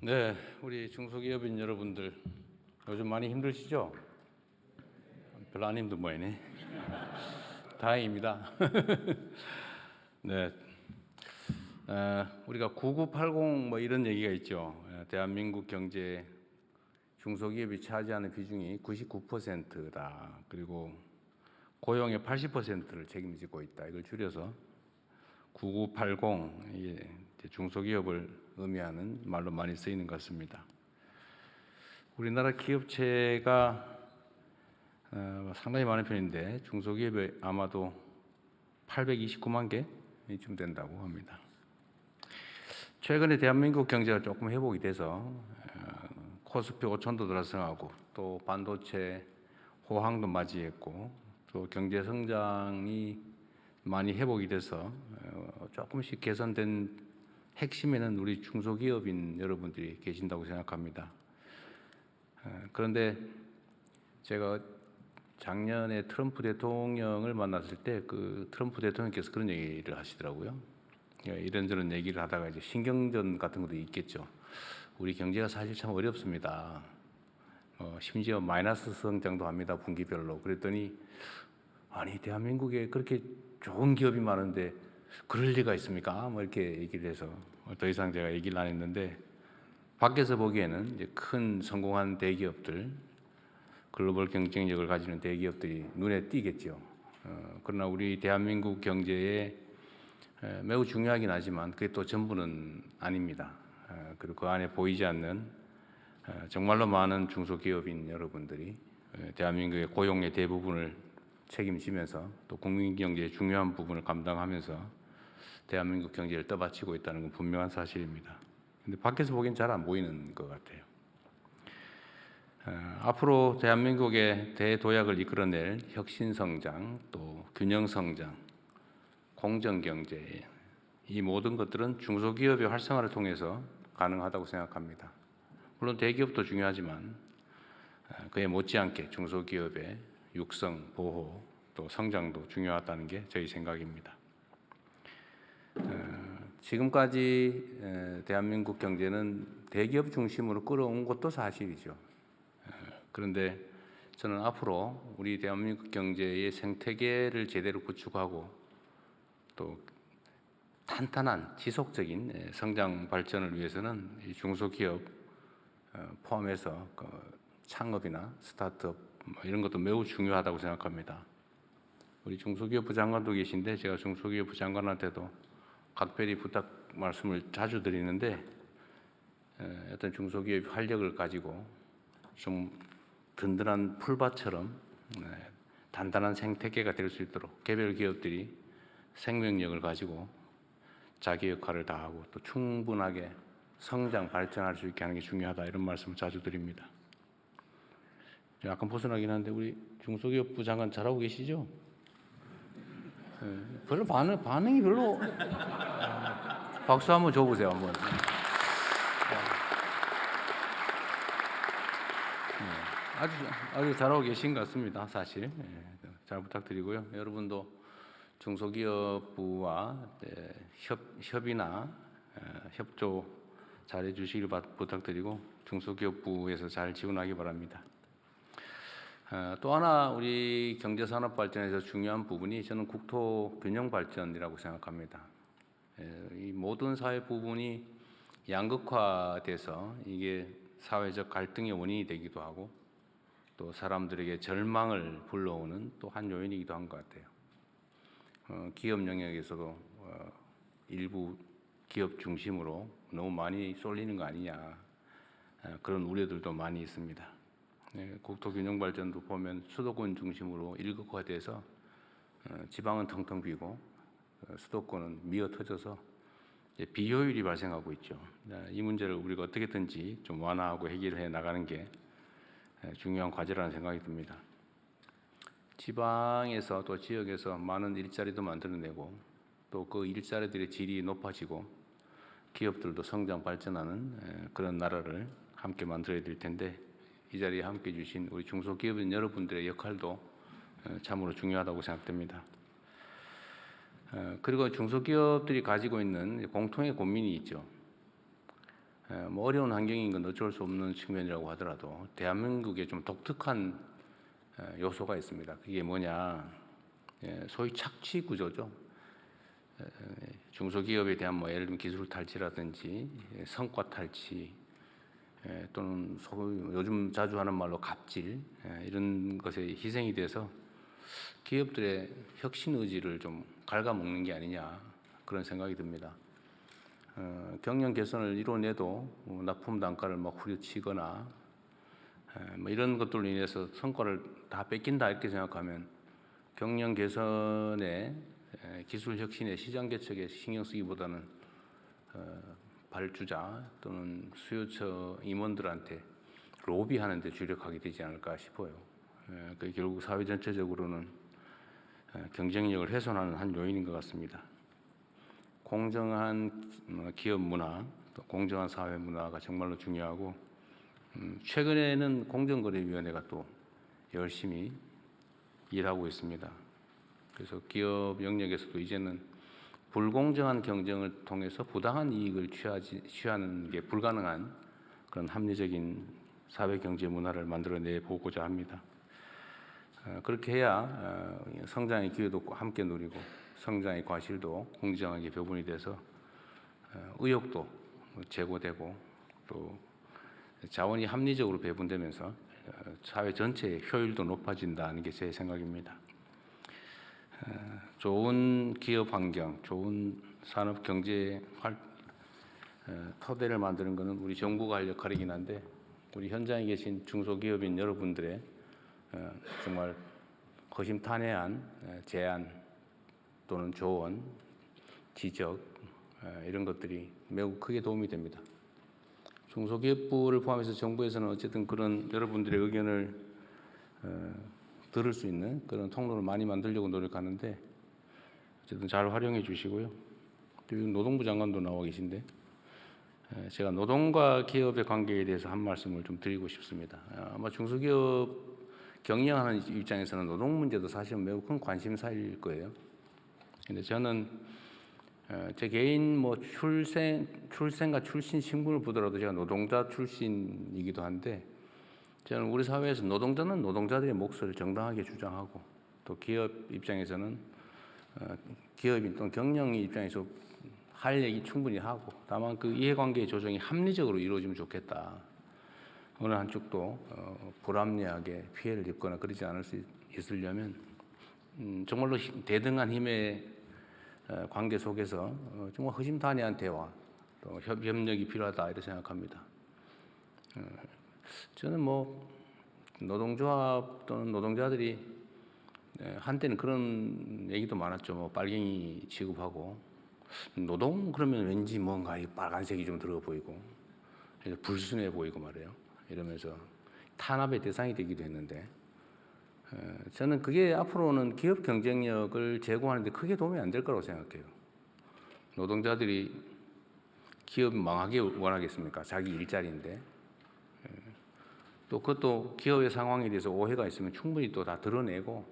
네, 우리 중소기업인 여러분들 요즘 많이 힘드시죠? 별로 안 힘든 모양이네. 다행입니다. 네, 우리가 9980 뭐 이런 얘기가 있죠. 대한민국 경제 중소기업이 차지하는 비중이 99%다. 그리고 고용의 80%를 책임지고 있다. 이걸 줄여서 9980, 이게 중소기업을 의미하는 말로 많이 쓰이는 것 같습니다. 우리나라 기업체가 상당히 많은 편인데 중소기업이 아마도 829만 개쯤 된다고 합니다. 최근에 대한민국 경제가 조금 회복이 돼서 코스피 5천도 들어서고 또 반도체 호황도 맞이했고 또 경제 성장이 많이 회복이 돼서 조금씩 개선된 핵심에는 우리 중소기업인 여러분들이 계신다고 생각합니다. 그런데 제가 작년에 트럼프 대통령을 만났을 때 그 트럼프 대통령께서 그런 얘기를 하시더라고요. 이런저런 얘기를 하다가 이제 신경전 같은 것도 있겠죠. 우리 경제가 사실 참 어렵습니다. 심지어 마이너스 성장도 합니다, 분기별로. 그랬더니 아니 대한민국에 그렇게 좋은 기업이 많은데 그럴 리가 있습니까? 뭐 이렇게 얘기를 해서 더 이상 제가 얘기를 안 했는데 밖에서 보기에는 이제 큰 성공한 대기업들, 글로벌 경쟁력을 가지는 대기업들이 눈에 띄겠죠. 그러나 우리 대한민국 경제에 매우 중요하긴 하지만 그게 또 전부는 아닙니다. 그리고 그 안에 보이지 않는 정말로 많은 중소기업인 여러분들이 대한민국의 고용의 대부분을 책임지면서 또 국민 경제의 중요한 부분을 감당하면서 대한민국 경제를 떠받치고 있다는 건 분명한 사실입니다. 근데 밖에서 보기엔 잘 안 보이는 것 같아요. 앞으로 대한민국의 대도약을 이끌어낼 혁신성장, 또 균형성장, 공정경제, 이 모든 것들은 중소기업의 활성화를 통해서 가능하다고 생각합니다. 물론 대기업도 중요하지만 그에 못지않게 중소기업의 육성, 보호, 또 성장도 중요하다는 게 저희 생각입니다. 지금까지 대한민국 경제는 대기업 중심으로 끌어온 것도 사실이죠. 그런데 저는 앞으로 우리 대한민국 경제의 생태계를 제대로 구축하고 또 탄탄한 지속적인 성장 발전을 위해서는 이 중소기업 포함해서 창업이나 스타트업 이런 것도 매우 중요하다고 생각합니다. 우리 중소기업부 장관도 계신데 제가 중소기업부 장관한테도 각별히 부탁 말씀을 자주 드리는데 어떤 중소기업 활력을 가지고 좀 든든한 풀밭처럼 단단한 생태계가 될 수 있도록 개별 기업들이 생명력을 가지고 자기 역할을 다하고 또 충분하게 성장 발전할 수 있게 하는 게 중요하다 이런 말씀을 자주 드립니다. 약간 벗어나긴 한데 우리 중소기업부 장관 잘하고 계시죠? 별로 반응이 별로 박수 한번 줘보세요 한번. 아주 잘하고 계신 것 같습니다. 사실 잘 부탁드리고요. 여러분도 중소기업부와 협의나 협조 잘해 주시길 부탁드리고 중소기업부에서 잘 지원하기 바랍니다. 또 하나 우리 경제산업 발전에서 중요한 부분이 저는 국토 균형 발전이라고 생각합니다. 이 모든 사회 부분이 양극화돼서 이게 사회적 갈등의 원인이 되기도 하고 또 사람들에게 절망을 불러오는 또 한 요인이기도 한 것 같아요. 기업 영역에서도 일부 기업 중심으로 너무 많이 쏠리는 거 아니냐 그런 우려들도 많이 있습니다. 국토 균형 발전도 보면 수도권 중심으로 일극화돼서 지방은 텅텅 비고 수도권은 미어 터져서 비효율이 발생하고 있죠. 이 문제를 우리가 어떻게든지 좀 완화하고 해결해 나가는 게 중요한 과제라는 생각이 듭니다. 지방에서 또 지역에서 많은 일자리도 만들어내고 또 그 일자리들의 질이 높아지고 기업들도 성장 발전하는 그런 나라를 함께 만들어야 될 텐데 이 자리에 함께 해주신 우리 중소기업인 여러분들의 역할도 참으로 중요하다고 생각됩니다. 그리고 중소기업들이 가지고 있는 공통의 고민이 있죠. 뭐 어려운 환경인 건 어쩔 수 없는 측면이라고 하더라도 대한민국에 좀 독특한 요소가 있습니다. 그게 뭐냐? 소위 착취 구조죠. 중소기업에 대한 뭐 예를 들면 기술 탈취라든지 성과 탈취 또는 소위 요즘 자주 하는 말로 갑질 이런 것에 희생이 돼서 기업들의 혁신 의지를 좀 갉아먹는 게 아니냐 그런 생각이 듭니다. 경영 개선을 이뤄내도 납품 단가를 막 후려치거나 뭐 이런 것들로 인해서 성과를 다 뺏긴다 이렇게 생각하면 경영 개선에 기술 혁신에 시장 개척에 신경 쓰기보다는 발주자 또는 수요처 임원들한테 로비하는 데 주력하게 되지 않을까 싶어요. 그 결국 사회 전체적으로는 경쟁력을 훼손하는 한 요인인 것 같습니다. 공정한 기업 문화, 또 공정한 사회 문화가 정말로 중요하고 최근에는 공정거래위원회가 또 열심히 일하고 있습니다. 그래서 기업 영역에서도 이제는 불공정한 경쟁을 통해서 부당한 이익을 취하는 게 불가능한 그런 합리적인 사회 경제 문화를 만들어내 보고자 합니다. 그렇게 해야 성장의 기회도 함께 누리고 성장의 과실도 공정하게 배분이 돼서 의욕도 제고되고 또 자원이 합리적으로 배분되면서 사회 전체의 효율도 높아진다는 게 제 생각입니다. 좋은 기업 환경, 좋은 산업 경제 토대를 만드는 것은 우리 정부가 할 역할이긴 한데 우리 현장에 계신 중소기업인 여러분들의 정말 허심탄회한 제안 또는 조언, 지적 이런 것들이 매우 크게 도움이 됩니다. 중소기업부를 포함해서 정부에서는 어쨌든 그런 여러분들의 의견을 들을 수 있는 그런 통로를 많이 만들려고 노력하는데 어쨌든 잘 활용해 주시고요. 노동부 장관도 나와 계신데 제가 노동과 기업의 관계에 대해서 한 말씀을 좀 드리고 싶습니다. 아마 중소기업 경영하는 입장에서는 노동 문제도 사실은 매우 큰 관심사일 거예요. 근데 저는 제 개인 뭐 출생과 출신 신분을 보더라도 제가 노동자 출신이기도 한데 저는 우리 사회에서 노동자는 노동자들의 몫을 정당하게 주장하고 또 기업 입장에서는 기업인 또는 경영의 입장에서 할 얘기 충분히 하고 다만 그 이해관계의 조정이 합리적으로 이루어지면 좋겠다. 어느 한쪽도 불합리하게 피해를 입거나 그러지 않을 수 있으려면 정말로 대등한 힘의 관계 속에서 정말 허심탄회한 대화 또 협력이 필요하다 이렇게 생각합니다. 저는 뭐 노동조합 또는 노동자들이 한때는 그런 얘기도 많았죠. 뭐 빨갱이 취급하고 노동 그러면 왠지 뭔가 빨간색이 좀 들어 보이고 불순해 보이고 말이에요. 이러면서 탄압의 대상이 되기도 했는데 저는 그게 앞으로는 기업 경쟁력을 제고하는 데 크게 도움이 안 될 거라고 생각해요. 노동자들이 기업 망하게 원하겠습니까? 자기 일자리인데. 또 그것도 기업의 상황에 대해서 오해가 있으면 충분히 또 다 드러내고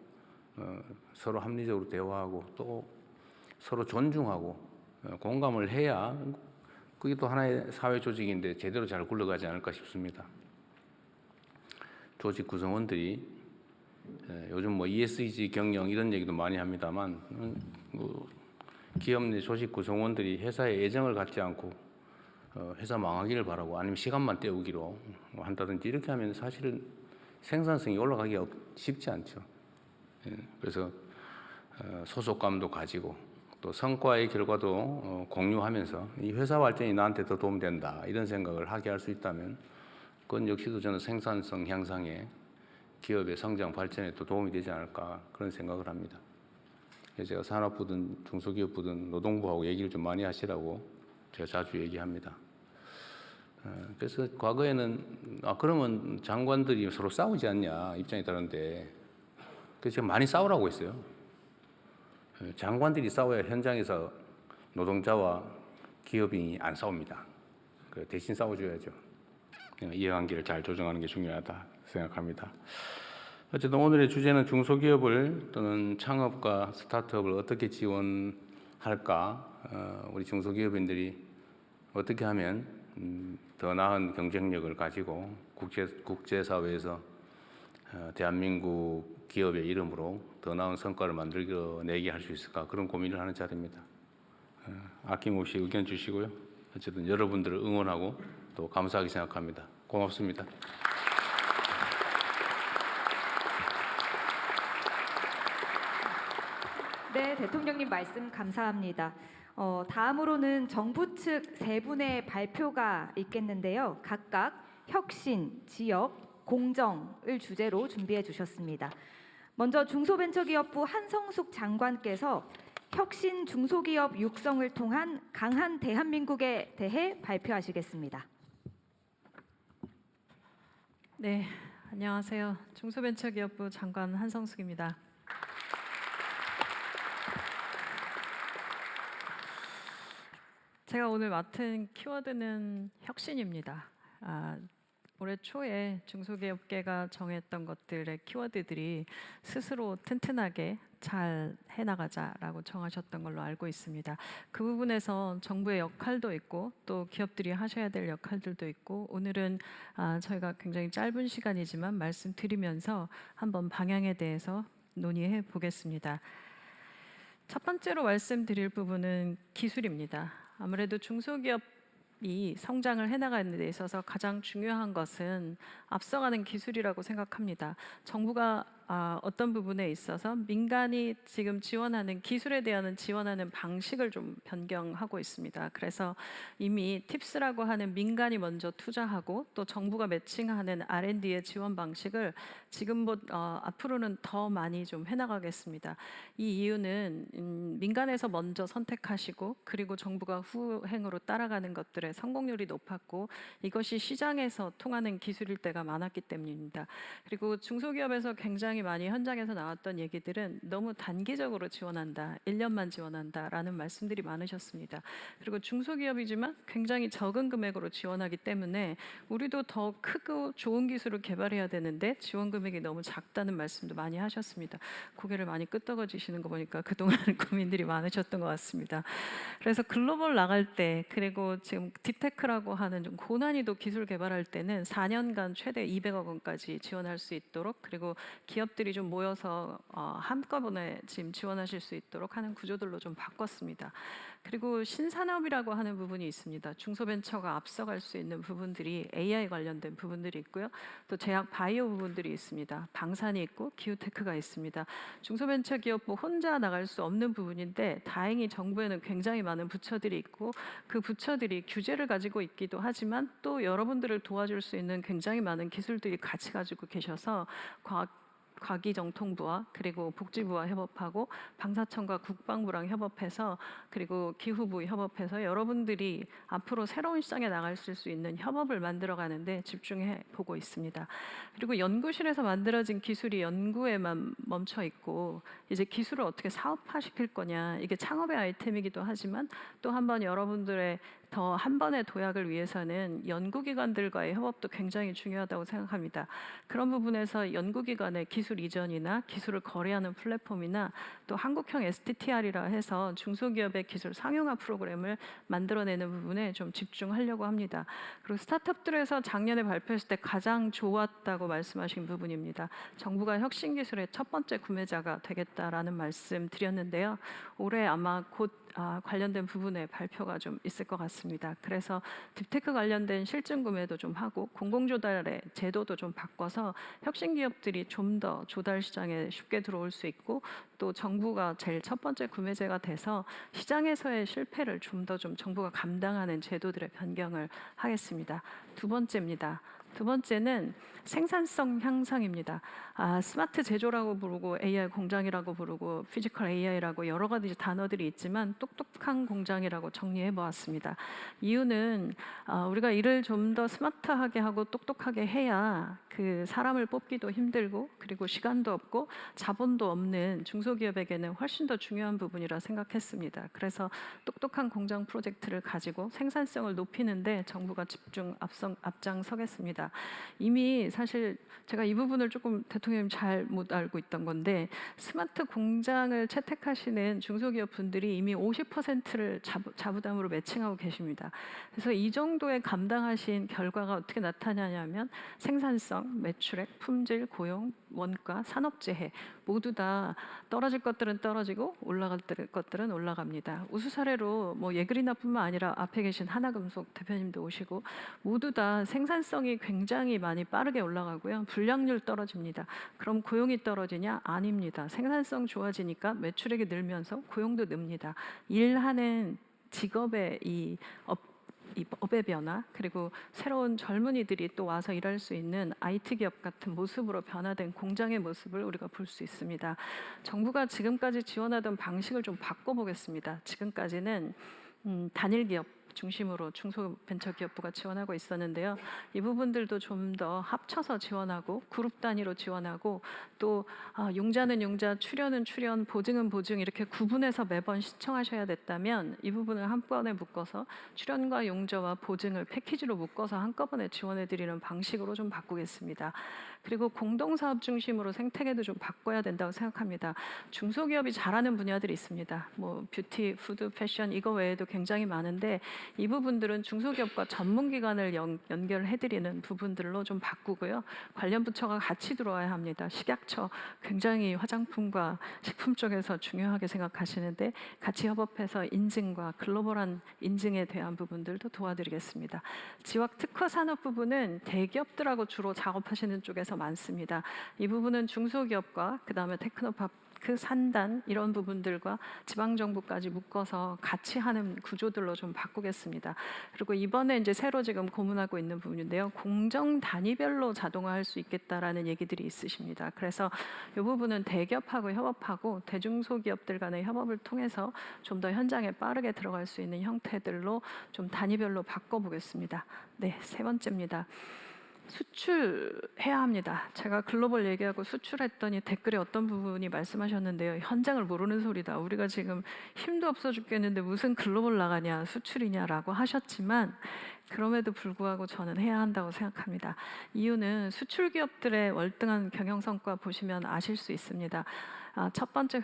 서로 합리적으로 대화하고 또 서로 존중하고 공감을 해야 그게 또 하나의 사회 조직인데 제대로 잘 굴러가지 않을까 싶습니다. 조직 구성원들이 요즘 뭐 ESG 경영 이런 얘기도 많이 합니다만 기업 내 조직 구성원들이 회사에 애정을 갖지 않고 회사 망하기를 바라고 아니면 시간만 때우기로 한다든지 이렇게 하면 사실은 생산성이 올라가기가 쉽지 않죠. 그래서 소속감도 가지고 또 성과의 결과도 공유하면서 이 회사 발전이 나한테 더 도움된다 이런 생각을 하게 할 수 있다면 그건 역시도 저는 생산성 향상에 기업의 성장 발전에 또 도움이 되지 않을까 그런 생각을 합니다. 그래서 제가 산업부든 중소기업부든 노동부하고 얘기를 좀 많이 하시라고 제가 자주 얘기합니다. 그래서 과거에는 그러면 장관들이 서로 싸우지 않냐 입장이 다른데 그래서 제가 많이 싸우라고 했어요. 장관들이 싸워야 현장에서 노동자와 기업인이 안 싸웁니다. 대신 싸워줘야죠. 이해관계를 잘 조정하는 게 중요하다 생각합니다. 어쨌든 오늘의 주제는 중소기업을 또는 창업과 스타트업을 어떻게 지원할까? 우리 중소기업인들이 어떻게 하면 더 나은 경쟁력을 가지고 국제사회에서 대한민국 기업의 이름으로 더 나은 성과를 만들어내게 할 수 있을까, 그런 고민을 하는 자리입니다. 아낌없이 의견 주시고요. 어쨌든 여러분들을 응원하고 또 감사하게 생각합니다. 고맙습니다. 네, 대통령님 말씀 감사합니다. 다음으로는 정부 측 세 분의 발표가 있겠는데요. 각각 혁신, 지역, 공정을 주제로 준비해 주셨습니다. 먼저 중소벤처기업부 한성숙 장관께서 혁신 중소기업 육성을 통한 강한 대한민국에 대해 발표하시겠습니다. 네, 안녕하세요. 중소벤처기업부 장관 한성숙입니다. 제가 오늘 맡은 키워드는 혁신입니다. 올해 초에 중소기업계가 정했던 것들의 키워드들이 스스로 튼튼하게 잘 해나가자라고 정하셨던 걸로 알고 있습니다. 그 부분에서 정부의 역할도 있고 또 기업들이 하셔야 될 역할들도 있고, 오늘은 저희가 굉장히 짧은 시간이지만 말씀드리면서 한번 방향에 대해서 논의해 보겠습니다. 첫 번째로 말씀드릴 부분은 기술입니다. 아무래도 중소기업이 성장을 해나가는 데 있어서 가장 중요한 것은 앞서가는 기술이라고 생각합니다. 정부가 어떤 부분에 있어서 민간이 지금 지원하는 기술에 대한 지원하는 방식을 좀 변경하고 있습니다. 그래서 이미 팁스라고 하는 민간이 먼저 투자하고 또 정부가 매칭하는 R&D의 지원 방식을 지금보다 앞으로는 더 많이 좀 해나가겠습니다. 이 이유는 민간에서 먼저 선택하시고 그리고 정부가 후행으로 따라가는 것들의 성공률이 높았고 이것이 시장에서 통하는 기술일 때가 많았기 때문입니다. 그리고 중소기업에서 굉장히 많이 현장에서 나왔던 얘기들은 너무 단기적으로 지원한다, 1년만 지원한다라는 말씀들이 많으셨습니다. 그리고 중소기업이지만 굉장히 적은 금액으로 지원하기 때문에 우리도 더 크고 좋은 기술을 개발해야 되는데 지원 금액이 너무 작다는 말씀도 많이 하셨습니다. 고개를 많이 끄덕여주시는 거 보니까 그동안 고민들이 많으셨던 것 같습니다. 그래서 글로벌 나갈 때, 그리고 지금 딥테크라고 하는 좀 고난이도 기술 개발할 때는 4년간 최대 200억 원까지 지원할 수 있도록, 그리고 기업들이 좀 모여서 한꺼번에 지금 지원하실 수 있도록 하는 구조들로 좀 바꿨습니다. 그리고 신산업이라고 하는 부분이 있습니다. 중소벤처가 앞서갈 수 있는 부분들이 AI 관련된 부분들이 있고요. 또 제약 바이오 부분들이 있습니다. 방산이 있고 기후테크가 있습니다. 중소벤처기업부 혼자 나갈 수 없는 부분인데 다행히 정부에는 굉장히 많은 부처들이 있고 그 부처들이 규제를 가지고 있기도 하지만 또 여러분들을 도와줄 수 있는 굉장히 많은 기술들이 같이 가지고 계셔서 과기정통부와 그리고 복지부와 협업하고 방사청과 국방부랑 협업해서 그리고 기후부 협업해서 여러분들이 앞으로 새로운 시장에 나갈 수 있는 협업을 만들어가는데 집중해 보고 있습니다. 그리고 연구실에서 만들어진 기술이 연구에만 멈춰 있고 이제 기술을 어떻게 사업화시킬 거냐, 이게 창업의 아이템이기도 하지만 또 한번 여러분들의 더 한 번의 도약을 위해서는 연구기관들과의 협업도 굉장히 중요하다고 생각합니다. 그런 부분에서 연구기관의 기술 이전이나 기술을 거래하는 플랫폼이나 또 한국형 STTR이라 해서 중소기업의 기술 상용화 프로그램을 만들어내는 부분에 좀 집중하려고 합니다. 그리고 스타트업들에서 작년에 발표했을 때 가장 좋았다고 말씀하신 부분입니다. 정부가 혁신기술의 첫 번째 구매자가 되겠다라는 말씀 드렸는데요. 올해 아마 곧 관련된 부분에 발표가 좀 있을 것 같습니다. 그래서 딥테크 관련된 실증 구매도 좀 하고 공공조달의 제도도 좀 바꿔서 혁신 기업들이 좀 더 조달 시장에 쉽게 들어올 수 있고 또 정부가 제일 첫 번째 구매제가 돼서 시장에서의 실패를 좀 더 정부가 감당하는 제도들의 변경을 하겠습니다. 두 번째는 생산성 향상입니다. 스마트 제조라고 부르고 AI 공장이라고 부르고 피지컬 AI라고 여러 가지 단어들이 있지만 똑똑한 공장이라고 정리해 보았습니다. 이유는 우리가 일을 좀 더 스마트하게 하고 똑똑하게 해야 그 사람을 뽑기도 힘들고 그리고 시간도 없고 자본도 없는 중소기업에게는 훨씬 더 중요한 부분이라 생각했습니다. 그래서 똑똑한 공장 프로젝트를 가지고 생산성을 높이는데 정부가 집중 앞장서겠습니다. 있습니다. 이미 사실 제가 이 부분을 조금 대통령님 잘 못 알고 있던 건데 스마트 공장을 채택하시는 중소기업 분들이 이미 50%를 자부담으로 매칭하고 계십니다. 그래서 이 정도의 감당하신 결과가 어떻게 나타나냐면 생산성, 매출액, 품질, 고용, 원가, 산업재해 모두 다 떨어질 것들은 떨어지고 올라갈 것들은 올라갑니다. 우수 사례로 뭐 예그리나뿐만 아니라 앞에 계신 하나금속 대표님도 오시고 모두 다 생산성이 굉장히 많이 빠르게 올라가고요. 불량률 떨어집니다. 그럼 고용이 떨어지냐? 아닙니다. 생산성 좋아지니까 매출액이 늘면서 고용도 늡니다. 일하는 직업의 이 업의 변화 그리고 새로운 젊은이들이 또 와서 일할 수 있는 IT 기업 같은 모습으로 변화된 공장의 모습을 우리가 볼 수 있습니다. 정부가 지금까지 지원하던 방식을 좀 바꿔보겠습니다. 지금까지는 단일 기업 중심으로 중소벤처기업부가 지원하고 있었는데요. 이 부분들도 좀 더 합쳐서 지원하고 그룹 단위로 지원하고 또 융자는 융자, 출연은 출연, 보증은 보증 이렇게 구분해서 매번 신청하셔야 됐다면 이 부분을 한 번에 묶어서 출연과 융자와 보증을 패키지로 묶어서 한꺼번에 지원해드리는 방식으로 좀 바꾸겠습니다. 그리고 공동사업 중심으로 생태계도 좀 바꿔야 된다고 생각합니다. 중소기업이 잘하는 분야들이 있습니다. 뭐 뷰티, 푸드, 패션 이거 외에도 굉장히 많은데 이 부분들은 중소기업과 전문기관을 연결해드리는 부분들로 좀 바꾸고요. 관련 부처가 같이 들어와야 합니다. 식약처 굉장히 화장품과 식품 쪽에서 중요하게 생각하시는데 같이 협업해서 인증과 글로벌한 인증에 대한 부분들도 도와드리겠습니다. 지역 특화 산업 부분은 대기업들하고 주로 작업하시는 쪽에서 많습니다. 이 부분은 중소기업과 그다음에 테크노파크 산단 이런 부분들과 지방정부까지 묶어서 같이 하는 구조들로 좀 바꾸겠습니다. 그리고 이번에 이제 새로 지금 고민하고 있는 부분인데요. 공정 단위별로 자동화할 수 있겠다라는 얘기들이 있으십니다. 그래서 이 부분은 대기업하고 협업하고 대중소기업들 간의 협업을 통해서 좀 더 현장에 빠르게 들어갈 수 있는 형태들로 좀 단위별로 바꿔보겠습니다. 네, 세 번째입니다. 수출해야 합니다. 제가 글로벌 얘기하고 수출했더니 댓글에 어떤 부분이 말씀하셨는데요. 현장을 모르는 소리다. 우리가 지금 힘도 없어 죽겠는데 무슨 글로벌 나가냐, 수출이냐라고 하셨지만 그럼에도 불구하고 저는 해야 한다고 생각합니다. 이유는 수출 기업들의 월등한 경영 성과 보시면 아실 수 있습니다. 첫 번째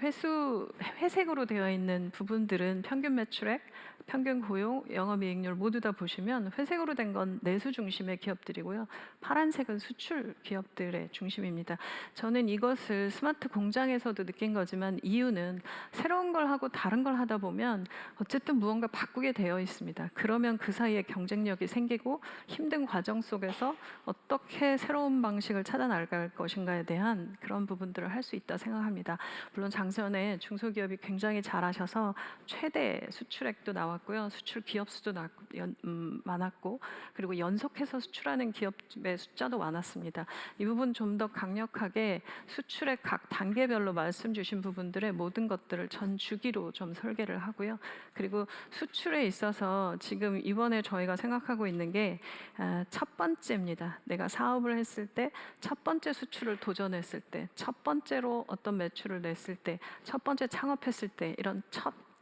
회색으로 되어 있는 부분들은 평균 매출액, 평균 고용, 영업이익률 모두 다 보시면 회색으로 된 건 내수 중심의 기업들이고요. 파란색은 수출 기업들의 중심입니다. 저는 이것을 스마트 공장에서도 느낀 거지만 이유는 새로운 걸 하고 다른 걸 하다 보면 어쨌든 무언가 바꾸게 되어 있습니다. 그러면 그 사이에 경쟁력이 생기고 힘든 과정 속에서 어떻게 새로운 방식을 찾아 나갈 것인가에 대한 그런 부분들을 할 수 있다 생각합니다. 물론 장전에 중소기업이 굉장히 잘하셔서 최대 수출액도 나왔고요. 수출 기업 수도 많았고 그리고 연속해서 수출하는 기업의 숫자도 많았습니다. 이 부분 좀 더 강력하게 수출의 각 단계별로 말씀 주신 부분들의 모든 것들을 전 주기로 좀 설계를 하고요. 그리고 수출에 있어서 지금 이번에 저희가 생각하고 있는 게 첫 번째입니다. 내가 사업을 했을 때 첫 번째 수출을 도전했을 때 첫 번째로 어떤 매출을 냈을 때 첫 번째 창업했을 때 이런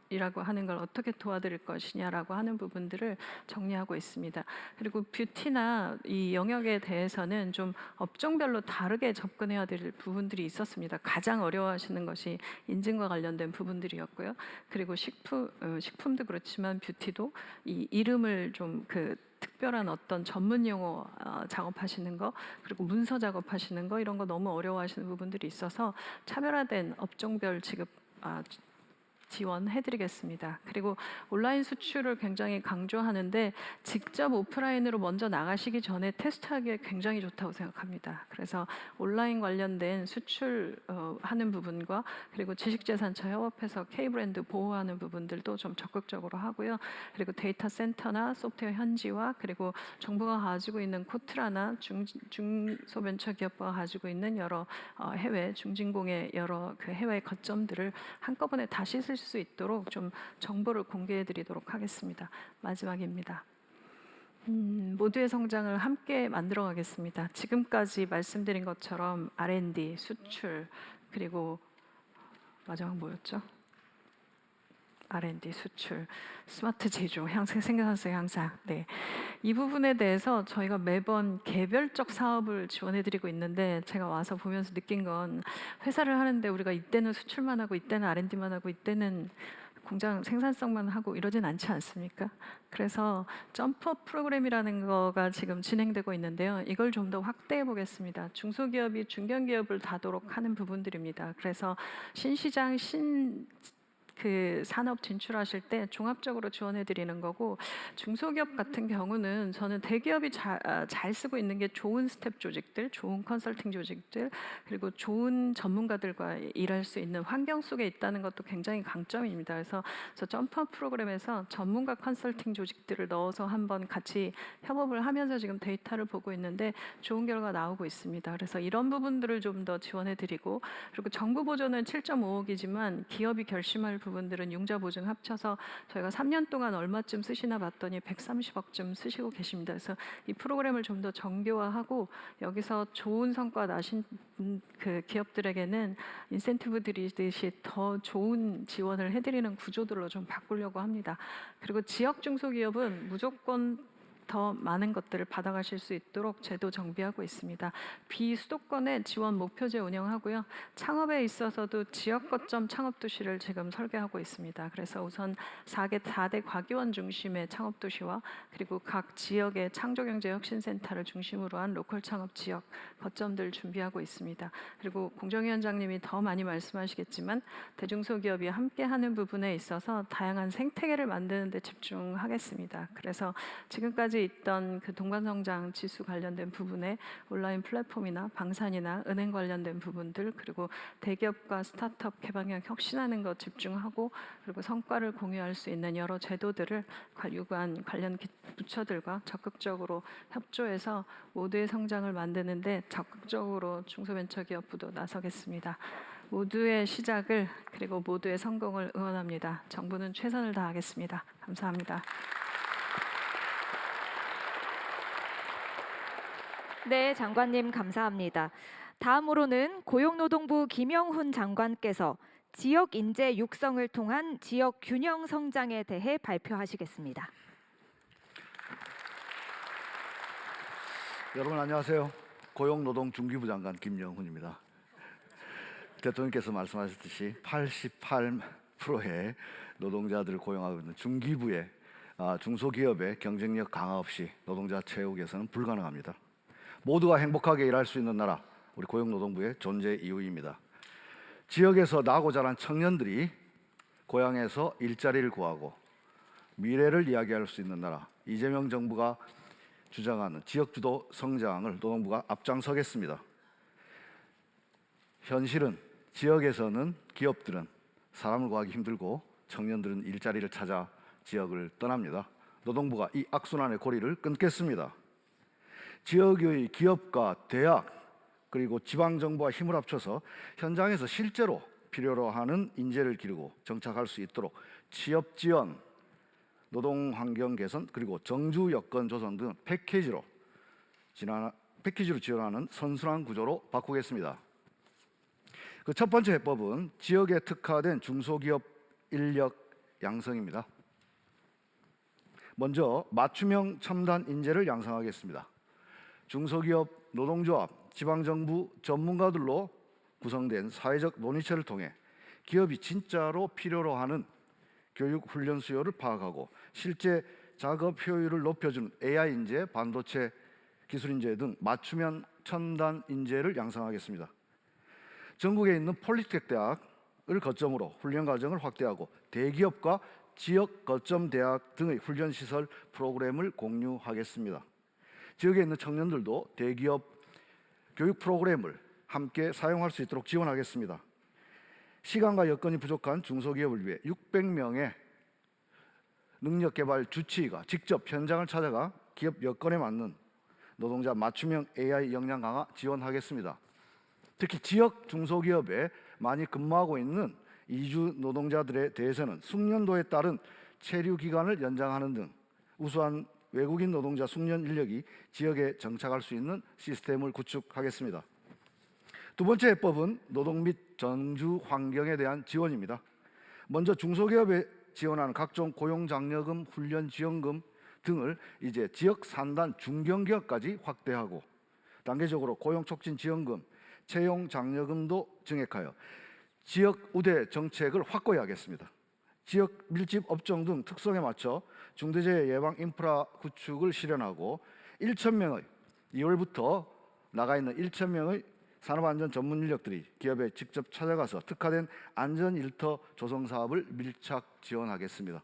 이라고 하는 걸 어떻게 도와드릴 것이냐라고 하는 부분들을 정리하고 있습니다. 그리고 뷰티나 이 영역에 대해서는 좀 업종별로 다르게 접근해야 될 부분들이 있었습니다. 가장 어려워하시는 것이 인증과 관련된 부분들이었고요. 그리고 식품도 그렇지만 뷰티도 이 이름을 좀 특별한 어떤 전문 용어 작업하시는 거 그리고 문서 작업하시는 거 이런 거 너무 어려워하시는 부분들이 있어서 차별화된 업종별 지급 지원해드리겠습니다. 그리고 온라인 수출을 굉장히 강조하는데 직접 오프라인으로 먼저 나가시기 전에 테스트하기에 굉장히 좋다고 생각합니다. 그래서 온라인 관련된 수출하는 부분과 그리고 지식재산처 협업해서 K브랜드 보호하는 부분들도 좀 적극적으로 하고요. 그리고 데이터 센터나 소프트웨어 현지화 그리고 정부가 가지고 있는 코트라나 중소벤처기업부가 가지고 있는 여러 해외 중진공의 여러 그 해외 거점들을 한꺼번에 다시 쓸 수 있도록 좀 정보를 공개해 드리도록 하겠습니다. 마지막입니다. 모두의 성장을 함께 만들어 가겠습니다. 지금까지 말씀드린 것처럼 R&D, 수출, 그리고 마지막 뭐였죠? R&D, 수출, 스마트 제조, 생산성 향상. 네. 이 부분에 대해서 저희가 매번 개별적 사업을 지원해드리고 있는데 제가 와서 보면서 느낀 건 회사를 하는데 우리가 이때는 수출만 하고 이때는 R&D만 하고 이때는 공장 생산성만 하고 이러진 않지 않습니까? 그래서 점프업 프로그램이라는 거가 지금 진행되고 있는데요. 이걸 좀 더 확대해 보겠습니다. 중소기업이 중견기업을 다도록 하는 부분들입니다. 그래서 신시장, 그 산업 진출하실 때 종합적으로 지원해 드리는 거고, 중소기업 같은 경우는 저는 대기업이 잘 쓰고 있는 게 좋은 스텝 조직들, 좋은 컨설팅 조직들, 그리고 좋은 전문가들과 일할 수 있는 환경 속에 있다는 것도 굉장히 강점입니다. 그래서 저 점프업 프로그램에서 전문가 컨설팅 조직들을 넣어서 한번 같이 협업을 하면서 지금 데이터를 보고 있는데 좋은 결과 나오고 있습니다. 그래서 이런 부분들을 좀 더 지원해 드리고, 그리고 정부 보조는 7.5억이지만 기업이 결심할 부분들은 융자 보증 합쳐서 저희가 3년 동안 얼마쯤 쓰시나 봤더니 130억쯤 쓰시고 계십니다. 그래서 이 프로그램을 좀 더 정교화하고 여기서 좋은 성과 나신 그 기업들에게는 인센티브 드리듯이 더 좋은 지원을 해드리는 구조들로 좀 바꾸려고 합니다. 그리고 지역 중소기업은 무조건 더 많은 것들을 받아가실 수 있도록 제도 정비하고 있습니다. 비수도권의 지원 목표제 운영하고요. 창업에 있어서도 지역 거점 창업 도시를 지금 설계하고 있습니다. 그래서 우선 4대 과기원 중심의 창업 도시와 그리고 각 지역의 창조경제혁신센터를 중심으로 한 로컬 창업 지역 거점들 준비하고 있습니다. 그리고 공정위원장님이 더 많이 말씀하시겠지만 대중소기업이 함께하는 부분에 있어서 다양한 생태계를 만드는 데 집중하겠습니다. 그래서 지금까지 있던 그 동반성장 지수 관련된 부분에 온라인 플랫폼이나 방산이나 은행 관련된 부분들, 그리고 대기업과 스타트업 개방형 혁신하는 것 집중하고, 그리고 성과를 공유할 수 있는 여러 제도들을 유관 관련 부처들과 적극적으로 협조해서 모두의 성장을 만드는데 적극적으로 중소벤처기업부도 나서겠습니다. 모두의 시작을 그리고 모두의 성공을 응원합니다. 정부는 최선을 다하겠습니다. 감사합니다. 네, 장관님 감사합니다. 다음으로는 고용노동부 김영훈 장관께서 지역 인재 육성을 통한 지역 균형 성장에 대해 발표하시겠습니다. 여러분 안녕하세요. 고용노동중기부 장관 김영훈입니다. 대통령께서 말씀하셨듯이 88%의 노동자들을 고용하고 있는 중기부의 중소기업의 경쟁력 강화 없이 노동자 채용 개선은 불가능합니다. 모두가 행복하게 일할 수 있는 나라, 우리 고용노동부의 존재 이유입니다. 지역에서 나고 자란 청년들이 고향에서 일자리를 구하고 미래를 이야기할 수 있는 나라, 이재명 정부가 주장하는 지역주도 성장을 노동부가 앞장서겠습니다. 현실은 지역에서는 기업들은 사람을 구하기 힘들고 청년들은 일자리를 찾아 지역을 떠납니다. 노동부가 이 악순환의 고리를 끊겠습니다. 지역의 기업과 대학 그리고 지방정부와 힘을 합쳐서 현장에서 실제로 필요로 하는 인재를 기르고 정착할 수 있도록 취업 지원, 노동환경 개선 그리고 정주 여건 조성 등 패키지로 지원하는 선순환 구조로 바꾸겠습니다. 그 첫 번째 해법은 지역에 특화된 중소기업 인력 양성입니다. 먼저 맞춤형 첨단 인재를 양성하겠습니다. 중소기업, 노동조합, 지방정부 전문가들로 구성된 사회적 논의체를 통해 기업이 진짜로 필요로 하는 교육 훈련 수요를 파악하고 실제 작업 효율을 높여주는 AI 인재, 반도체 기술 인재 등 맞춤형 첨단 인재를 양성하겠습니다. 전국에 있는 폴리텍 대학을 거점으로 훈련 과정을 확대하고 대기업과 지역 거점 대학 등의 훈련 시설 프로그램을 공유하겠습니다. 지역에 있는 청년들도 대기업 교육 프로그램을 함께 사용할 수 있도록 지원하겠습니다. 시간과 여건이 부족한 중소기업을 위해 600명의 능력개발 주치의가 직접 현장을 찾아가 기업 여건에 맞는 노동자 맞춤형 AI 역량 강화 지원하겠습니다. 특히 지역 중소기업에 많이 근무하고 있는 이주 노동자들에 대해서는 숙련도에 따른 체류 기간을 연장하는 등 우수한 외국인 노동자 숙련 인력이 지역에 정착할 수 있는 시스템을 구축하겠습니다. 두 번째 해법은 노동 및 전주 환경에 대한 지원입니다. 먼저 중소기업에 지원하는 각종 고용장려금, 훈련지원금 등을 이제 지역 산단 중견기업까지 확대하고 단계적으로 고용촉진지원금, 채용장려금도 증액하여 지역 우대 정책을 확고히 하겠습니다. 지역 밀집 업종 등 특성에 맞춰 중대재해 예방 인프라 구축을 실현하고 1,000명의 2월부터 나가 있는 1,000명의 산업안전 전문 인력들이 기업에 직접 찾아가서 특화된 안전 일터 조성 사업을 밀착 지원하겠습니다.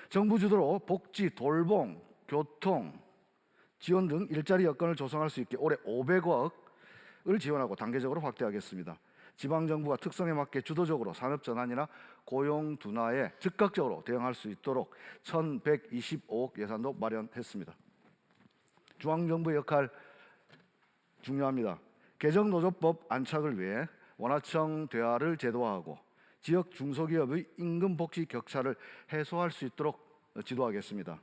정부 주도로 복지, 돌봄, 교통 지원 등 일자리 여건을 조성할 수 있게 올해 500억을 지원하고 단계적으로 확대하겠습니다. 지방정부가 특성에 맞게 주도적으로 산업전환이나 고용 둔화에 즉각적으로 대응할 수 있도록 1,125억 예산도 마련했습니다. 중앙정부의 역할 중요합니다. 개정노조법 안착을 위해 원하청 대화를 제도화하고 지역 중소기업의 임금 복지 격차를 해소할 수 있도록 지도하겠습니다.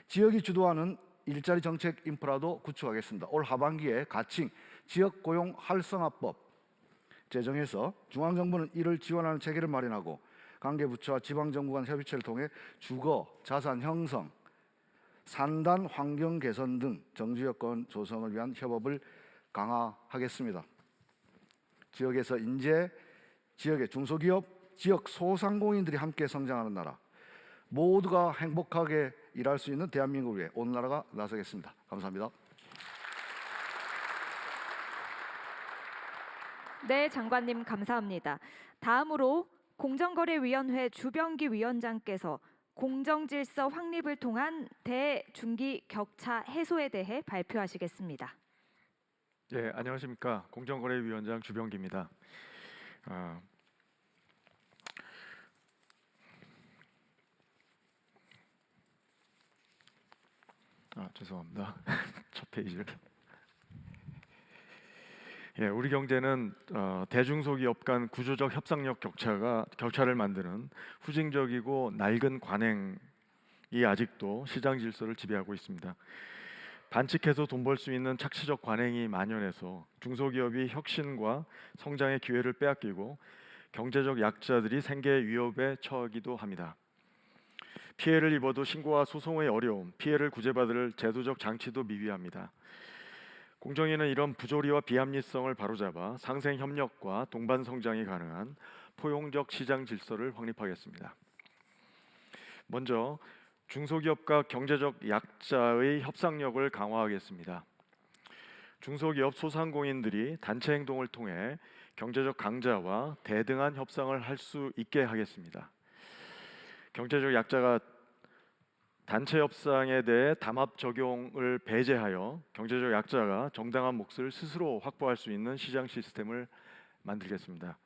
지역이 주도하는 일자리 정책 인프라도 구축하겠습니다. 올 하반기에 가칭 지역 고용 활성화법 제정해서 중앙정부는 이를 지원하는 체계를 마련하고 관계 부처와 지방정부 간 협의체를 통해 주거, 자산 형성, 산단 환경 개선 등 정주 여건 조성을 위한 협업을 강화하겠습니다. 지역에서 인재, 지역의 중소기업, 지역 소상공인들이 함께 성장하는 나라, 모두가 행복하게 일할 수 있는 대한민국을 위해 온 나라가 나서겠습니다. 감사합니다. 네, 장관님 감사합니다. 다음으로 공정거래위원회 주병기 위원장께서 공정질서 확립을 통한 대중기 격차 해소에 대해 발표하시겠습니다. 예, 안녕하십니까. 공정거래위원장 주병기입니다. 죄송합니다. 첫 페이지를. 예, 우리 경제는 대중소기업 간 구조적 협상력 격차를 만드는 후진적이고 낡은 관행이 아직도 시장 질서를 지배하고 있습니다. 반칙해서 돈 벌 수 있는 착취적 관행이 만연해서 중소기업이 혁신과 성장의 기회를 빼앗기고 경제적 약자들이 생계 위협에 처하기도 합니다. 피해를 입어도 신고와 소송의 어려움, 피해를 구제받을 제도적 장치도 미비합니다. 공정위는 이런 부조리와 비합리성을 바로잡아 상생 협력과 동반 성장이 가능한 포용적 시장 질서를 확립하겠습니다. 먼저 중소기업과 경제적 약자의 협상력을 강화하겠습니다. 중소기업 소상공인들이 단체 행동을 통해 경제적 강자와 대등한 협상을 할 수 있게 하겠습니다. 경제적 약자가 단체 협상에 대해 담합 적용을 배제하여 경제적 약자가 정당한 몫을 스스로 확보할 수 있는 시장 시스템을 만들겠습니다.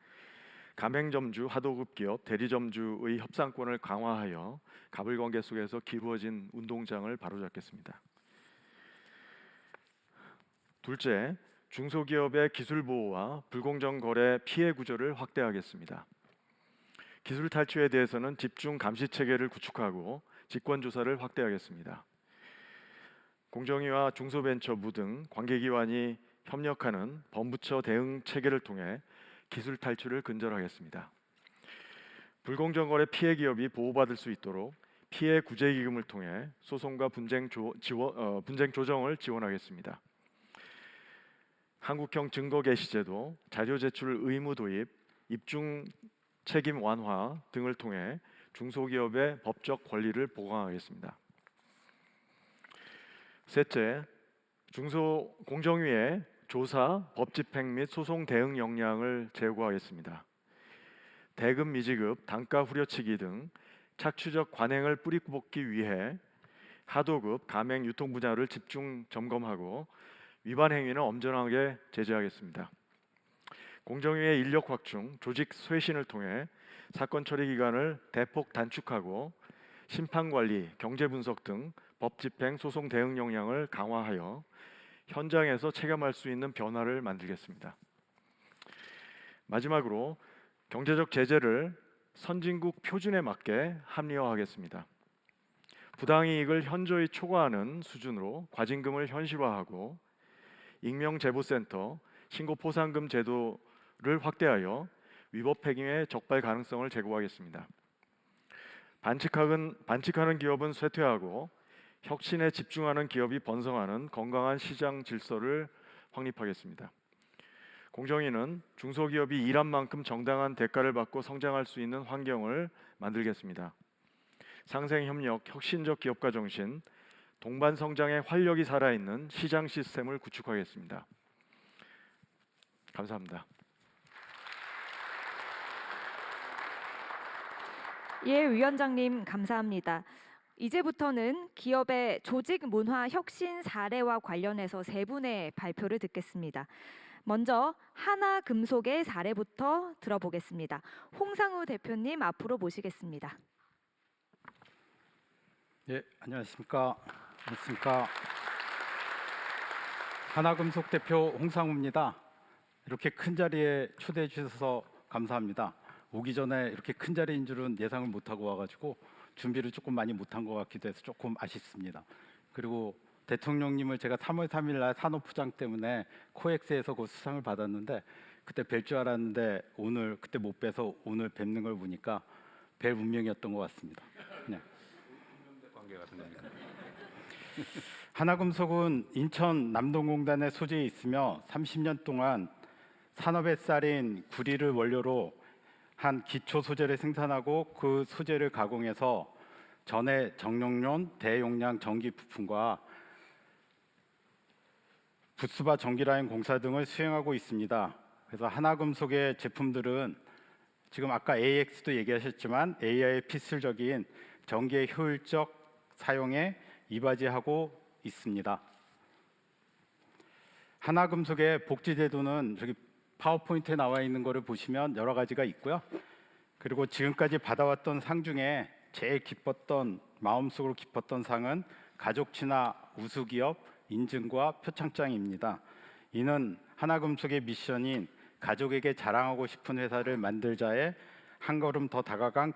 가맹점주, 하도급 기업, 대리점주의 협상권을 강화하여 가불관계 속에서 기루어진 운동장을 바로잡겠습니다. 둘째, 중소기업의 기술 보호와 불공정 거래 피해 구조를 확대하겠습니다. 기술 탈취에 대해서는 집중 감시 체계를 구축하고 직권 조사를 확대하겠습니다. 공정위와 중소벤처부 등 관계기관이 협력하는 범부처 대응 체계를 통해 기술 탈취를 근절하겠습니다. 불공정 거래 피해 기업이 보호받을 수 있도록 피해 구제 기금을 통해 소송과 분쟁 조정을 지원하겠습니다. 한국형 증거 개시 제도, 자료 제출 의무 도입, 입증 책임 완화 등을 통해 중소기업의 법적 권리를 보강하겠습니다. 셋째, 공정위에 조사, 법 집행 및 소송 대응 역량을 제고하겠습니다. 대급 미지급, 단가 후려치기 등 착취적 관행을 뿌리 뽑기 위해 하도급, 가맹, 유통 분야를 집중 점검하고 위반 행위는 엄정하게 제재하겠습니다. 공정위의 인력 확충, 조직 쇄신을 통해 사건 처리 기간을 대폭 단축하고 심판 관리, 경제 분석 등 법 집행, 소송 대응 역량을 강화하여 현장에서 체감할 수 있는 변화를 만들겠습니다. 마지막으로 경제적 제재를 선진국 표준에 맞게 합리화하겠습니다. 부당이익을 현저히 초과하는 수준으로 과징금을 현실화하고 익명제보센터, 신고포상금 제도를 확대하여 위법 행위의 적발 가능성을 제고하겠습니다. 반칙하는 기업은 쇠퇴하고 혁신에 집중하는 기업이 번성하는 건강한 시장 질서를 확립하겠습니다. 공정위는 중소기업이 일한 만큼 정당한 대가를 받고 성장할 수 있는 환경을 만들겠습니다. 상생협력, 혁신적 기업가 정신, 동반 성장의 활력이 살아있는 시장 시스템을 구축하겠습니다. 감사합니다. 예, 위원장님 감사합니다. 이제부터는 기업의 조직 문화 혁신 사례와 관련해서 세 분의 발표를 듣겠습니다. 먼저 하나금속의 사례부터 들어보겠습니다. 홍상우 대표님 앞으로 모시겠습니다. 예, 안녕하십니까. 하나금속 대표 홍상우입니다. 이렇게 큰 자리에 초대해 주셔서 감사합니다. 오기 전에 이렇게 큰 자리인 줄은 예상을 못하고 와가지고 준비를 조금 많이 못한 것 같기도 해서 조금 아쉽습니다. 그리고 대통령님을 제가 3월 3일 날 산업부장 때문에 코엑스에서 그 수상을 받았는데 그때 뵐 줄 알았는데 오늘 그때 못 뵈서 오늘 뵙는 걸 보니까 뵐 운명이었던 것 같습니다. 네. 관계 같은 겁니까? 하나금속은 인천 남동공단에 소재에 있으며 30년 동안 산업의 쌀인 구리를 원료로 한 기초 소재를 생산하고 그 소재를 가공해서 전해 정력용 대용량 전기 부품과 부스바 전기라인 공사 등을 수행하고 있습니다. 그래서 하나금속의 제품들은 지금 아까 AX도 얘기하셨지만 AI의 필수적인 전기의 효율적 사용에 이바지하고 있습니다. 하나금속의 복지제도는 저기 파워포인트에 나와 있는 거를 보시면 여러 가지가 있고요. 그리고 지금까지 받아왔던 상 중에 제일 기뻤던 마음속으로 기뻤던 상은 가족 친화 우수기업 인증과 표창장입니다. 이는 하나금속의 미션인 가족에게 자랑하고 싶은 회사를 만들자에 한 걸음 더 다가간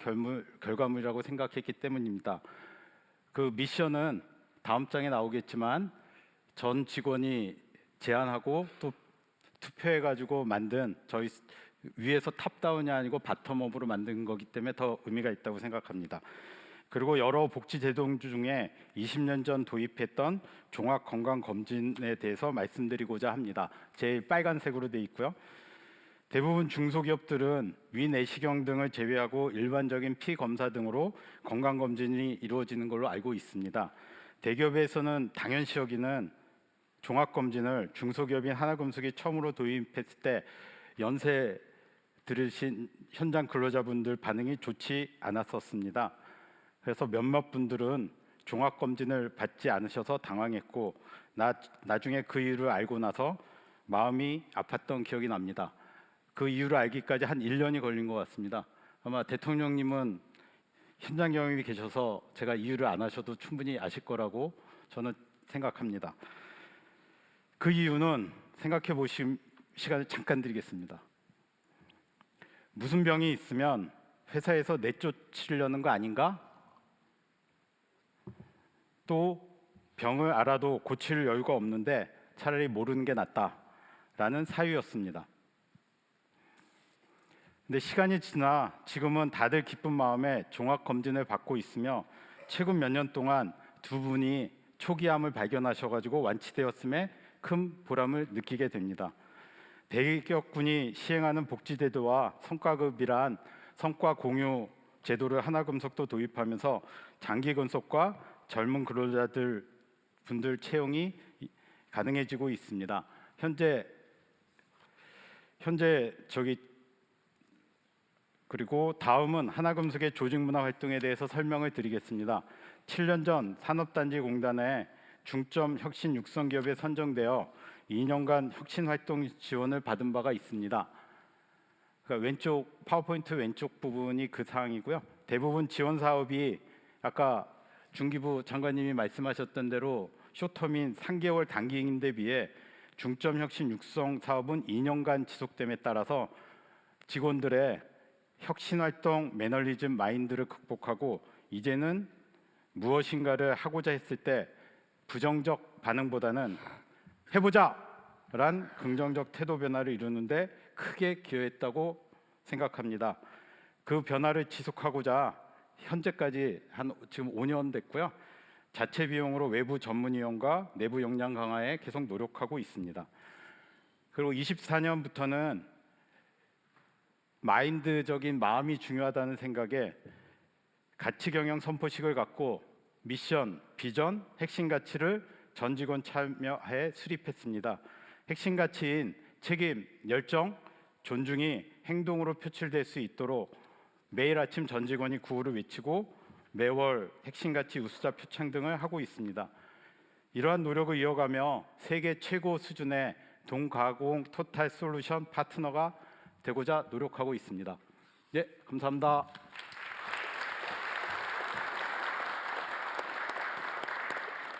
결과물이라고 생각했기 때문입니다. 그 미션은 다음 장에 나오겠지만 전 직원이 제안하고 또 투표해가지고 만든 저희 위에서 탑다운이 아니고 바텀업으로 만든 거기 때문에 더 의미가 있다고 생각합니다. 그리고 여러 복지 제도 중에 20년 전 도입했던 종합 건강 검진에 대해서 말씀드리고자 합니다. 제일 빨간색으로 돼 있고요. 대부분 중소기업들은 위내시경 등을 제외하고 일반적인 피 검사 등으로 건강 검진이 이루어지는 걸로 알고 있습니다. 대기업에서는 당연시 여기는 종합 검진을 중소기업인 하나금속이 처음으로 도입했을 때 연세 들으신 현장 근로자분들 반응이 좋지 않았었습니다. 그래서 몇몇 분들은 종합 검진을 받지 않으셔서 당황했고 나중에 그 이유를 알고 나서 마음이 아팠던 기억이 납니다. 그 이유를 알기까지 한 1년이 걸린 것 같습니다. 아마 대통령님은 현장 경험이 계셔서 제가 이유를 안 하셔도 충분히 아실 거라고 저는 생각합니다. 그 이유는 생각해 보실 시간을 잠깐 드리겠습니다. 무슨 병이 있으면 회사에서 내쫓으려는 거 아닌가? 또 병을 알아도 고칠 여유가 없는데 차라리 모르는 게 낫다라는 사유였습니다. 근데 시간이 지나 지금은 다들 기쁜 마음에 종합 검진을 받고 있으며 최근 몇 년 동안 두 분이 초기암을 발견하셔가지고 완치되었음에 큰 보람을 느끼게 됩니다. 대기업군이 시행하는 복지제도와 성과급이란 성과 공유 제도를 하나금속도 도입하면서 장기 근속과 젊은 근로자들 분들 채용이 가능해지고 있습니다. 현재 그리고 다음은 하나금속의 조직문화 활동에 대해서 설명을 드리겠습니다. 7년 전 산업단지공단에 중점 혁신 육성 기업에 선정되어 2년간 혁신 활동 지원을 받은 바가 있습니다. 그러니까 왼쪽 파워포인트 왼쪽 부분이 그 사항이고요. 대부분 지원 사업이 아까 중기부 장관님이 말씀하셨던 대로 쇼텀인 3개월 단기인데 비해 중점 혁신 육성 사업은 2년간 지속됨에 따라서 직원들의 혁신 활동 매너리즘 마인드를 극복하고 이제는 무엇인가를 하고자 했을 때 부정적 반응보다는 해보자란 긍정적 태도 변화를 이루는데 크게 기여했다고 생각합니다. 그 변화를 지속하고자 현재까지 지금 5년 됐고요. 자체 비용으로 외부 전문 위원과 내부 역량 강화에 계속 노력하고 있습니다. 그리고 24년부터는 마인드적인 마음이 중요하다는 생각에 가치 경영 선포식을 갖고 미션, 비전, 핵심 가치를 전 직원 참여해 수립했습니다. 핵심 가치인 책임, 열정, 존중이 행동으로 표출될 수 있도록 매일 아침 전 직원이 구호를 외치고 매월 핵심 가치 우수자 표창 등을 하고 있습니다. 이러한 노력을 이어가며 세계 최고 수준의 동가공 토탈 솔루션 파트너가 되고자 노력하고 있습니다. 예, 감사합니다.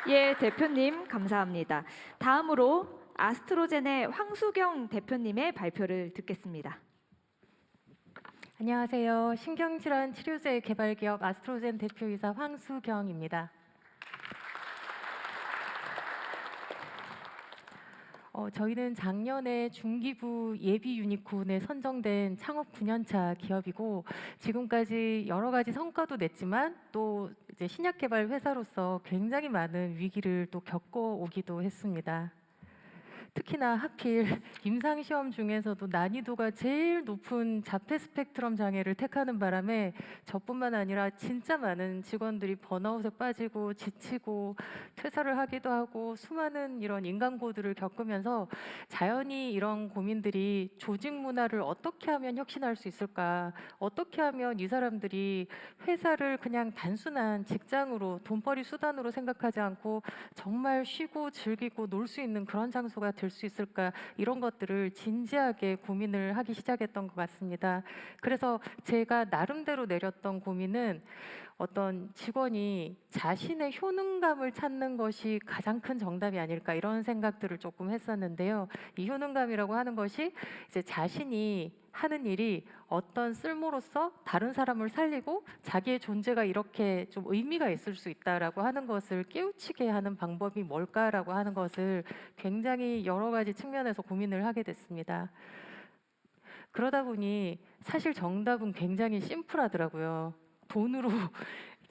예, 대표님 감사합니다. 다음으로 아스트로젠의 황수경 대표님의 발표를 듣겠습니다. 안녕하세요. 신경질환 치료제 개발 기업 아스트로젠 대표이사 황수경입니다. 저희는 작년에 중기부 예비 유니콘에 선정된 창업 9년차 기업이고 지금까지 여러 가지 성과도 냈지만 또 이제 신약 개발 회사로서 굉장히 많은 위기를 또 겪어오기도 했습니다. 특히나 하필 임상시험 중에서도 난이도가 제일 높은 자폐 스펙트럼 장애를 택하는 바람에 저뿐만 아니라 진짜 많은 직원들이 번아웃에 빠지고 지치고 퇴사를 하기도 하고 수많은 이런 인간고들을 겪으면서 자연히 이런 고민들이 조직 문화를 어떻게 하면 혁신할 수 있을까? 어떻게 하면 이 사람들이 회사를 그냥 단순한 직장으로 돈벌이 수단으로 생각하지 않고 정말 쉬고 즐기고 놀 수 있는 그런 장소가 될 수 있을까, 이런 것들을 진지하게 고민을 하기 시작했던 것 같습니다. 그래서 제가 나름대로 내렸던 고민은 어떤 직원이 자신의 효능감을 찾는 것이 가장 큰 정답이 아닐까, 이런 생각들을 조금 했었는데요. 이 효능감이라고 하는 것이 이제 자신이 하는 일이 어떤 쓸모로서 다른 사람을 살리고 자기의 존재가 이렇게 좀 의미가 있을 수 있다라고 하는 것을 깨우치게 하는 방법이 뭘까라고 하는 것을 굉장히 여러 가지 측면에서 고민을 하게 됐습니다. 그러다 보니 사실 정답은 굉장히 심플하더라고요. 돈으로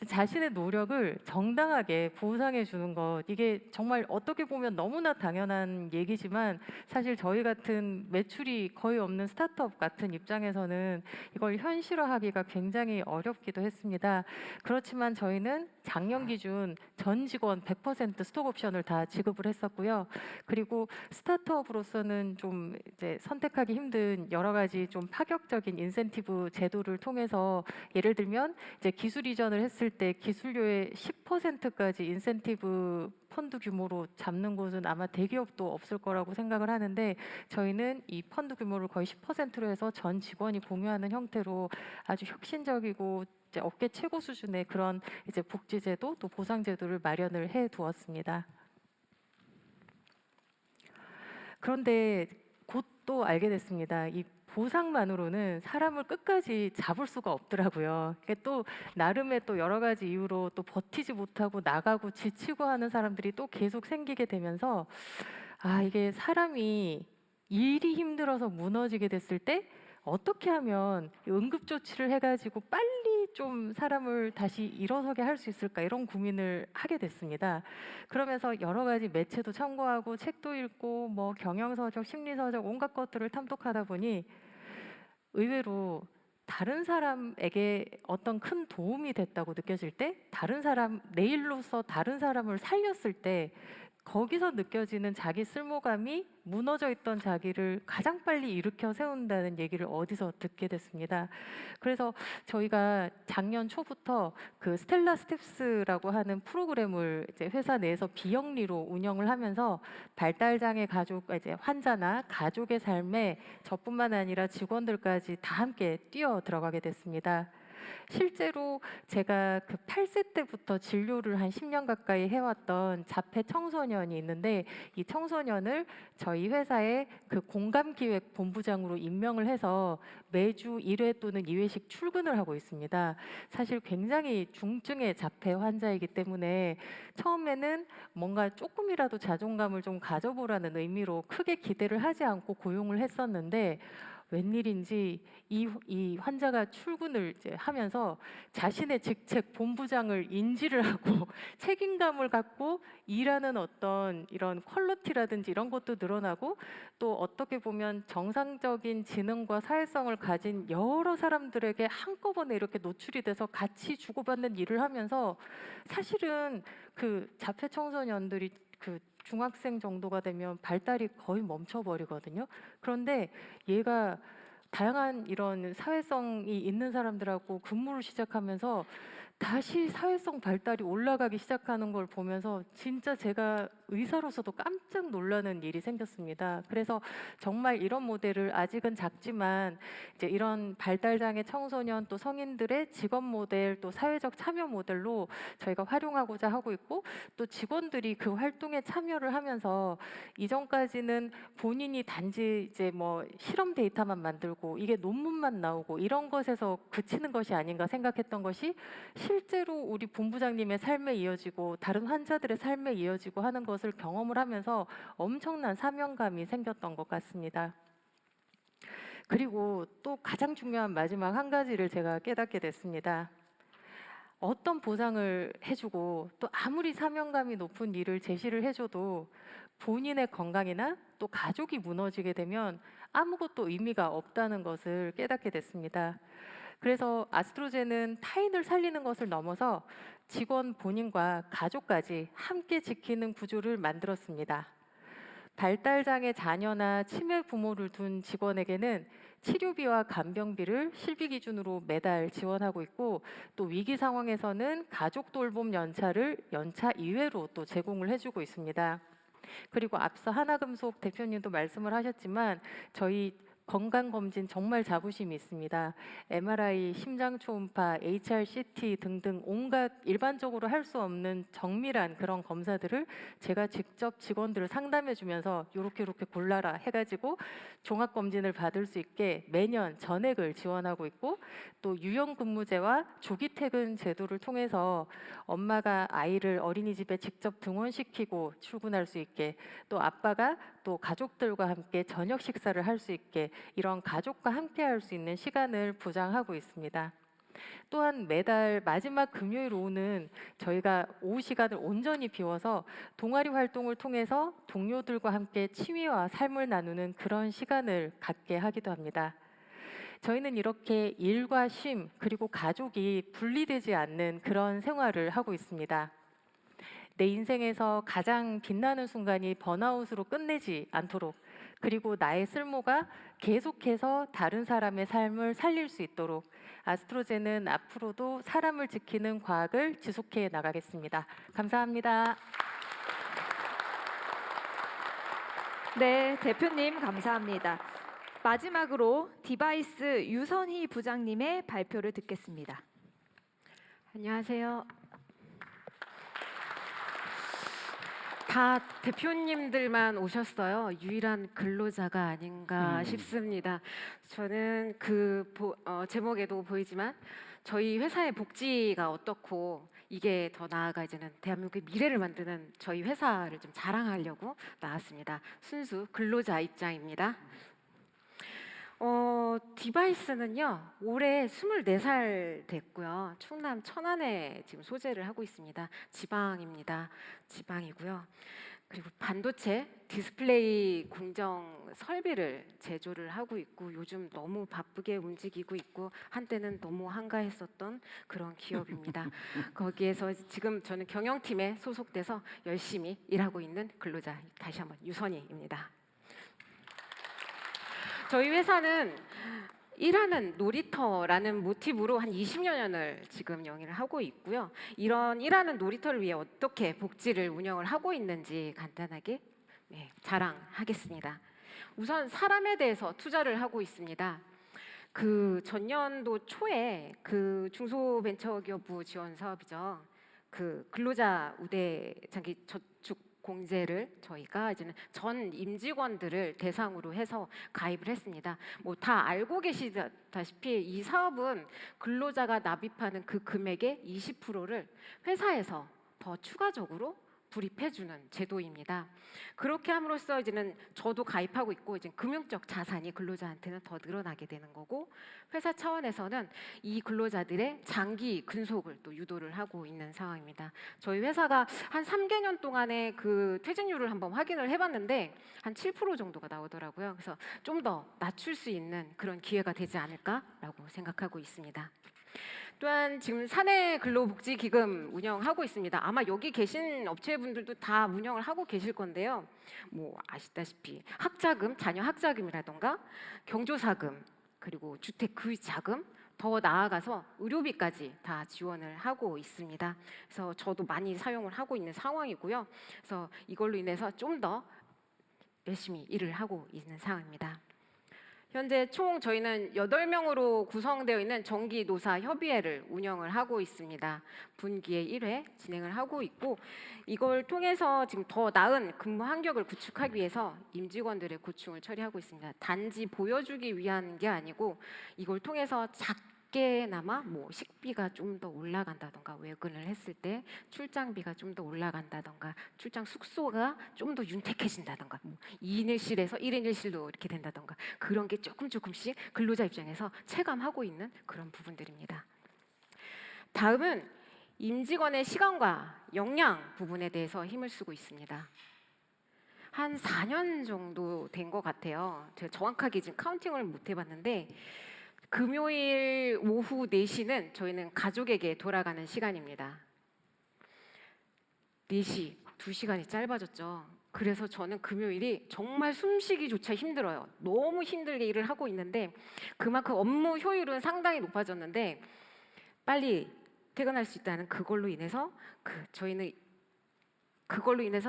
자신의 노력을 정당하게 보상해 주는 것, 이게 정말 어떻게 보면 너무나 당연한 얘기지만 사실 저희 같은 매출이 거의 없는 스타트업 같은 입장에서는 이걸 현실화하기가 굉장히 어렵기도 했습니다. 그렇지만 저희는 작년 기준 전 직원 100% 스톡 옵션을 다 지급을 했었고요. 그리고 스타트업으로서는 좀 이제 선택하기 힘든 여러 가지 좀 파격적인 인센티브 제도를 통해서, 예를 들면 이제 기술 이전을 했을 때 기술료의 10%까지 인센티브 펀드 규모로 잡는 곳은 아마 대기업도 없을 거라고 생각을 하는데, 저희는 이 펀드 규모를 거의 10%로 해서 전 직원이 공유하는 형태로 아주 혁신적이고 이제 업계 최고 수준의 그런 이제 복지제도 또 보상제도를 마련을 해 두었습니다. 그런데 곧 또 알게 됐습니다. 이 보상만으로는 사람을 끝까지 잡을 수가 없더라고요. 이게 또 나름의 또 여러 가지 이유로 또 버티지 못하고 나가고 지치고 하는 사람들이 또 계속 생기게 되면서, 이게 사람이 일이 힘들어서 무너지게 됐을 때 어떻게 하면 응급조치를 해가지고 빨리 좀 사람을 다시 일어서게 할 수 있을까, 이런 고민을 하게 됐습니다. 그러면서 여러 가지 매체도 참고하고 책도 읽고 뭐 경영서적, 심리서적 온갖 것들을 탐독하다 보니 의외로 다른 사람에게 어떤 큰 도움이 됐다고 느껴질 때, 다른 사람, 내 일로서 다른 사람을 살렸을 때 거기서 느껴지는 자기 쓸모감이 무너져 있던 자기를 가장 빨리 일으켜 세운다는 얘기를 어디서 듣게 됐습니다. 그래서 저희가 작년 초부터 그 스텔라 스텝스라고 하는 프로그램을 이제 회사 내에서 비영리로 운영을 하면서 발달장애 가족, 이제 환자나 가족의 삶에 저뿐만 아니라 직원들까지 다 함께 뛰어 들어가게 됐습니다. 실제로 제가 그 8세 때부터 진료를 한 10년 가까이 해왔던 자폐 청소년이 있는데, 이 청소년을 저희 회사의 그 공감기획 본부장으로 임명을 해서 매주 1회 또는 2회씩 출근을 하고 있습니다. 사실 굉장히 중증의 자폐 환자이기 때문에 처음에는 뭔가 조금이라도 자존감을 좀 가져보라는 의미로 크게 기대를 하지 않고 고용을 했었는데, 웬일인지 이 환자가 출근을 이제 하면서 자신의 직책 본부장을 인지를 하고 책임감을 갖고 일하는 어떤 이런 퀄리티라든지 이런 것도 늘어나고, 또 어떻게 보면 정상적인 지능과 사회성을 가진 여러 사람들에게 한꺼번에 이렇게 노출이 돼서 같이 주고받는 일을 하면서, 사실은 그 자폐 청소년들이 그 중학생 정도가 되면 발달이 거의 멈춰버리거든요. 그런데 얘가 다양한 이런 사회성이 있는 사람들하고 근무를 시작하면서 다시 사회성 발달이 올라가기 시작하는 걸 보면서 진짜 제가 의사로서도 깜짝 놀라는 일이 생겼습니다. 그래서 정말 이런 모델을, 아직은 작지만 이제 이런 발달장애 청소년 또 성인들의 직업 모델 또 사회적 참여 모델로 저희가 활용하고자 하고 있고, 또 직원들이 그 활동에 참여를 하면서 이전까지는 본인이 단지 이제 뭐 실험 데이터만 만들고 이게 논문만 나오고 이런 것에서 그치는 것이 아닌가 생각했던 것이 실제로 우리 본부장님의 삶에 이어지고 다른 환자들의 삶에 이어지고 하는 것을 경험을 하면서 엄청난 사명감이 생겼던 것 같습니다. 그리고 또 가장 중요한 마지막 한 가지를 제가 깨닫게 됐습니다. 어떤 보상을 해주고 또 아무리 사명감이 높은 일을 제시를 해줘도 본인의 건강이나 또 가족이 무너지게 되면 아무것도 의미가 없다는 것을 깨닫게 됐습니다. 그래서 아스트로젠은 타인을 살리는 것을 넘어서 직원 본인과 가족까지 함께 지키는 구조를 만들었습니다. 발달장애 자녀나 치매 부모를 둔 직원에게는 치료비와 간병비를 실비 기준으로 매달 지원하고 있고, 또 위기 상황에서는 가족 돌봄 연차를 연차 이외로 또 제공을 해주고 있습니다. 그리고 앞서 하나금속 대표님도 말씀을 하셨지만 저희 건강검진 정말 자부심이 있습니다. MRI, 심장 초음파, HRCT 등등 온갖 일반적으로 할 수 없는 정밀한 그런 검사들을 제가 직접 직원들을 상담해 주면서 요렇게 골라라 해가지고 종합검진을 받을 수 있게 매년 전액을 지원하고 있고, 또 유연근무제와 조기퇴근 제도를 통해서 엄마가 아이를 어린이집에 직접 등원시키고 출근할 수 있게, 또 아빠가 또 가족들과 함께 저녁 식사를 할 수 있게 이런 가족과 함께 할 수 있는 시간을 보장하고 있습니다. 또한 매달 마지막 금요일 오후는 저희가 오후 시간을 온전히 비워서 동아리 활동을 통해서 동료들과 함께 취미와 삶을 나누는 그런 시간을 갖게 하기도 합니다. 저희는 이렇게 일과 쉼 그리고 가족이 분리되지 않는 그런 생활을 하고 있습니다. 내 인생에서 가장 빛나는 순간이 번아웃으로 끝내지 않도록, 그리고 나의 쓸모가 계속해서 다른 사람의 삶을 살릴 수 있도록 아스트로젠은 앞으로도 사람을 지키는 과학을 지속해 나가겠습니다. 감사합니다. 네, 대표님 감사합니다. 마지막으로 디바이스 유선희 부장님의 발표를 듣겠습니다. 안녕하세요. 다 대표님들만 오셨어요. 유일한 근로자가 아닌가 싶습니다. 저는 제목에도 보이지만 저희 회사의 복지가 어떻고 이게 더 나아가 이제는 대한민국의 미래를 만드는 저희 회사를 좀 자랑하려고 나왔습니다. 순수 근로자 입장입니다. 디바이스는요, 올해 24살 됐고요. 충남 천안에 지금 소재를 하고 있습니다. 지방입니다. 지방이고요. 그리고 반도체 디스플레이 공정 설비를 제조를 하고 있고, 요즘 너무 바쁘게 움직이고 있고 한때는 너무 한가했었던 그런 기업입니다. 거기에서 지금 저는 경영팀에 소속돼서 열심히 일하고 있는 근로자, 다시 한번 유선희입니다. 저희 회사는 일하는 놀이터라는 모티브로 한 20여 년을 지금 영위를 하고 있고요. 이런 일하는 놀이터를 위해 어떻게 복지를 운영을 하고 있는지 간단하게 자랑하겠습니다. 우선 사람에 대해서 투자를 하고 있습니다. 그 전년도 초에 그 중소벤처기업부 지원 사업이죠. 그 근로자 우대 장기 저축 공제를 저희가 이제는 전 임직원들을 대상으로 해서 가입을 했습니다. 뭐 다 알고 계시다시피 이 사업은 근로자가 납입하는 그 금액의 20%를 회사에서 더 추가적으로 불입해주는 제도입니다. 그렇게 함으로써 이제는 저도 가입하고 있고 이제 금융적 자산이 근로자한테는 더 늘어나게 되는 거고 회사 차원에서는 이 근로자들의 장기 근속을 또 유도를 하고 있는 상황입니다. 저희 회사가 한 3개년 동안의 그 퇴직률을 한번 확인을 해봤는데 한 7% 정도가 나오더라고요. 그래서 좀 더 낮출 수 있는 그런 기회가 되지 않을까라고 생각하고 있습니다. 또한 지금 사내 근로복지기금 운영하고 있습니다. 아마 여기 계신 업체분들도 다 운영을 하고 계실 건데요. 뭐 아시다시피 학자금, 자녀 학자금이라던가 경조사금, 그리고 주택 구입자금, 더 나아가서 의료비까지 다 지원을 하고 있습니다. 그래서 저도 많이 사용을 하고 있는 상황이고요. 그래서 이걸로 인해서 좀 더 열심히 일을 하고 있는 상황입니다. 현재 총 저희는 8명으로 구성되어 있는 정기노사 협의회를 운영을 하고 있습니다. 분기에 1회 진행을 하고 있고 이걸 통해서 지금 더 나은 근무 환경을 구축하기 위해서 임직원들의 고충을 처리하고 있습니다. 단지 보여주기 위한 게 아니고 이걸 통해서 작게나마 뭐 식비가 좀 더 올라간다던가 외근을 했을 때 출장비가 좀 더 올라간다던가 출장 숙소가 좀 더 윤택해진다던가 뭐 2인 1실에서 1인 1실로 이렇게 된다던가 그런 게 조금씩 근로자 입장에서 체감하고 있는 그런 부분들입니다. 다음은 임직원의 시간과 역량 부분에 대해서 힘을 쓰고 있습니다. 한 4년 정도 된 것 같아요. 제가 정확하게 지금 카운팅을 못 해봤는데 금요일 오후 4시는 저희는 가족에게 돌아가는 시간입니다. 4시, 2시간이 짧아졌죠. 그래서 저는 금요일이 정말 숨쉬기조차 힘들어요. 너무 힘들게 일을 하고 있는데 그만큼 업무 효율은 상당히 높아졌는데 빨리 퇴근할 수 있다는 그걸로 인해서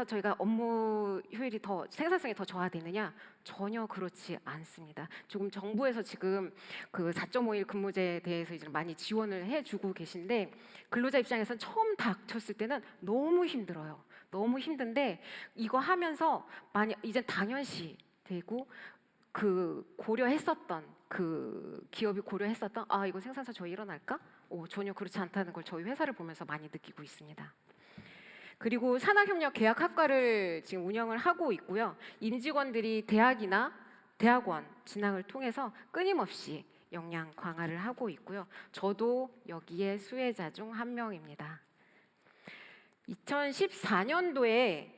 저희가 업무 효율이 더 생산성이 더 저하되느냐? 전혀 그렇지 않습니다. 조금 정부에서 지금 그 4.5일 근무제에 대해서 이제 많이 지원을 해주고 계신데 근로자 입장에서는 처음 닥쳤을 때는 너무 힘들어요. 너무 힘든데 이거 하면서 많이 이제 당연시 되고 그 고려했었던 그 기업이 고려했었던 아 이거 생산성 저희 일어날까? 전혀 그렇지 않다는 걸 저희 회사를 보면서 많이 느끼고 있습니다. 그리고 산학협력계약학과를 지금 운영을 하고 있고요. 임직원들이 대학이나 대학원 진학을 통해서 끊임없이 역량 강화를 하고 있고요. 저도 여기에 수혜자 중 한 명입니다. 2014년도에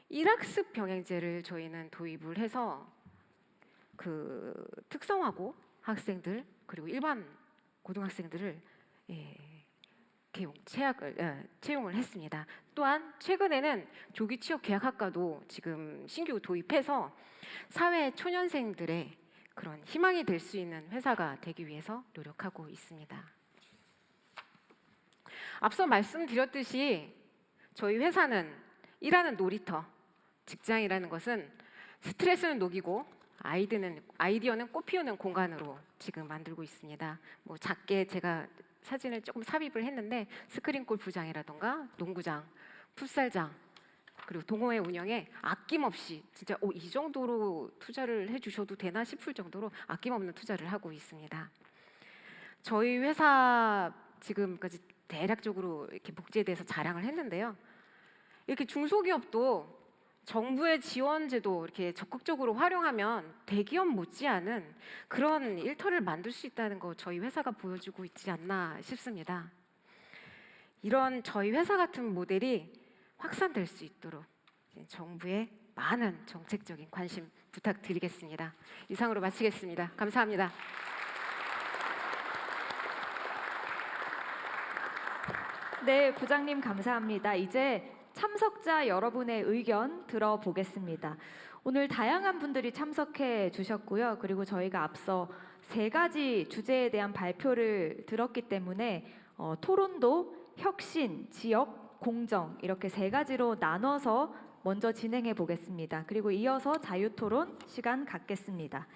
일학습 병행제를 저희는 도입을 해서 그 특성화고 학생들 그리고 일반 고등학생들을 채용을 했습니다. 또한 최근에는 조기 취업 계약학과도 지금 신규 도입해서 사회 초년생들의 그런 희망이 될 수 있는 회사가 되기 위해서 노력하고 있습니다. 앞서 말씀드렸듯이 저희 회사는 일하는 놀이터, 직장이라는 것은 스트레스는 녹이고 아이디어는 꽃피우는 공간으로 지금 만들고 있습니다. 뭐 작게 제가 사진을 조금 삽입을 했는데 스크린 골프장이라던가 농구장, 풋살장 그리고 동호회 운영에 아낌없이 진짜 이 정도로 투자를 해주셔도 되나 싶을 정도로 아낌없는 투자를 하고 있습니다. 저희 회사 지금까지 대략적으로 이렇게 복지에 대해서 자랑을 했는데요. 이렇게 중소기업도 정부의 지원제도 이렇게 적극적으로 활용하면 대기업 못지않은 그런 일터를 만들 수 있다는 거 저희 회사가 보여주고 있지 않나 싶습니다. 이런 저희 회사 같은 모델이 확산될 수 있도록 정부의 많은 정책적인 관심 부탁드리겠습니다. 이상으로 마치겠습니다. 감사합니다. 네, 부장님 감사합니다. 이제 참석자 여러분의 의견 들어보겠습니다. 오늘 다양한 분들이 참석해 주셨고요. 그리고 저희가 앞서 3가지 주제에 대한 발표를 들었기 때문에 토론도 혁신, 지역, 공정 이렇게 3가지로 나눠서 먼저 진행해 보겠습니다. 그리고 이어서 자유토론 시간 갖겠습니다.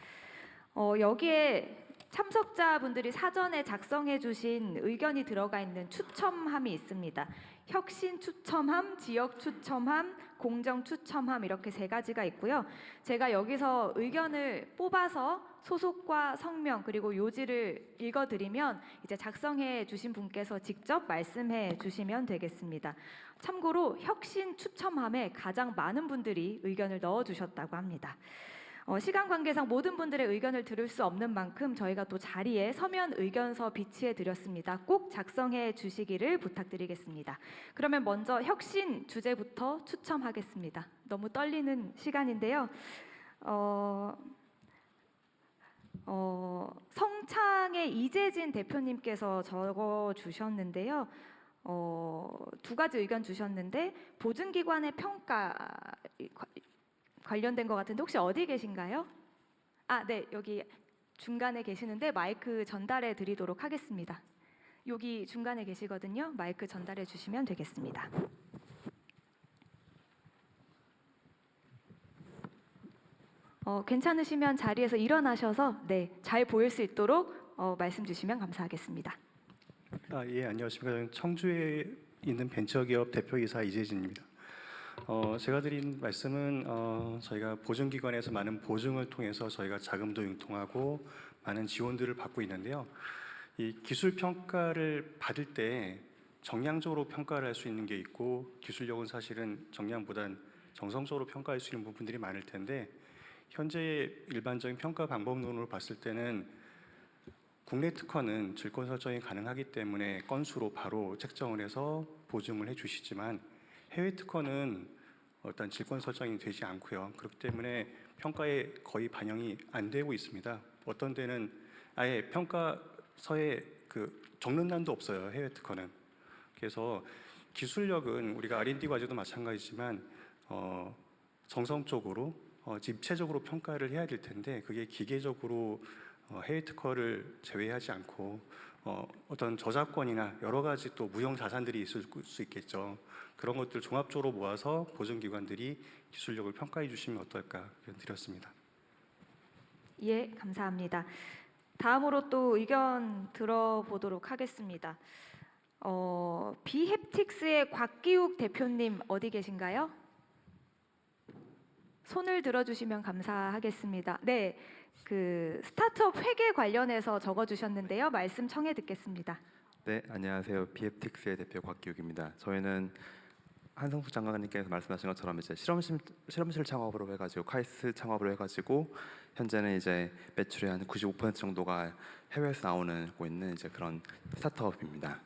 여기에 참석자분들이 사전에 작성해 주신 의견이 들어가 있는 추첨함이 있습니다. 혁신 추첨함, 지역 추첨함, 공정 추첨함 이렇게 세 가지가 있고요. 제가 여기서 의견을 뽑아서 소속과 성명 그리고 요지를 읽어드리면 이제 작성해 주신 분께서 직접 말씀해 주시면 되겠습니다. 참고로 혁신 추첨함에 가장 많은 분들이 의견을 넣어주셨다고 합니다. 시간 관계상 모든 분들의 의견을 들을 수 없는 만큼 저희가 또 자리에 서면 의견서 비치해 드렸습니다. 꼭 작성해 주시기를 부탁드리겠습니다. 그러면 먼저 혁신 주제부터 추첨하겠습니다. 너무 떨리는 시간인데요. 성창의 이재진 대표님께서 적어 주셨는데요. 두 가지 의견 주셨는데 보증기관의 평가 관련된 것 같은데 혹시 어디 계신가요? 네, 여기 중간에 계시는데 마이크 전달해 드리도록 하겠습니다. 여기 중간에 계시거든요. 마이크 전달해 주시면 되겠습니다. 괜찮으시면 자리에서 일어나셔서 잘 보일 수 있도록 말씀 주시면 감사하겠습니다. 예, 안녕하십니까. 저는 청주에 있는 벤처기업 대표이사 이재진입니다. 제가 드린 말씀은 저희가 보증기관에서 많은 보증을 통해서 저희가 자금도 융통하고 많은 지원들을 받고 있는데요. 이 기술 평가를 받을 때 정량적으로 평가를 할 수 있는 게 있고 기술력은 사실은 정량보단 정성적으로 평가할 수 있는 부분들이 많을 텐데 현재 일반적인 평가 방법론으로 봤을 때는 국내 특허는 질권 설정이 가능하기 때문에 건수로 바로 책정을 해서 보증을 해주시지만 해외 특허는 일단 질권 설정이 되지 않고요. 그렇기 때문에 평가에 거의 반영이 안 되고 있습니다. 어떤 데는 아예 평가서에 적는 난도 없어요. 해외 특허는. 그래서 기술력은 우리가 R&D 과제도 마찬가지지만 정성적으로 입체적으로 평가를 해야 될 텐데 그게 기계적으로 해외 특허를 제외하지 않고 어떤 저작권이나 여러 가지 또 무형 자산들이 있을 수 있겠죠. 그런 것들 종합적으로 모아서 보증기관들이 기술력을 평가해 주시면 어떨까 드렸습니다. 예, 감사합니다. 다음으로 또 의견 들어보도록 하겠습니다. 비헵틱스의 곽기욱 대표님 어디 계신가요? 손을 들어주시면 감사하겠습니다. 네, 스타트업 회계 관련해서 적어주셨는데요. 말씀 청해 듣겠습니다. 네, 안녕하세요. 비헵틱스의 대표 곽기욱입니다. 저희는 한성숙 장관님께서 말씀하신 것처럼 이제 실험실 창업으로 해가지고 카이스트 창업을 해가지고 현재는 이제 매출의 한 95% 정도가 해외에서 나오고 있는 이제 그런 스타트업입니다.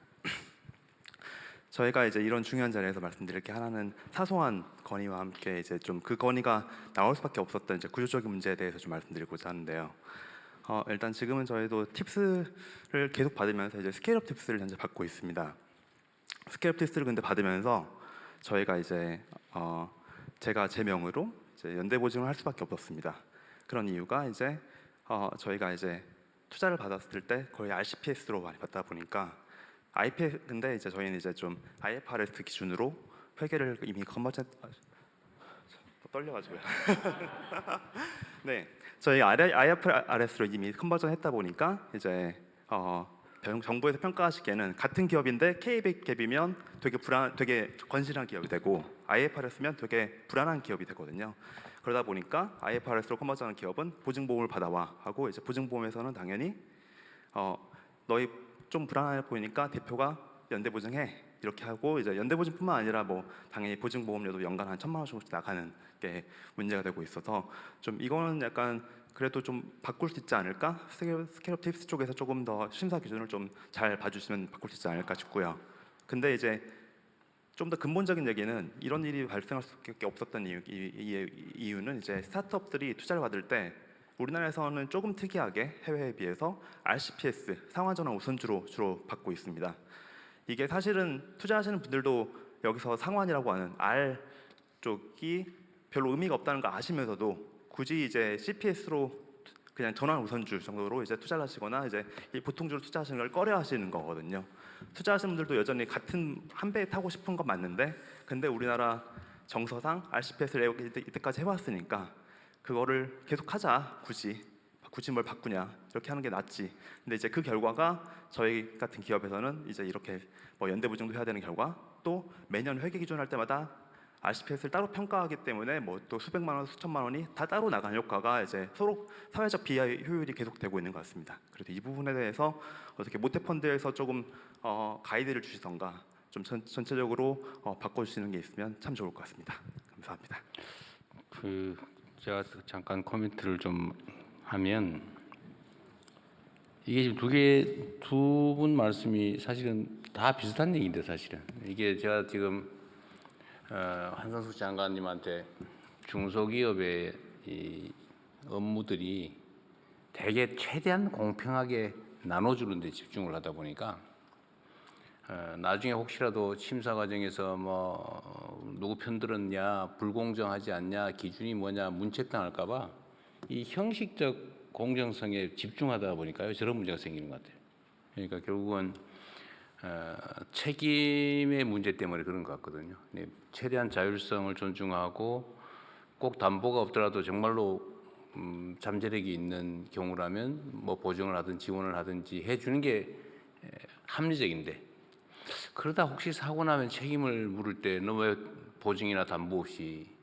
저희가 이제 이런 중요한 자리에서 말씀드릴 게 하나는 사소한 건의와 함께 이제 좀 그 건의가 나올 수밖에 없었던 이제 구조적인 문제에 대해서 좀 말씀드리고자 하는데요. 일단 지금은 저희도 팁스를 계속 받으면서 이제 스케일업 팁스를 현재 받고 있습니다. 스케일업 팁스를 근데 받으면서 저희가 이제 제가 제 명으로 이제 연대 보증을 할 수밖에 없었습니다. 그런 이유가 이제 저희가 이제 투자를 받았을 때 거의 RCPS로 많이 받다 보니까 근데 이제 저희는 이제 좀 IFRS 기준으로 회계를 이미 떨려가지고요. 네, 저희 IFRS로 이미 컨버전 했다 보니까 이제 정부에서 평가하시기에는 같은 기업인데 K-갭이면 되게 건실한 기업이 되고 IFRS면 되게 불안한 기업이 되거든요. 그러다 보니까 IFRS로 컨버전한 기업은 보증보험을 받아와 하고 이제 보증보험에서는 당연히 너희 좀 불안해 보이니까 대표가 연대보증해 이렇게 하고 이제 연대보증뿐만 아니라 뭐 당연히 보증보험료도 연간 한 1,000만 원 정도씩 나가는 게 문제가 되고 있어서 좀 이거는 약간 그래도 좀 바꿀 수 있지 않을까? 스케일업 팁스 쪽에서 조금 더 심사 기준을 좀 잘 봐주시면 바꿀 수 있지 않을까 싶고요. 근데 이제 좀 더 근본적인 얘기는 이런 일이 발생할 수밖에 없었던 이유는 이제 스타트업들이 투자를 받을 때 우리나라에서는 조금 특이하게 해외에 비해서 RCPS 상환전환 우선주로 주로 받고 있습니다. 이게 사실은 투자하시는 분들도 여기서 상환이라고 하는 R 쪽이 별로 의미가 없다는 거 아시면서도 굳이 이제 CPS로 그냥 전환 우선주 정도로 이제 투자를 하시거나 이제 보통주로 투자하시는 걸 꺼려하시는 거거든요. 투자하시는 분들도 여전히 같은 한 배에 타고 싶은 건 맞는데 근데 우리나라 정서상 RCPS를 이때까지 해왔으니까 그거를 계속 하자 굳이 굳이 뭘 바꾸냐 이렇게 하는 게 낫지. 근데 이제 그 결과가 저희 같은 기업에서는 이제 이렇게 뭐 연대보증도 해야 되는 결과, 또 매년 회계 기준 할 때마다 RCPS를 따로 평가하기 때문에 뭐 또 수백만 원, 수천만 원이 다 따로 나가는 효과가 이제 서로 사회적 비효율이 계속되고 있는 것 같습니다. 그래서 이 부분에 대해서 어떻게 모태펀드에서 조금 가이드를 주시던가 좀 전체적으로 바꿔주시는 게 있으면 참 좋을 것 같습니다. 감사합니다. 제가 잠깐 코멘트를 좀 하면, 이게 지금 두 분 말씀이 사실은 다 비슷한 얘기인데, 사실은 이게 제가 지금 한상숙 장관님한테 중소기업의 이 업무들이 대개 최대한 공평하게 나눠주는 데 집중을 하다 보니까 나중에 혹시라도 심사 과정에서 뭐 누구 편 들었냐, 불공정하지 않냐, 기준이 뭐냐 문책당할까 봐 이 형식적 공정성에 집중하다 보니까요, 저런 문제가 생기는 것 같아요. 그러니까 결국은 책임의 문제 때문에 그런 것 같거든요. 최대한 자율성을 존중하고 꼭 담보가 없더라도 정말로 잠재력이 있는 경우라면 뭐 보증을 하든 지원을 하든지 해주는 게 합리적인데, 그러다 혹시 사고 나면 책임을 물을 때 너 왜 보증이나 담보 없이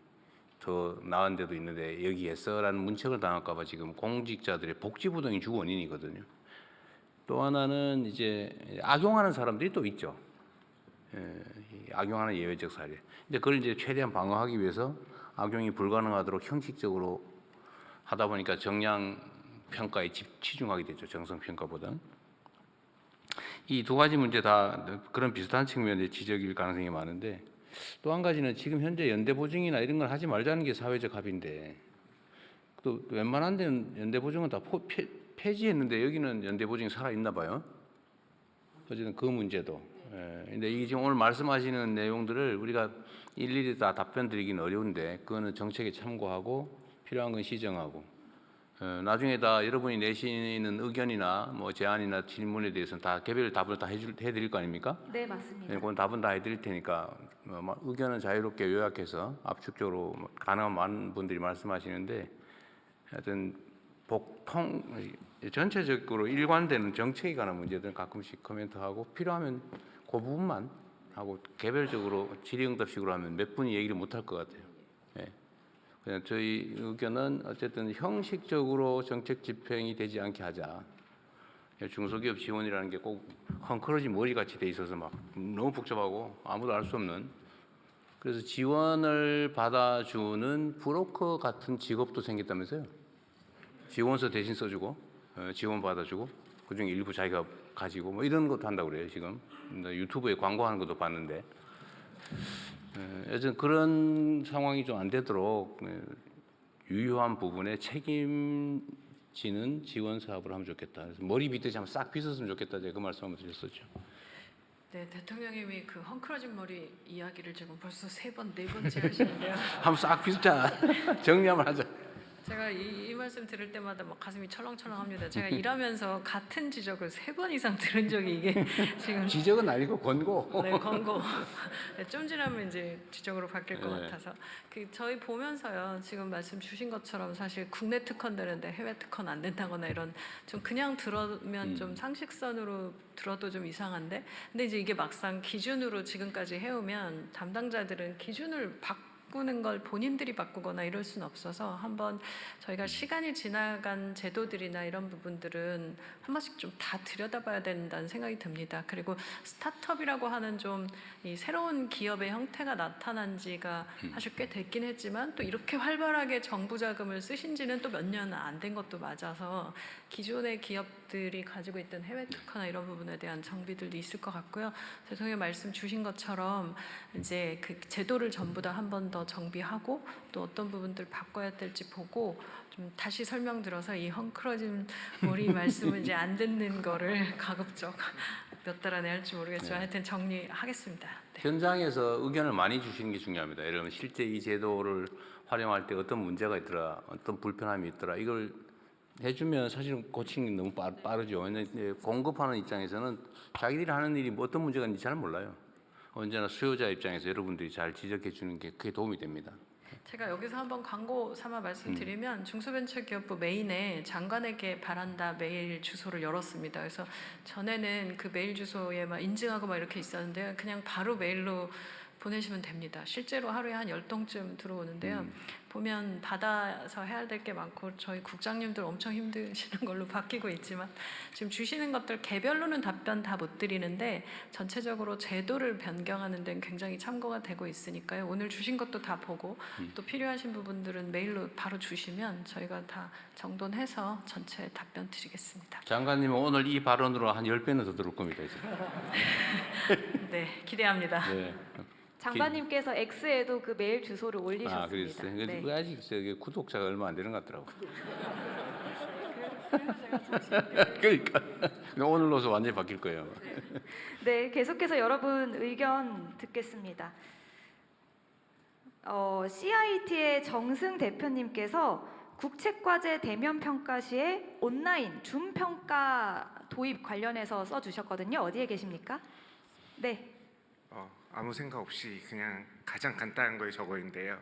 더 나은 데도 있는데 여기 했어라는 문책을 당할까 봐 지금 공직자들의 복지 부동이 주 원인이거든요. 또 하나는 이제 악용하는 사람들이 또 있죠. 악용하는 예외적 사례. 근데 그걸 이제 최대한 방어하기 위해서 악용이 불가능하도록 형식적으로 하다 보니까 정량 평가에 치중하게 되죠. 정성 평가보다. 이 두 가지 문제 다 그런 비슷한 측면의 지적일 가능성이 많은데, 또 한 가지는 지금 현재 연대보증이나 이런 걸 하지 말자는 게 사회적 합의인데, 또 웬만한 데는 연대보증은 다 폐지했는데 여기는 연대보증이 살아있나 봐요. 어쨌든 그 문제도. 근데 이게 지금 오늘 말씀하시는 내용들을 우리가 일일이 다 답변 드리기는 어려운데, 그거는 정책에 참고하고 필요한 건 시정하고, 나중에 다 여러분이 내시는 의견이나 뭐 제안이나 질문에 대해서는 다 개별 답을 다 해드릴 거 아닙니까? 네, 맞습니다. 그건 답은 다 해드릴 테니까 의견은 자유롭게 요약해서 압축적으로 가능한 많은 분들이 말씀하시는데, 하여튼 보통 전체적으로 일관되는 정책에 관한 문제들은 가끔씩 코멘트하고, 필요하면 그 부분만 하고 개별적으로 질의응답식으로 하면 몇 분이 얘기를 못할 것 같아요. 그냥 저희 의견은 어쨌든 형식적으로 정책 집행이 되지 않게 하자. 중소기업 지원이라는 게 꼭 헝클어진 머리같이 돼 있어서 막 너무 복잡하고 아무도 알 수 없는, 그래서 지원을 받아주는 브로커 같은 직업도 생겼다면서요. 지원서 대신 써주고 지원 받아주고 그중에 일부 자기가 가지고 뭐 이런 것도 한다고 그래요. 지금 유튜브에 광고하는 것도 봤는데, 여튼 그런 상황이 좀 안 되도록 유효한 부분에 책임지는 지원 사업을 하면 좋겠다. 그래서 머리 빗듯이 한번 싹 빗었으면 좋겠다. 제가 그 말씀 한번 드렸었죠. 네, 대통령님이 그 헝클어진 머리 이야기를 지금 벌써 3번, 4번째 하시는데요. 한번 싹 빗자. 정리 한번 하자. 제가 이 말씀 들을 때마다 막 가슴이 철렁철렁합니다. 제가 일하면서 같은 지적을 3번 이상 들은 적이 이게 지금 지적은 아니고 권고. 네, 권고. 네, 좀 지나면 이제 지적으로 바뀔 것 네. 같아서 저희 보면서요. 지금 말씀 주신 것처럼 사실 국내 특허는 되는데 해외 특허는 안 된다거나 이런 좀 그냥 들으면 좀 상식선으로 들어도 좀 이상한데, 근데 이제 이게 막상 기준으로 지금까지 해오면 담당자들은 기준을 바꾸는 걸 본인들이 바꾸거나 이럴 수는 없어서 한번 저희가 시간이 지나간 제도들이나 이런 부분들은 한 번씩 좀 다 들여다봐야 된다는 생각이 듭니다. 그리고 스타트업이라고 하는 좀 이 새로운 기업의 형태가 나타난 지가 사실 꽤 됐긴 했지만, 또 이렇게 활발하게 정부 자금을 쓰신 지는 또 몇 년 안 된 것도 맞아서 기존의 기업들이 가지고 있던 해외 특허나 이런 부분에 대한 정비들도 있을 것 같고요. 대통령 말씀 주신 것처럼 이제 그 제도를 전부 다 한 번 더 정비하고 또 어떤 부분들 바꿔야 될지 보고 좀 다시 설명드려서 이 헝클어진 머리 말씀은 이제 안 듣는 거를 가급적 몇 달 안에 할지 모르겠지만 하여튼 정리하겠습니다. 네. 현장에서 의견을 많이 주시는 게 중요합니다. 예를 들면 실제 이 제도를 활용할 때 어떤 문제가 있더라, 어떤 불편함이 있더라, 이걸 해주면 사실은 고치는 게 너무 빠르죠. 왜냐하면 공급하는 입장에서는 자기들이 하는 일이 뭐 어떤 문제가 있는지 잘 몰라요. 언제나 수요자 입장에서 여러분들이 잘 지적해 주는 게 그게 도움이 됩니다. 제가 여기서 한번 광고 삼아 말씀드리면 중소벤처기업부 메인에 장관에게 바란다 메일 주소를 열었습니다. 그래서 전에는 그 메일 주소에 막 인증하고 막 이렇게 있었는데요. 그냥 바로 메일로 보내시면 됩니다. 실제로 하루에 한 10통쯤 들어오는데요. 보면 받아서 해야 될 게 많고 저희 국장님들 엄청 힘드시는 걸로 바뀌고 있지만 지금 주시는 것들 개별로는 답변 다 못 드리는데 전체적으로 제도를 변경하는 데는 굉장히 참고가 되고 있으니까요. 오늘 주신 것도 다 보고 또 필요하신 부분들은 메일로 바로 주시면 저희가 다 정돈해서 전체 답변 드리겠습니다. 장관님은 오늘 이 발언으로 한 10배는 더 들어올 겁니다. 이제. 네, 기대합니다. 네. 장관님께서 X에도 그 메일 주소를 올리셨습니다. 그랬어요. 네. 네. 아직 저기 구독자가 얼마 안 되는 것 같더라고. 그러니까 오늘로서 완전히 바뀔 거예요. 네, 계속해서 여러분 의견 듣겠습니다. CIT의 정승 대표님께서 국책과제 대면 평가 시에 온라인 줌 평가 도입 관련해서 써주셨거든요. 어디에 계십니까? 네. 아무 생각 없이 그냥 가장 간단한 거에 적어 있는데요.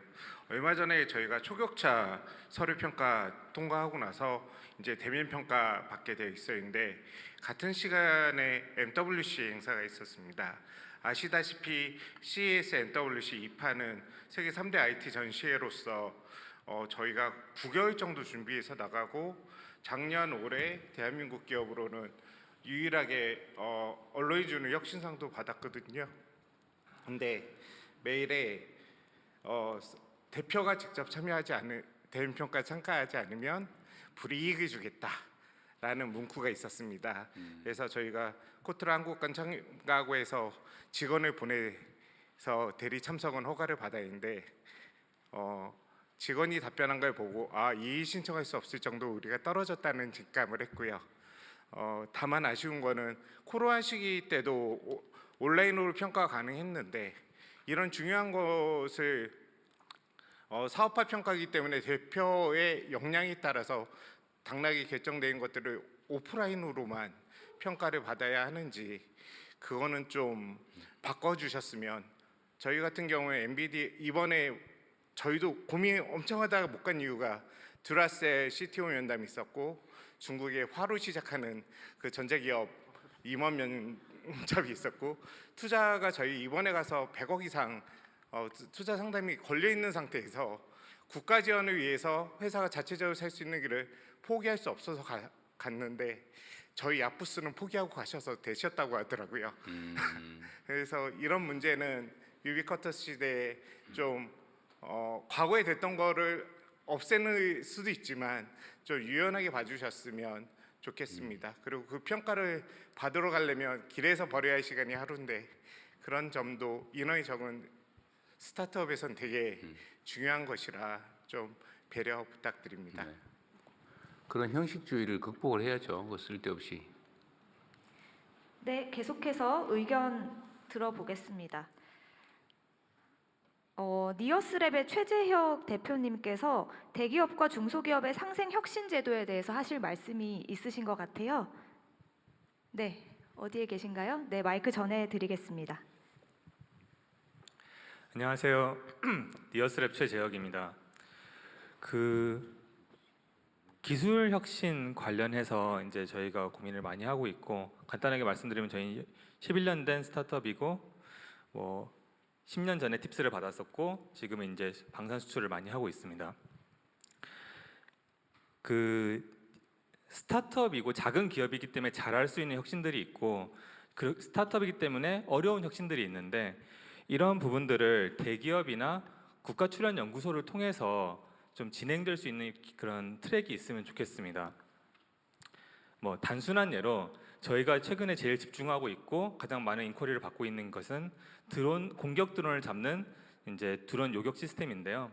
얼마 전에 저희가 초격차 서류 평가 통과하고 나서 이제 대면 평가 받게 되어 있었는데 같은 시간에 MWC 행사가 있었습니다. 아시다시피 CES MWC 2파는 세계 3대 IT 전시회로서 저희가 9개월 정도 준비해서 나가고 작년 올해 대한민국 기업으로는 유일하게 언론이 주는 혁신상도 받았거든요. 근데 메일에 대표가 직접 참여하지 않은 대면 평가에 참가하지 않으면 불이익을 주겠다라는 문구가 있었습니다. 그래서 저희가 코트라 한국관 참가하고 해서 직원을 보내서 대리 참석은 허가를 받아야 했는데 직원이 답변한 걸 보고 이의 신청할 수 없을 정도 우리가 떨어졌다는 직감을 했고요. 다만 아쉬운 거는 코로나 시기 때도 온라인으로 평가가 가능했는데 이런 중요한 것을 사업화 평가이기 때문에 대표의 역량에 따라서 당락이 결정된 것들을 오프라인으로만 평가를 받아야 하는지 그거는 좀 바꿔주셨으면 저희 같은 경우에 엔비디 이번에 저희도 고민 엄청 하다가 못 간 이유가 듀라셀 CTO 면담이 있었고 중국의 화로 시작하는 그 전자기업 임원 면접이 있었고 투자가 저희 이번에 가서 100억 이상 투자 상담이 걸려 있는 상태에서 국가 지원을 위해서 회사가 자체적으로 살 수 있는 길을 포기할 수 없어서 갔는데 저희 야부스는 포기하고 가셔서 되셨다고 하더라고요. 그래서 이런 문제는 유비쿼터 시대에 좀 과거에 됐던 거를 없애는 수도 있지만 좀 유연하게 봐주셨으면 좋겠습니다. 그리고 그 평가를 받으러 가려면 길에서 버려야 할 시간이 하루인데 그런 점도 인원이 적은 스타트업에선 되게 중요한 것이라 좀 배려 부탁드립니다. 네. 그런 형식주의를 극복을 해야죠. 그 쓸데없이. 네, 계속해서 의견 들어보겠습니다. 니어스랩의 최재혁 대표님께서 대기업과 중소기업의 상생 혁신 제도에 대해서 하실 말씀이 있으신 것 같아요. 네, 어디에 계신가요? 네, 마이크 전해드리겠습니다. 안녕하세요. 니어스랩 최재혁입니다. 기술 혁신 관련해서 이제 저희가 고민을 많이 하고 있고 간단하게 말씀드리면 저희 11년 된 스타트업이고 10년 전에 팁스를 받았었고 지금은 이제 방산 수출을 많이 하고 있습니다. 스타트업이고 작은 기업이기 때문에 잘할 수 있는 혁신들이 있고 스타트업이기 때문에 어려운 혁신들이 있는데 이런 부분들을 대기업이나 국가 출연 연구소를 통해서 좀 진행될 수 있는 그런 트랙이 있으면 좋겠습니다. 단순한 예로 저희가 최근에 제일 집중하고 있고 가장 많은 인쿼리를 받고 있는 것은 공격 드론을 잡는 이제 드론 요격 시스템인데요.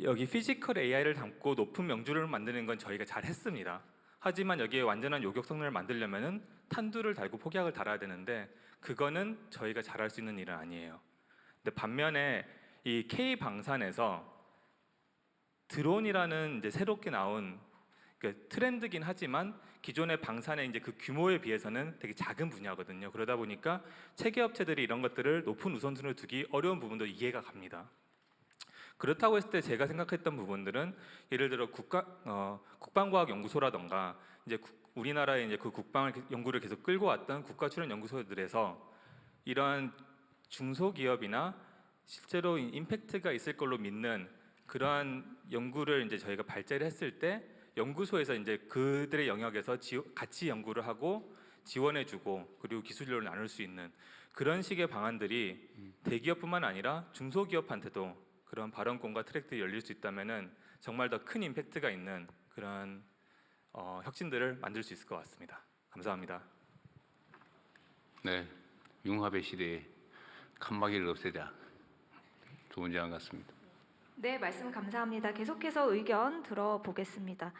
여기 피지컬 AI를 담고 높은 명중률을 만드는 건 저희가 잘 했습니다. 하지만 여기에 완전한 요격 성능을 만들려면은 탄두를 달고 폭약을 달아야 되는데 그거는 저희가 잘할 수 있는 일은 아니에요. 근데 반면에 이 K 방산에서 드론이라는 이제 새롭게 나온 트렌드긴 하지만 기존의 방산의 이제 그 규모에 비해서는 되게 작은 분야거든요. 그러다 보니까 체계 업체들이 이런 것들을 높은 우선순위를 두기 어려운 부분도 이해가 갑니다. 그렇다고 했을 때 제가 생각했던 부분들은 예를 들어 국방과학연구소라던가 이제 우리나라의 이제 그 국방 연구를 계속 끌고 왔던 국가출연연구소들에서 이러한 중소기업이나 실제로 임팩트가 있을 걸로 믿는 그러한 연구를 이제 저희가 발제를 했을 때 연구소에서 이제 그들의 영역에서 같이 연구를 하고 지원해주고 그리고 기술료를 나눌 수 있는 그런 식의 방안들이 대기업뿐만 아니라 중소기업한테도 그런 발언권과 트랙들이 열릴 수 있다면은 정말 더 큰 임팩트가 있는 그런 혁신들을 만들 수 있을 것 같습니다. 감사합니다. 네, 융합의 시대에 칸막이를 없애자. 좋은 제안 같습니다. 네, 말씀 감사합니다. 계속해서 의견 들어보겠습니다.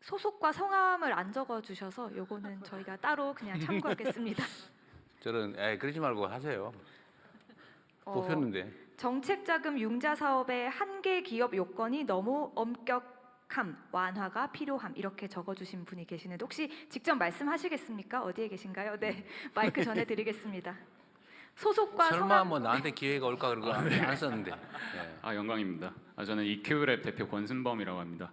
소속과 성함을 안 적어주셔서 요거는 저희가 따로 그냥 참고하겠습니다. 저는 그러지 말고 하세요. 뽑혔는데. 정책자금 융자 사업의 한계 기업 요건이 너무 엄격함, 완화가 필요함 이렇게 적어주신 분이 계시는데 혹시 직접 말씀하시겠습니까? 어디에 계신가요? 네, 마이크 전해드리겠습니다. 소속과 설마 성함. 뭐 나한테 기회가 올까 그러고 안 썼는데. 네. 영광입니다. 저는 EQ랩 대표 권순범이라고 합니다.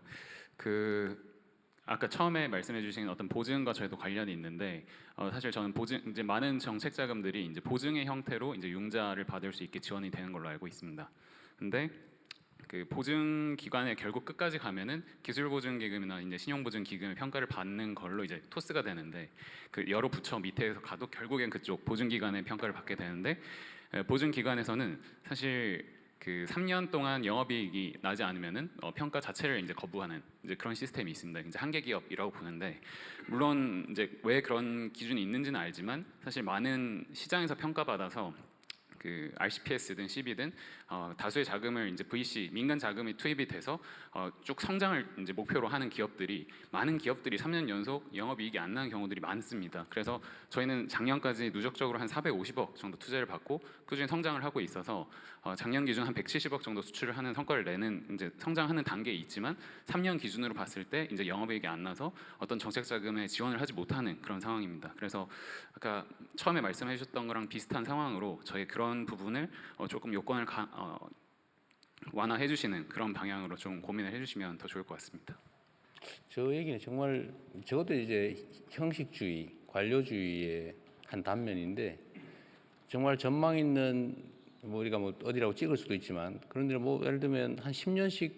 아까 처음에 말씀해주신 어떤 보증과 저희도 관련이 있는데 사실 저는 이제 많은 정책 자금들이 이제 보증의 형태로 이제 융자를 받을 수 있게 지원이 되는 걸로 알고 있습니다. 근데 그 보증 기관에 결국 끝까지 가면은 기술 보증 기금이나 이제 신용 보증 기금의 평가를 받는 걸로 이제 토스가 되는데 그 여러 부처 밑에서 가도 결국엔 그쪽 보증 기관의 평가를 받게 되는데 보증 기관에서는 사실 그 3년 동안 영업이익이 나지 않으면은 평가 자체를 이제 거부하는 이제 그런 시스템이 있습니다. 이제 한계 기업이라고 보는데 물론 이제 왜 그런 기준이 있는지는 알지만 사실 많은 시장에서 평가받아서 그 RCPS든 CB든 다수의 자금을 이제 VC 민간 자금이 투입이 돼서 쭉 성장을 이제 목표로 하는 기업들이 많은 기업들이 3년 연속 영업이익이 안 나는 경우들이 많습니다. 그래서 저희는 작년까지 누적적으로 한 450억 정도 투자를 받고 꾸준히 성장을 하고 있어서 작년 기준 한 170억 정도 수출을 하는 성과를 내는 이제 성장하는 단계에 있지만 3년 기준으로 봤을 때 이제 영업이익이 안 나서 어떤 정책 자금에 지원을 하지 못하는 그런 상황입니다. 그래서 아까 처음에 말씀해 주셨던 거랑 비슷한 상황으로 저희 그런 부분을 조금 요건을 완화해 주시는 그런 방향으로 좀 고민을 해 주시면 더 좋을 것 같습니다. 저 얘기는 정말 저것도 이제 형식주의, 관료주의의 한 단면인데 정말 전망 있는 뭐 우리가 뭐 어디라고 찍을 수도 있지만 그런데 뭐 예를 들면 한 10년씩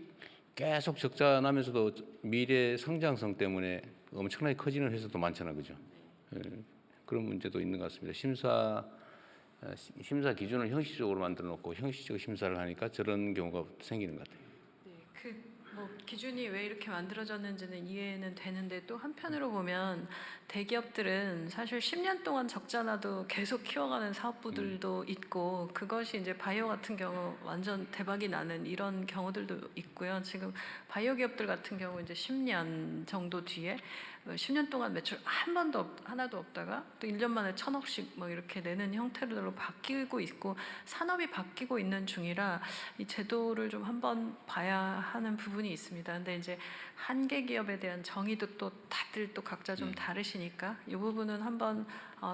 계속 적자 나면서도 미래 성장성 때문에 엄청나게 커지는 회사도 많잖아, 그죠? 그런 문제도 있는 것 같습니다. 심사 기준을 형식적으로 만들어 놓고 형식적 심사를 하니까 저런 경우가 생기는 것 같아요. 뭐 기준이 왜 이렇게 만들어졌는지는 이해는 되는데 또 한편으로 보면 대기업들은 사실 10년 동안 적자 나도 계속 키워가는 사업부들도 있고 그것이 이제 바이오 같은 경우 완전 대박이 나는 이런 경우들도 있고요. 지금 바이오 기업들 같은 경우 이제 10년 정도 뒤에 10년 동안 매출 하나도 없다가 또 1년 만에 1,000억씩 뭐 이렇게 내는 형태로 바뀌고 있고 산업이 바뀌고 있는 중이라 이 제도를 좀 한번 봐야 하는 부분이 있습니다. 근데 이제 한계 기업에 대한 정의도 또 다들 또 각자 좀 다르시니까 이 부분은 한번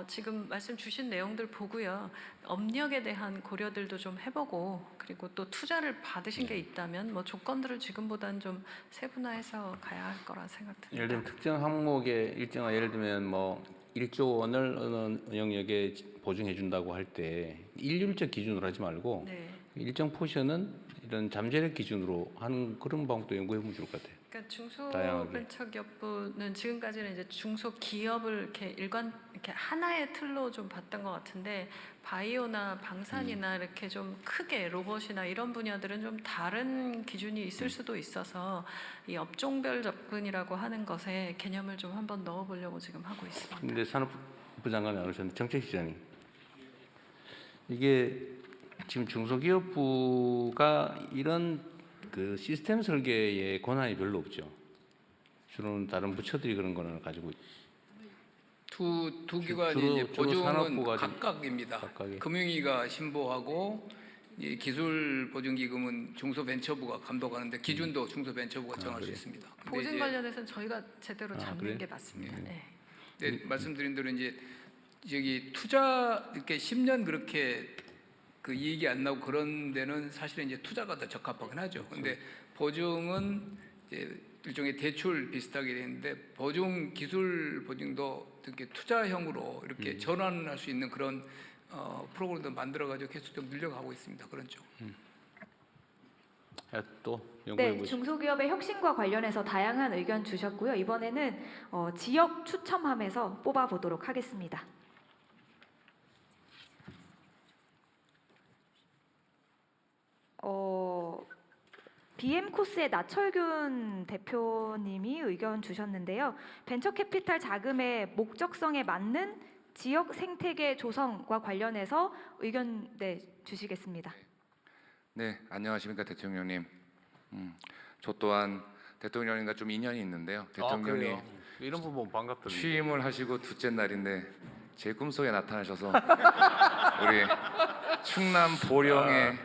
지금 말씀 주신 내용들 보고요. 업력에 대한 고려들도 좀 해보고 그리고 또 투자를 받으신 게 있다면 뭐 조건들을 지금보다는 좀 세분화해서 가야 할 거라 생각됩니다. 예를 들면 특정 항목의 일정한 예를 들면 뭐 1조 원을 어느 영역에 보증해 준다고 할 때 일률적 기준으로 하지 말고 일정 포션은 이런 잠재력 기준으로 하는 그런 방법도 연구해 보면 좋을 것 같아요. 그러니까 중소벤처기업부는 지금까지는 이제 중소기업을 이렇게 하나의 틀로 좀 봤던 것 같은데 바이오나 방산이나 이렇게 좀 크게 로봇이나 이런 분야들은 좀 다른 기준이 있을 수도 있어서 이 업종별 접근이라고 하는 것에 개념을 좀 한번 넣어보려고 지금 하고 있습니다. 근데 산업부 장관이 나오셨는데 정책시장이 이게 지금 중소기업부가 이런 그 시스템 설계에 권한이 별로 없죠. 주로는 다른 부처들이 그런 권한을 가지고 두 기관이 이제 보증은 각각입니다. 금융위가 신보하고 이 기술 보증기금은 중소벤처부가 감독하는데 기준도 중소벤처부가 정할 수 있습니다. 보증 관련해서는 저희가 제대로 잡는 게 맞습니다. 말씀드린 대로 이제 투자 이렇게 10년 그렇게 그 이익이 안 나고 그런 데는 사실은 이제 투자가 더 적합하긴 하죠. 근데 보증은 이제 일종의 대출 비슷하게 되는데 보증 기술 보증도 이렇게 투자형으로 이렇게 전환할 수 있는 그런 프로그램도 만들어가지고 계속 좀 늘려가고 있습니다. 그런 쪽. 또 연구해 네, 보시죠. 중소기업의 혁신과 관련해서 다양한 의견 주셨고요. 이번에는 지역 추첨함에서 뽑아보도록 하겠습니다. BM코스의 나철균 대표님이 의견 주셨는데요. 벤처캐피탈 자금의 목적성에 맞는 지역 생태계 조성과 관련해서 의견 주시겠습니다. 네, 안녕하십니까 대통령님. 저 또한 대통령님과 좀 인연이 있는데요. 대통령이 그래요? 이런 부분 반갑더라고요. 취임을 하시고 둘째 날인데 제 꿈속에 나타나셔서 우리 충남 보령의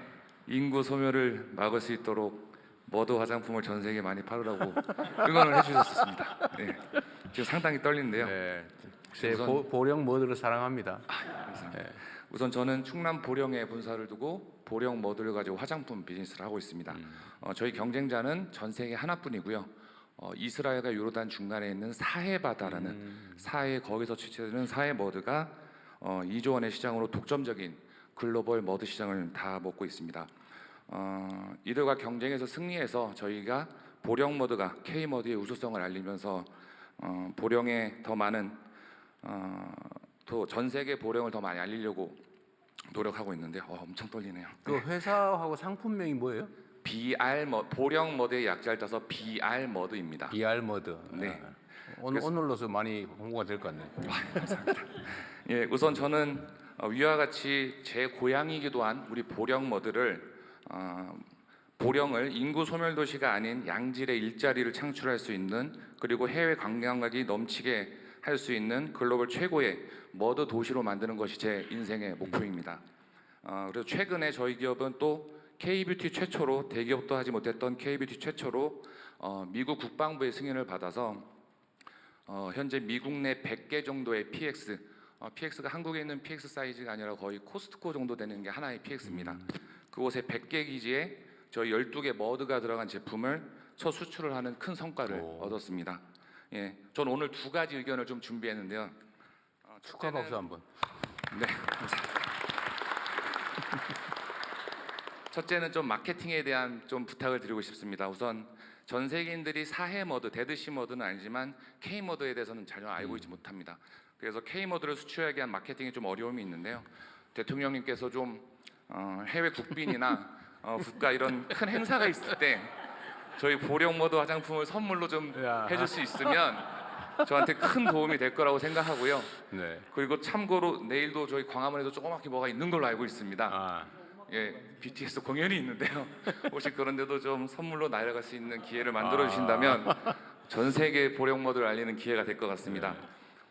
인구 소멸을 막을 수 있도록 머드 화장품을 전 세계에 많이 팔으라고 응원을 해주셨습니다. 네, 지금 상당히 떨리는데요. 네, 제 우선- 보령 머드를 사랑합니다. 감사합니다. 우선 저는 충남 보령에 본사를 두고 보령 머드를 가지고 화장품 비즈니스를 하고 있습니다. 저희 경쟁자는 전 세계 하나뿐이고요. 이스라엘과 요르단 중간에 있는 사해 바다라는 사해 거기서 취재되는 사해 머드가 2조 원의 시장으로 독점적인 글로벌 머드 시장을 다 먹고 있습니다. 이들과 경쟁에서 승리해서 저희가 보령 머드가 K 머드의 우수성을 알리면서 보령에 더 많은 또 전 세계 보령을 더 많이 알리려고 노력하고 있는데 엄청 떨리네요. 그 회사하고 상품명이 뭐예요? 보령 머드의 약자를 따서 BR 머드입니다. BR 머드. 네. 오늘로서 많이 홍보가 될 것 같네요. 감사합니다. 예, 우선 저는 위와 같이 제 고향이기도 한 우리 보령 머드를 보령을 인구 소멸 도시가 아닌 양질의 일자리를 창출할 수 있는 그리고 해외 관광객이 넘치게 할 수 있는 글로벌 최고의 머드 도시로 만드는 것이 제 인생의 목표입니다. 그래서 최근에 저희 기업은 또 K뷰티 최초로 대기업도 하지 못했던 K뷰티 최초로 미국 국방부의 승인을 받아서 현재 미국 내 100개 정도의 PX, PX가 한국에 있는 PX 사이즈가 아니라 거의 코스트코 정도 되는 게 하나의 PX입니다. 그곳에 100개 기지에 저희 12개 머드가 들어간 제품을 첫 수출을 하는 큰 성과를 얻었습니다. 예, 전 오늘 두 가지 의견을 좀 준비했는데요. 축하 박수 한번. 네, 감사합니다. 첫째는 좀 마케팅에 대한 좀 부탁을 드리고 싶습니다. 우선 전 세계인들이 사해 머드, 데드시 머드는 아니지만 K 머드에 대해서는 전혀 알고 있지 못합니다. 그래서 K 머드를 수출하기 위한 마케팅에 좀 어려움이 있는데요. 대통령님께서 좀 해외 국빈이나 국가 이런 큰 행사가 있을 때 저희 보령 머드 화장품을 선물로 좀 해줄 수 있으면 저한테 큰 도움이 될 거라고 생각하고요. 네. 그리고 참고로 내일도 저희 광화문에도 조그맣게 뭐가 있는 걸로 알고 있습니다. 예, BTS 공연이 있는데요. 혹시 그런데도 좀 선물로 날아갈 수 있는 기회를 만들어 주신다면 전 세계 보령 머드를 알리는 기회가 될 것 같습니다.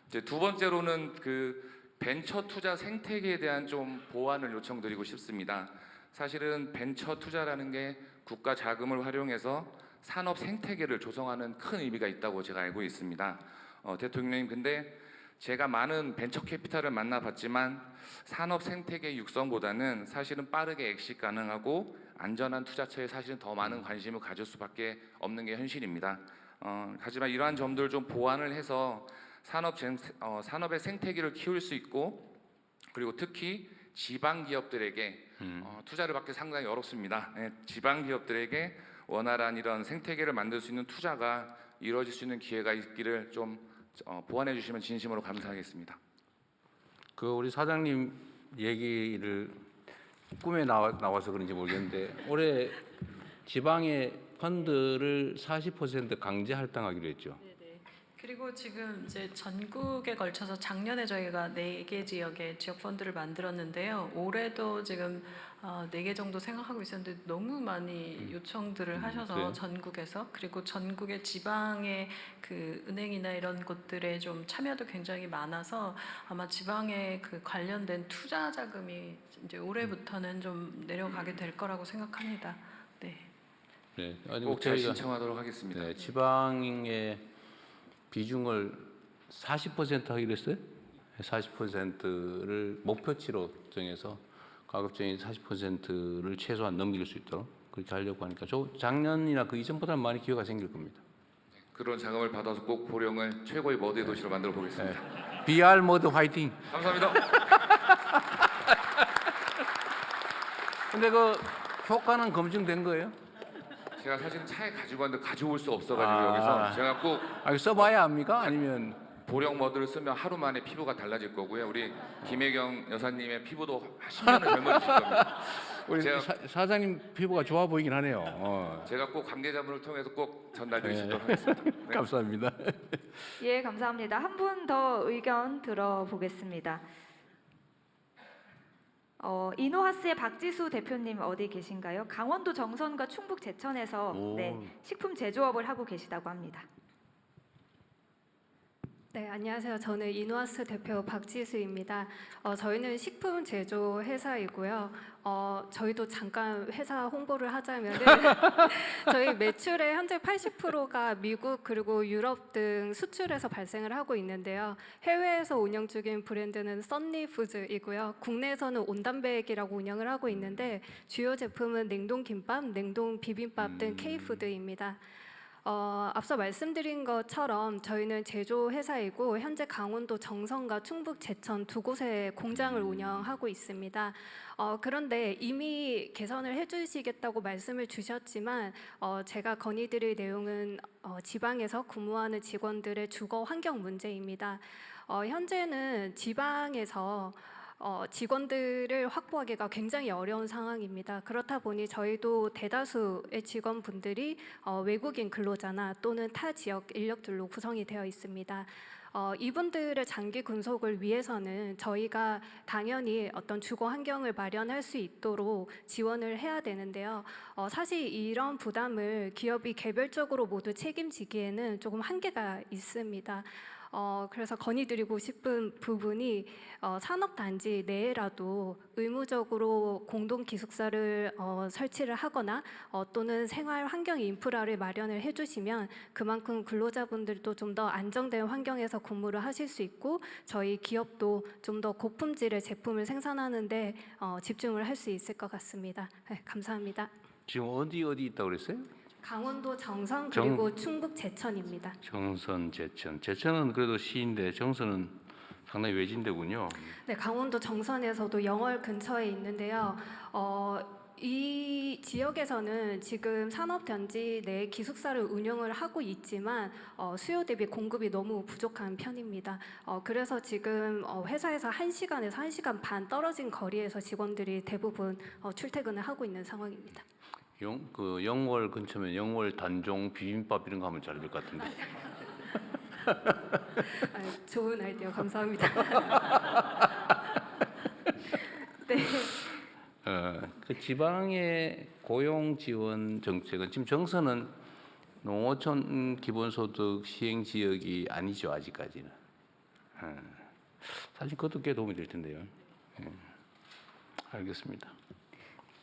이제 두 번째로는 그 벤처 투자 생태계에 대한 좀 보완을 요청드리고 싶습니다. 사실은 벤처 투자라는 게 국가 자금을 활용해서 산업 생태계를 조성하는 큰 의미가 있다고 제가 알고 있습니다. 대통령님, 근데 제가 많은 벤처 캐피탈을 만나봤지만 산업 생태계 육성보다는 사실은 빠르게 엑시 가능하고 안전한 투자처에 사실은 더 많은 관심을 가질 수밖에 없는 게 현실입니다. 하지만 이러한 점들을 좀 보완을 해서 산업의 생태계를 키울 수 있고 그리고 특히 지방 기업들에게 투자를 받기 상당히 어렵습니다. 예, 지방 기업들에게 원활한 이런 생태계를 만들 수 있는 투자가 이루어질 수 있는 기회가 있기를 좀 보완해 주시면 진심으로 감사하겠습니다. 그 우리 사장님 얘기를 꿈에 나와서 그런지 모르겠는데 올해 지방의 펀드를 40% 강제 할당하기로 했죠. 그리고 지금 이제 전국에 걸쳐서 작년에 저희가 4개 지역의 지역 펀드를 만들었는데요. 올해도 지금 4개 정도 생각하고 있었는데 너무 많이 요청들을 하셔서 그래요? 전국에서 그리고 전국의 지방의 그 은행이나 이런 곳들의 좀 참여도 굉장히 많아서 아마 지방에 그 관련된 투자 자금이 이제 올해부터는 좀 내려가게 될 거라고 생각합니다. 네. 네, 꼭 잘 신청하도록 하겠습니다. 네, 지방의 비중을 40% 하기로 했어요. 40%를 목표치로 정해서 가급적이 40%를 최소한 넘길 수 있도록 그렇게 하려고 하니까 작년이나 그 이전보다는 많이 기회가 생길 겁니다. 그런 자금을 받아서 꼭 보령을 최고의 머드의 도시로 만들어 보겠습니다. BR 모드 화이팅. 감사합니다. 근데 그 효과는 검증된 거예요? 제가 사실 차에 가지고 왔는데 가져올 수 없어가지고 여기서 제가 꼭 써봐야 합니까? 아니면 보령 머드를 쓰면 하루 만에 피부가 달라질 거고요. 우리 김혜경 여사님의 피부도 10년을 젊어지실 겁니다. 우리 제가 사장님 피부가 좋아 보이긴 하네요. 제가 꼭 관계자분을 통해서 꼭 전달드리도록 하겠습니다. 네. 감사합니다. 예, 감사합니다. 한 분 더 의견 들어보겠습니다. 이노하스의 박지수 대표님 어디 계신가요? 강원도 정선과 충북 제천에서 식품 제조업을 하고 계시다고 합니다. 네, 안녕하세요. 저는 이노하스 대표 박지수입니다. 저희는 식품 제조 회사이고요. 저희도 잠깐 회사 홍보를 하자면은 저희 매출의 현재 80%가 미국 그리고 유럽 등 수출에서 발생을 하고 있는데요. 해외에서 운영 중인 브랜드는 썬리푸즈이고요. 국내에서는 온담백이라고 운영을 하고 있는데 주요 제품은 냉동 김밥, 냉동 비빔밥 등 K푸드입니다. 앞서 말씀드린 것처럼 저희는 제조 회사이고 현재 강원도 정선과 충북 제천 두 곳에 공장을 운영하고 있습니다. 그런데 이미 개선을 해주시겠다고 말씀을 주셨지만 제가 건의드릴 내용은 지방에서 근무하는 직원들의 주거 환경 문제입니다. 현재는 지방에서 직원들을 확보하기가 굉장히 어려운 상황입니다. 그렇다 보니 저희도 대다수의 직원분들이 외국인 근로자나 또는 타 지역 인력들로 구성이 되어 있습니다. 이분들의 장기 근속을 위해서는 저희가 당연히 어떤 주거 환경을 마련할 수 있도록 지원을 해야 되는데요. 사실 이런 부담을 기업이 개별적으로 모두 책임지기에는 조금 한계가 있습니다. 그래서 건의드리고 싶은 부분이 산업단지 내에라도 의무적으로 공동기숙사를 설치를 하거나 또는 생활환경 인프라를 마련을 해주시면 그만큼 근로자분들도 좀 더 안정된 환경에서 근무를 하실 수 있고 저희 기업도 좀 더 고품질의 제품을 생산하는 데 집중을 할 수 있을 것 같습니다. 네, 감사합니다. 지금 어디 있다고 그랬어요? 강원도 정선 그리고 충북 제천입니다. 정선, 제천. 제천은 그래도 시인데 정선은 상당히 외진 데군요. 네, 강원도 정선에서도 영월 근처에 있는데요. 이 지역에서는 지금 산업단지 내 기숙사를 운영을 하고 있지만 수요 대비 공급이 너무 부족한 편입니다. 그래서 지금 회사에서 1시간에서 1시간 반 떨어진 거리에서 직원들이 대부분 출퇴근을 하고 있는 상황입니다. 영월 근처면 영월 단종 비빔밥 이런 거 하면 잘 될 것 같은데. 좋은 아이디어 감사합니다. 네. 그 지방의 고용 지원 정책은 지금 정선은 농어촌 기본소득 시행 지역이 아니죠 아직까지는. 사실 그것도 꽤 도움이 될 텐데요. 알겠습니다.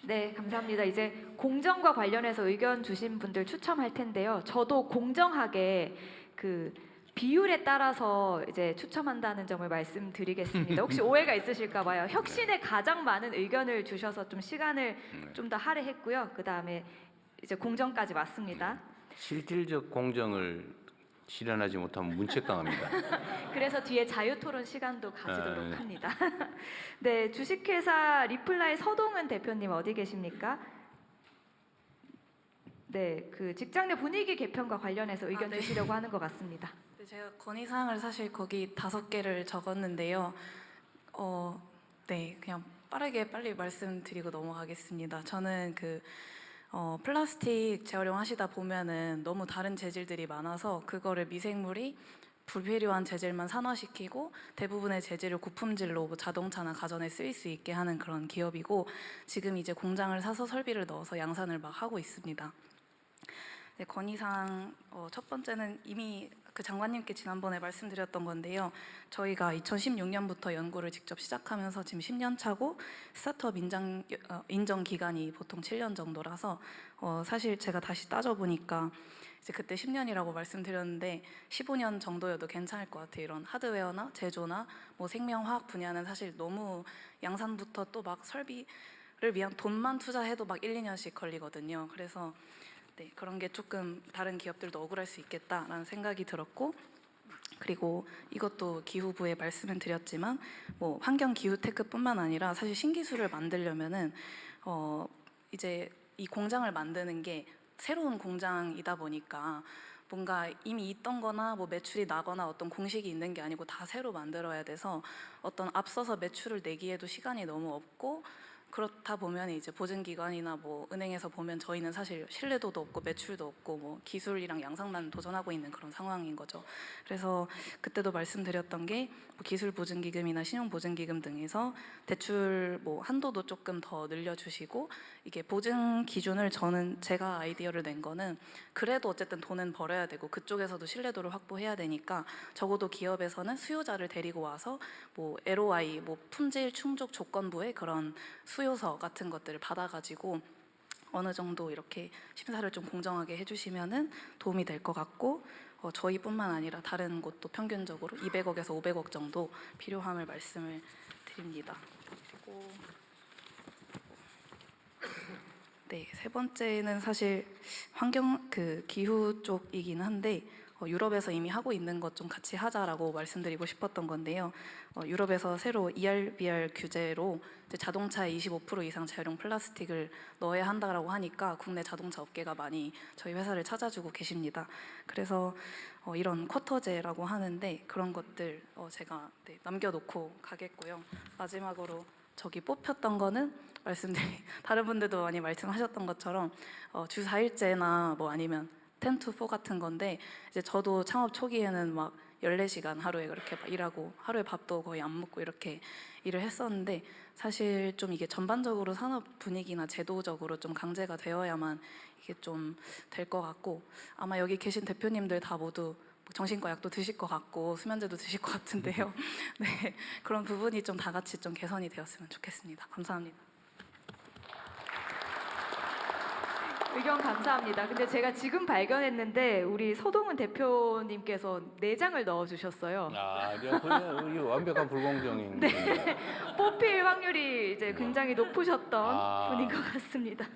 네, 감사합니다. 이제 공정과 관련해서 의견 주신 분들 추첨할 텐데요. 저도 공정하게 그 비율에 따라서 이제 추첨한다는 점을 말씀드리겠습니다. 혹시 오해가 있으실까 봐요. 혁신에 가장 많은 의견을 주셔서 좀 시간을 좀 더 할애했고요. 그다음에 이제 공정까지 맞습니다. 실질적 공정을 실현하지 못하면 문책당합니다. 그래서 뒤에 자유토론 시간도 가지도록 합니다. 네, 주식회사 리플라이 서동은 대표님 어디 계십니까? 네, 그 직장 내 분위기 개편과 관련해서 의견 주시려고 하는 것 같습니다. 네, 제가 건의사항을 사실 거기 5개를 적었는데요. 네, 그냥 빠르게 빨리 말씀드리고 넘어가겠습니다. 저는 플라스틱 재활용하시다 보면은 너무 다른 재질들이 많아서 그거를 미생물이 불필요한 재질만 산화시키고 대부분의 재질을 고품질로 자동차나 가전에 쓰일 수 있게 하는 그런 기업이고 지금 이제 공장을 사서 설비를 넣어서 양산을 막 하고 있습니다. 네, 건의사항 첫 번째는 이미 그 장관님께 지난번에 말씀드렸던 건데요. 저희가 2016년부터 연구를 직접 시작하면서 지금 10년 차고 스타트업 인정 기간이 보통 7년 정도라서 사실 제가 다시 따져보니까 이제 그때 10년이라고 말씀드렸는데 15년 정도여도 괜찮을 것 같아요. 이런 하드웨어나 제조나 뭐 생명화학 분야는 사실 너무 양산부터 또 막 설비를 위한 돈만 투자해도 막 1, 2년씩 걸리거든요. 그래서 네, 그런 게 조금 다른 기업들도 억울할 수 있겠다라는 생각이 들었고, 그리고 이것도 기후부에 말씀을 드렸지만 뭐 환경 기후 테크뿐만 아니라 사실 신기술을 만들려면은 이제 이 공장을 만드는 게 새로운 공장이다 보니까 뭔가 이미 있던 거나 뭐 매출이 나거나 어떤 공식이 있는 게 아니고 다 새로 만들어야 돼서 어떤 앞서서 매출을 내기에도 시간이 너무 없고, 그렇다 보면 이제 보증기관이나 뭐 은행에서 보면 저희는 사실 신뢰도도 없고 매출도 없고 뭐 기술이랑 양상만 도전하고 있는 그런 상황인 거죠. 그래서 그때도 말씀드렸던 게 뭐 기술보증기금이나 신용보증기금 등에서 대출 뭐 한도도 조금 더 늘려주시고, 이게 보증 기준을 제가 아이디어를 낸 거는 그래도 어쨌든 돈은 벌어야 되고 그쪽에서도 신뢰도를 확보해야 되니까 적어도 기업에서는 수요자를 데리고 와서 뭐 LOI, 뭐 품질 충족 조건부의 그런 수요서 같은 것들을 받아가지고 어느 정도 이렇게 심사를 좀 공정하게 해주시면은 도움이 될 것 같고, 저희뿐만 아니라 다른 곳도 평균적으로 200억에서 500억 정도 필요함을 말씀을 드립니다. 그리고 네, 세 번째는 사실 환경 기후 쪽이긴 한데 유럽에서 이미 하고 있는 것 좀 같이 하자라고 말씀드리고 싶었던 건데요. 유럽에서 새로 ERBR 규제로 이제 자동차에 25% 이상 재활용 플라스틱을 넣어야 한다라고 하니까 국내 자동차 업계가 많이 저희 회사를 찾아주고 계십니다. 그래서 이런 쿼터제라고 하는데 그런 것들 제가 남겨놓고 가겠고요. 마지막으로 저기 뽑혔던 거는 다른 분들도 많이 말씀하셨던 것처럼 주 4일제나 뭐 아니면 10 to 4 같은 건데, 이제 저도 창업 초기에는 막 14시간 하루에 그렇게 막 일하고 하루에 밥도 거의 안 먹고 이렇게 일을 했었는데, 사실 좀 이게 전반적으로 산업 분위기나 제도적으로 좀 강제가 되어야만 이게 좀 될 것 같고, 아마 여기 계신 대표님들 다 모두 정신과 약도 드실 것 같고 수면제도 드실 것 같은데요. 네, 그런 부분이 좀 다 같이 좀 개선이 되었으면 좋겠습니다. 감사합니다. 의견 감사합니다. 근데 제가 지금 발견했는데 우리 서동은 대표님께서 4장을 넣어주셨어요. 이 완벽한 불공정인. 네, 뽑힐 확률이 이제 굉장히 높으셨던 분인 것 같습니다.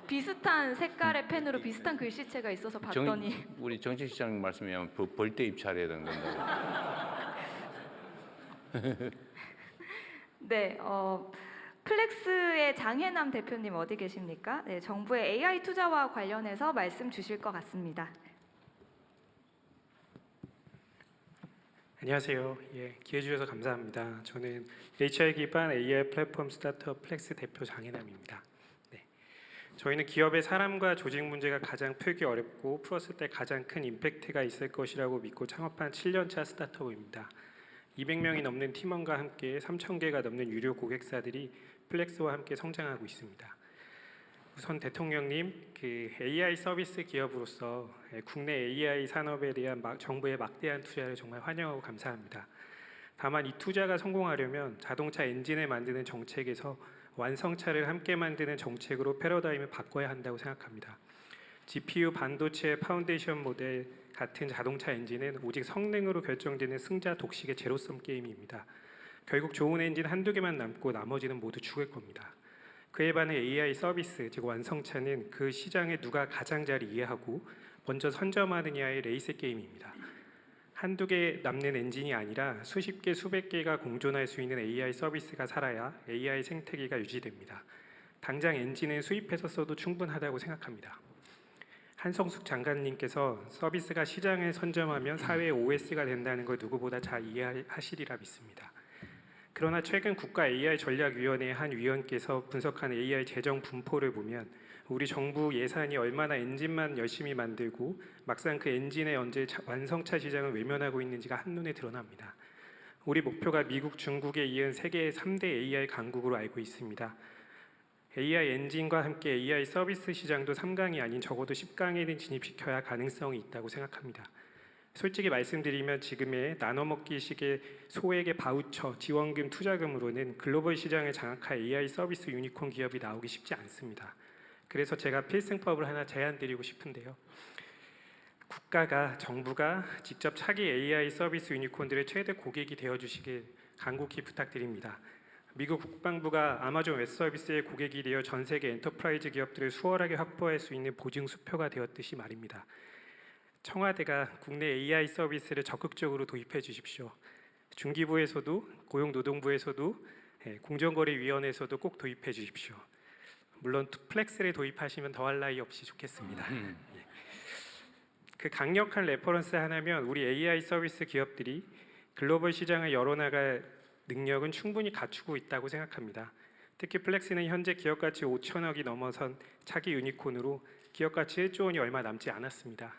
비슷한 색깔의 펜으로 비슷한 글씨체가 있어서 봤더니 우리 정책시장 말씀에 하면 벌떼 입찰해야 된다고. 네, 플렉스의 장혜남 대표님 어디 계십니까? 네, 정부의 AI 투자와 관련해서 말씀 주실 것 같습니다. 안녕하세요. 기회 주셔서 감사합니다. 저는 HR 기반 AI 플랫폼 스타트업 플렉스 대표 장혜남입니다. 저희는 기업의 사람과 조직 문제가 가장 풀기 어렵고 풀었을 때 가장 큰 임팩트가 있을 것이라고 믿고 창업한 7년차 스타트업입니다. 200명이 넘는 팀원과 함께 3,000개가 넘는 유료 고객사들이 플렉스와 함께 성장하고 있습니다. 우선 대통령님, AI 서비스 기업으로서 국내 AI 산업에 대한 정부의 막대한 투자를 정말 환영하고 감사합니다. 다만 이 투자가 성공하려면 자동차 엔진을 만드는 정책에서 완성차를 함께 만드는 정책으로 패러다임을 바꿔야 한다고 생각합니다. GPU 반도체 파운데이션 모델 같은 자동차 엔진은 오직 성능으로 결정되는 승자 독식의 제로섬 게임입니다. 결국 좋은 엔진 한두 개만 남고 나머지는 모두 죽을 겁니다. 그에 반해 AI 서비스, 즉 완성차는 그 시장에 누가 가장 잘 이해하고 먼저 선점하느냐의 레이스 게임입니다. 한두 개 남는 엔진이 아니라 수십 개, 수백 개가 공존할 수 있는 AI 서비스가 살아야 AI 생태계가 유지됩니다. 당장 엔진은 수입해서 써도 충분하다고 생각합니다. 한성숙 장관님께서 서비스가 시장을 선점하면 사회의 OS가 된다는 걸 누구보다 잘 이해하시리라 믿습니다. 그러나 최근 국가 AI 전략위원회 한 위원께서 분석한 AI 재정 분포를 보면 우리 정부 예산이 얼마나 엔진만 열심히 만들고 막상 그 엔진의 언제 완성차 시장을 외면하고 있는지가 한눈에 드러납니다. 우리 목표가 미국, 중국에 이은 세계 3대 AI 강국으로 알고 있습니다. AI 엔진과 함께 AI 서비스 시장도 3강이 아닌 적어도 10강에는 진입시켜야 가능성이 있다고 생각합니다. 솔직히 말씀드리면 지금의 나눠먹기식의 소액의 바우처, 지원금, 투자금으로는 글로벌 시장을 장악할 AI 서비스 유니콘 기업이 나오기 쉽지 않습니다. 그래서 제가 필승법을 하나 제안드리고 싶은데요. 정부가 직접 차기 AI 서비스 유니콘들의 최대 고객이 되어주시길 간곡히 부탁드립니다. 미국 국방부가 아마존 웹 서비스의 고객이 되어 전 세계 엔터프라이즈 기업들을 수월하게 확보할 수 있는 보증 수표가 되었듯이 말입니다. 청와대가 국내 AI 서비스를 적극적으로 도입해 주십시오. 중기부에서도 고용노동부에서도 공정거래위원회에서도 꼭 도입해 주십시오. 물론 플렉스를 도입하시면 더할 나위 없이 좋겠습니다. 그 강력한 레퍼런스 하나면 우리 AI 서비스 기업들이 글로벌 시장을 열어나갈 능력은 충분히 갖추고 있다고 생각합니다. 특히 플렉스는 현재 기업 가치 5천억이 넘어선 차기 유니콘으로 기업 가치 1조 원이 얼마 남지 않았습니다.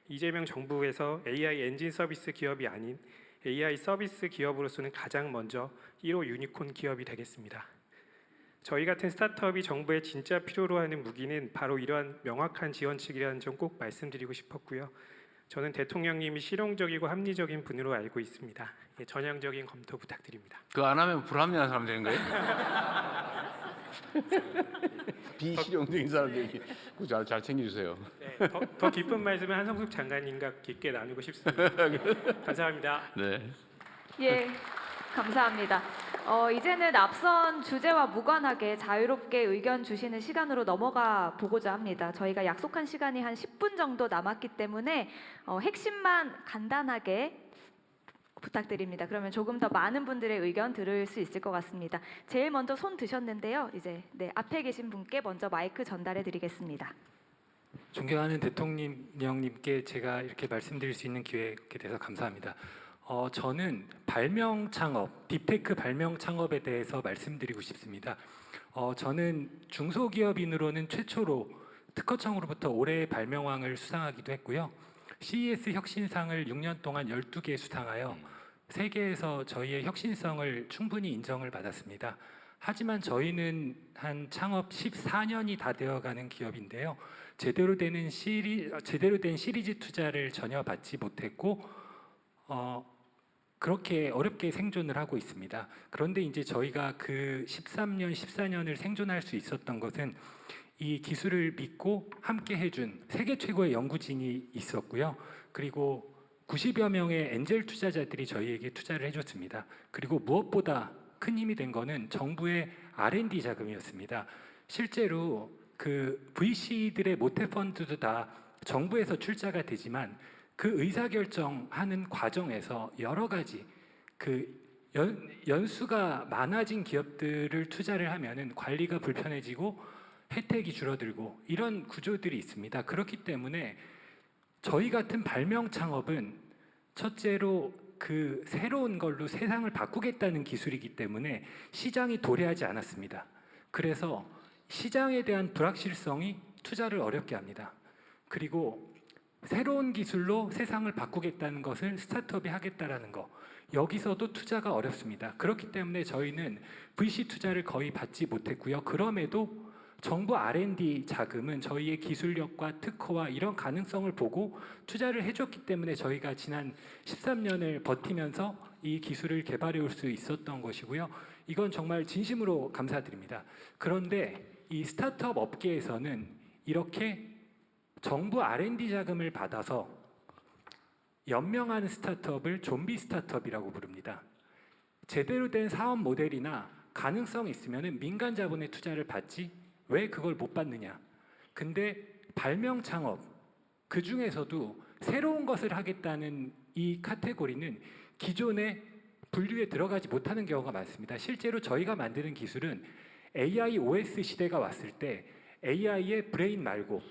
이재명 정부에서 AI 엔진 서비스 기업이 아닌 AI 서비스 기업으로서는 가장 먼저 1호 유니콘 기업이 되겠습니다. 저희 같은 스타트업이 정부에 진짜 필요로 하는 무기는 바로 이러한 명확한 지원책이라는 점 꼭 말씀드리고 싶었고요. 저는 대통령님이 실용적이고 합리적인 분으로 알고 있습니다. 전향적인 검토 부탁드립니다. 그거 안 하면 불합리한 사람 되는 거예요? 비실용적인 사람들이 잘 챙겨주세요. 네, 더 깊은 말씀은 한성숙 장관님과 깊게 나누고 싶습니다. 감사합니다. 네. 예, 감사합니다. 이제는 앞선 주제와 무관하게 자유롭게 의견 주시는 시간으로 넘어가 보고자 합니다. 저희가 약속한 시간이 한 10분 정도 남았기 때문에 핵심만 간단하게 부탁드립니다. 그러면 조금 더 많은 분들의 의견 들을 수 있을 것 같습니다. 제일 먼저 손 드셨는데요. 이제 앞에 계신 분께 먼저 마이크 전달해 드리겠습니다. 존경하는 대통령님께 제가 이렇게 말씀드릴 수 있는 기회에 대해서 감사합니다. 저는 발명 창업, 딥테크 발명 창업에 대해서 말씀드리고 싶습니다. 저는 중소기업인으로는 최초로 특허청으로부터 올해의 발명왕을 수상하기도 했고요. CES 혁신상을 6년 동안 12개 수상하여 세계에서 저희의 혁신성을 충분히 인정을 받았습니다. 하지만 저희는 한 창업 14년이 다 되어가는 기업인데요. 제대로 된 시리즈 투자를 전혀 받지 못했고 그렇게 어렵게 생존을 하고 있습니다. 그런데 이제 저희가 그 13년, 14년을 생존할 수 있었던 것은 이 기술을 믿고 함께 해준 세계 최고의 연구진이 있었고요. 그리고 90여 명의 엔젤 투자자들이 저희에게 투자를 해줬습니다. 그리고 무엇보다 큰 힘이 된 거는 정부의 R&D 자금이었습니다. 실제로 그 VC들의 모태 펀드도 다 정부에서 출자가 되지만 그 의사결정하는 과정에서 여러 가지 그 연수가 많아진 기업들을 투자를 하면은 관리가 불편해지고 혜택이 줄어들고 이런 구조들이 있습니다. 그렇기 때문에 저희 같은 발명 창업은 첫째로 그 새로운 걸로 세상을 바꾸겠다는 기술이기 때문에 시장이 도래하지 않았습니다. 그래서 시장에 대한 불확실성이 투자를 어렵게 합니다. 그리고 새로운 기술로 세상을 바꾸겠다는 것을 스타트업이 하겠다라는 거, 여기서도 투자가 어렵습니다. 그렇기 때문에 저희는 VC 투자를 거의 받지 못했고요. 그럼에도 정부 R&D 자금은 저희의 기술력과 특허와 이런 가능성을 보고 투자를 해줬기 때문에 저희가 지난 13년을 버티면서 이 기술을 개발해 올 수 있었던 것이고요. 이건 정말 진심으로 감사드립니다. 그런데 이 스타트업 업계에서는 이렇게 정부 R&D 자금을 받아서 연명하는 스타트업을 좀비 스타트업이라고 부릅니다. 제대로 된 사업 모델이나 가능성이 있으면 민간 자본의 투자를 받지 왜 그걸 못 받느냐. 근데 발명 창업, 그 중에서도 새로운 것을 하겠다는 이 카테고리는 기존의 분류에 들어가지 못하는 경우가 많습니다. 실제로 저희가 만드는 기술은 AI OS 시대가 왔을 때 AI의 브레인 말고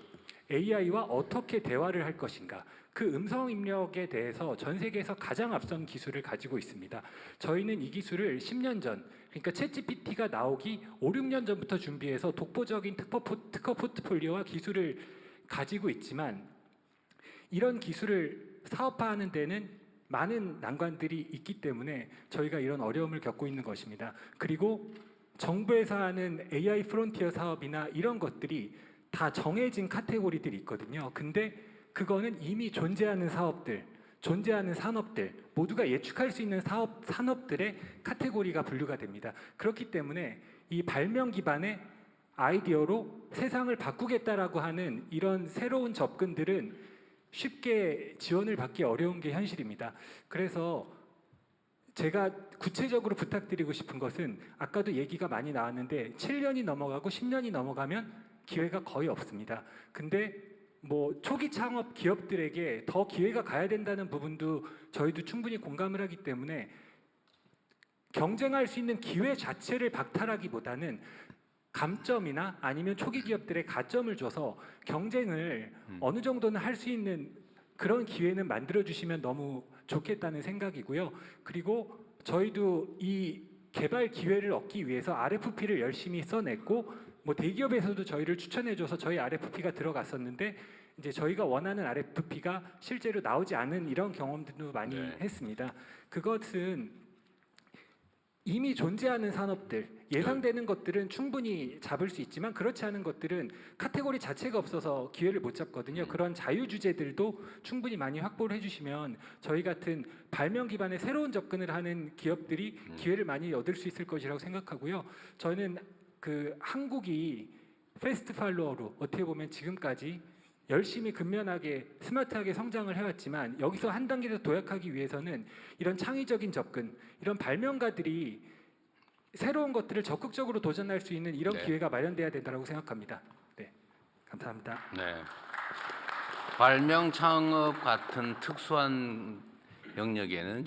AI와 어떻게 대화를 할 것인가, 그 음성 입력에 대해서 전 세계에서 가장 앞선 기술을 가지고 있습니다. 저희는 이 기술을 10년 전, 그러니까 챗GPT가 나오기 5, 6년 전부터 준비해서 독보적인 특허 포트폴리오와 기술을 가지고 있지만 이런 기술을 사업화하는 데는 많은 난관들이 있기 때문에 저희가 이런 어려움을 겪고 있는 것입니다. 그리고 정부에서 하는 AI 프론티어 사업이나 이런 것들이 다 정해진 카테고리들이 있거든요. 근데 그거는 이미 존재하는 사업들, 존재하는 산업들, 모두가 예측할 수 있는 산업들의 카테고리가 분류가 됩니다. 그렇기 때문에 이 발명 기반의 아이디어로 세상을 바꾸겠다라고 하는 이런 새로운 접근들은 쉽게 지원을 받기 어려운 게 현실입니다. 그래서 제가 구체적으로 부탁드리고 싶은 것은 아까도 얘기가 많이 나왔는데 7년이 넘어가고 10년이 넘어가면 기회가 거의 없습니다. 근데 뭐 초기 창업 기업들에게 더 기회가 가야 된다는 부분도 저희도 충분히 공감을 하기 때문에 경쟁할 수 있는 기회 자체를 박탈하기보다는 감점이나 아니면 초기 기업들의 가점을 줘서 경쟁을 어느 정도는 할 수 있는 그런 기회는 만들어 주시면 너무 좋겠다는 생각이고요. 그리고 저희도 이 개발 기회를 얻기 위해서 RFP를 열심히 써냈고 뭐 대기업에서도 저희를 추천해줘서 저희 RFP가 들어갔었는데 이제 저희가 원하는 RFP가 실제로 나오지 않은 이런 경험들도 많이 했습니다. 그것은 이미 존재하는 산업들, 예상되는 것들은 충분히 잡을 수 있지만 그렇지 않은 것들은 카테고리 자체가 없어서 기회를 못 잡거든요. 그런 자유 주제들도 충분히 많이 확보를 해주시면 저희 같은 발명 기반의 새로운 접근을 하는 기업들이 기회를 많이 얻을 수 있을 것이라고 생각하고요. 저는 그 한국이 패스트 팔로워로 어떻게 보면 지금까지 열심히 근면하게 스마트하게 성장을 해왔지만 여기서 한 단계 더 도약하기 위해서는 이런 창의적인 접근, 이런 발명가들이 새로운 것들을 적극적으로 도전할 수 있는 이런 기회가 마련돼야 된다고 생각합니다. 네, 감사합니다. 네. 발명 창업 같은 특수한 영역에는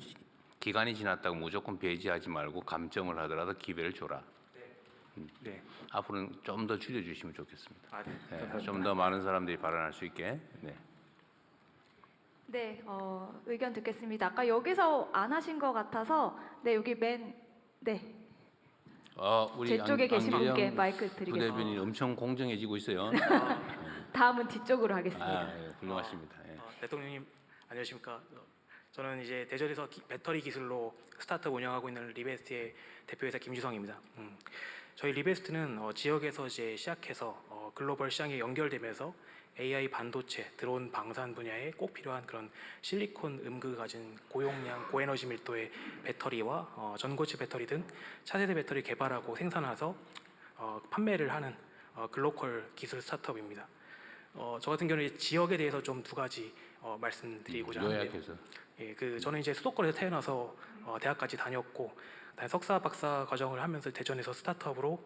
기간이 지났다고 무조건 배제하지 말고 감점을 하더라도 기회를 줘라. 네. 앞으로는 좀 더 줄여주시면 좋겠습니다. 아, 네. 좀 더 많은 사람들이 발언할 수 있게. 네. 네, 의견 듣겠습니다. 아까 여기서 안 하신 것 같아서 네 여기 우리 제 쪽에 계신 안기령 분께 마이크 드리겠습니다. 부대변인 엄청 공정해지고 있어요. 다음은 뒤쪽으로 하겠습니다. 아, 예, 훌륭하십니다. 예. 대통령님 안녕하십니까? 저는 이제 대전에서 배터리 기술로 스타트업 운영하고 있는 리베스트의 대표이사 김주성입니다. 저희 리베스트는 지역에서 이제 시작해서 글로벌 시장에 연결되면서 AI 반도체, 드론 방산 분야에 꼭 필요한 그런 실리콘 음극을 가진 고용량, 고에너지 밀도의 배터리와 전고체 배터리 등 차세대 배터리 개발하고 생산해서 판매를 하는 글로컬 기술 스타트업입니다. 저 같은 경우는 지역에 대해서 좀 두 가지 말씀드리고자 하는데요. 요약해서. 예, 저는 이제 수도권에서 태어나서 대학까지 다녔고 석사, 박사 과정을 하면서 대전에서 스타트업으로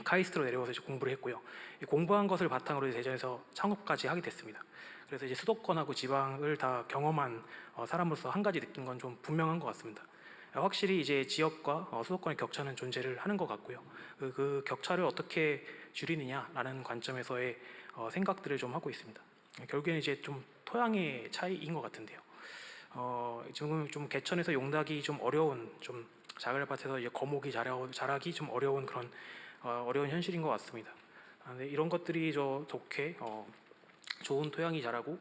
카이스트로 내려와서 이제 공부를 했고요. 공부한 것을 바탕으로 이제 대전에서 창업까지 하게 됐습니다. 그래서 이제 수도권하고 지방을 다 경험한 사람으로서 한 가지 느낀 건 좀 분명한 것 같습니다. 확실히 이제 지역과 수도권의 격차는 존재를 하는 것 같고요. 그 격차를 어떻게 줄이느냐라는 관점에서의 생각들을 좀 하고 있습니다. 결국에는 이제 좀 토양의 차이인 것 같은데요. 지금 좀 개천에서 용닭이 좀 어려운, 좀 작을 밭에서 이제 거목이 자라기 좀 어려운 그런 어려운 현실인 것 같습니다. 근데 이런 것들이 좋게 좋은 토양이 자라고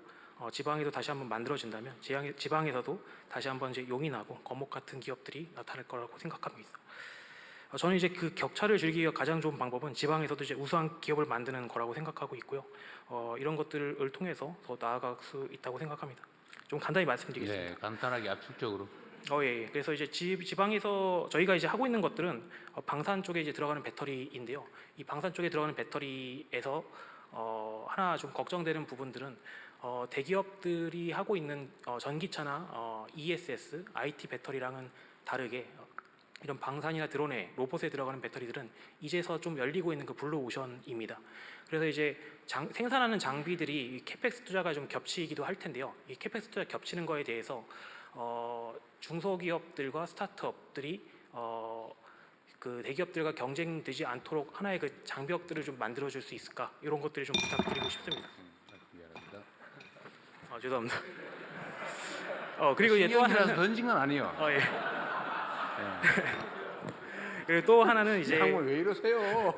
지방에도 다시 한번 만들어진다면 지방에서도 다시 한번 이제 용인하고 거목 같은 기업들이 나타날 거라고 생각합니다. 저는 이제 그 격차를 줄이기 위해 가장 좋은 방법은 지방에서도 이제 우수한 기업을 만드는 거라고 생각하고 있고요. 이런 것들을 통해서 더 나아갈 수 있다고 생각합니다. 좀 간단히 말씀드리겠습니다. 네, 간단하게 압축적으로. 예. 그래서 이제 지방에서 저희가 이제 하고 있는 것들은 방산 쪽에 이제 들어가는 배터리인데요. 이 방산 쪽에 들어가는 배터리에서 하나 좀 걱정되는 부분들은 대기업들이 하고 있는 전기차나 ESS, IT 배터리랑은 다르게 이런 방산이나 드론에 로봇에 들어가는 배터리들은 이제서 좀 열리고 있는 그 블루 오션입니다. 그래서 이제 생산하는 장비들이 캐펙스 투자가 좀 겹치기도 할 텐데요. 이 캐펙스 투자 겹치는 거에 대해서 중소기업들과 스타트업들이 그 대기업들과 경쟁되지 않도록 하나의 그 장벽들을 좀 만들어줄 수 있을까, 이런 것들을 좀 부탁드리고 싶습니다. 미안합니다. 죄송합니다. 그리고 이제 또 하나는 던진 건 아니에요. 예. 그리고 또 하나는 이제 양말 왜 이러세요?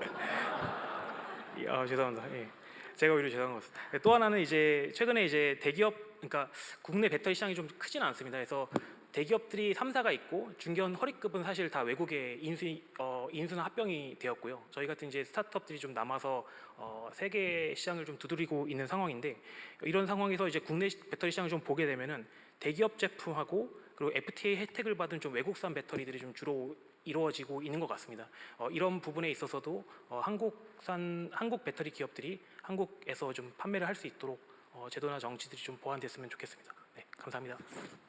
죄송합니다. 예. 제가 오히려 죄송한 것 같습니다. 또 하나는 이제 최근에 이제 대기업, 그러니까 국내 배터리 시장이 좀 크지는 않습니다. 그래서 대기업들이 3사가 있고 중견 허리급은 사실 다 외국에 인수나 합병이 되었고요. 저희 같은 이제 스타트업들이 좀 남아서 세계 시장을 좀 두드리고 있는 상황인데, 이런 상황에서 이제 국내 배터리 시장을 좀 보게 되면은 대기업 제품하고 그리고 FTA 혜택을 받은 좀 외국산 배터리들이 좀 주로 이루어지고 있는 것 같습니다. 이런 부분에 있어서도 한국 배터리 기업들이 한국에서 좀 판매를 할 수 있도록 제도나 정치들이 좀 보완됐으면 좋겠습니다. 네, 감사합니다.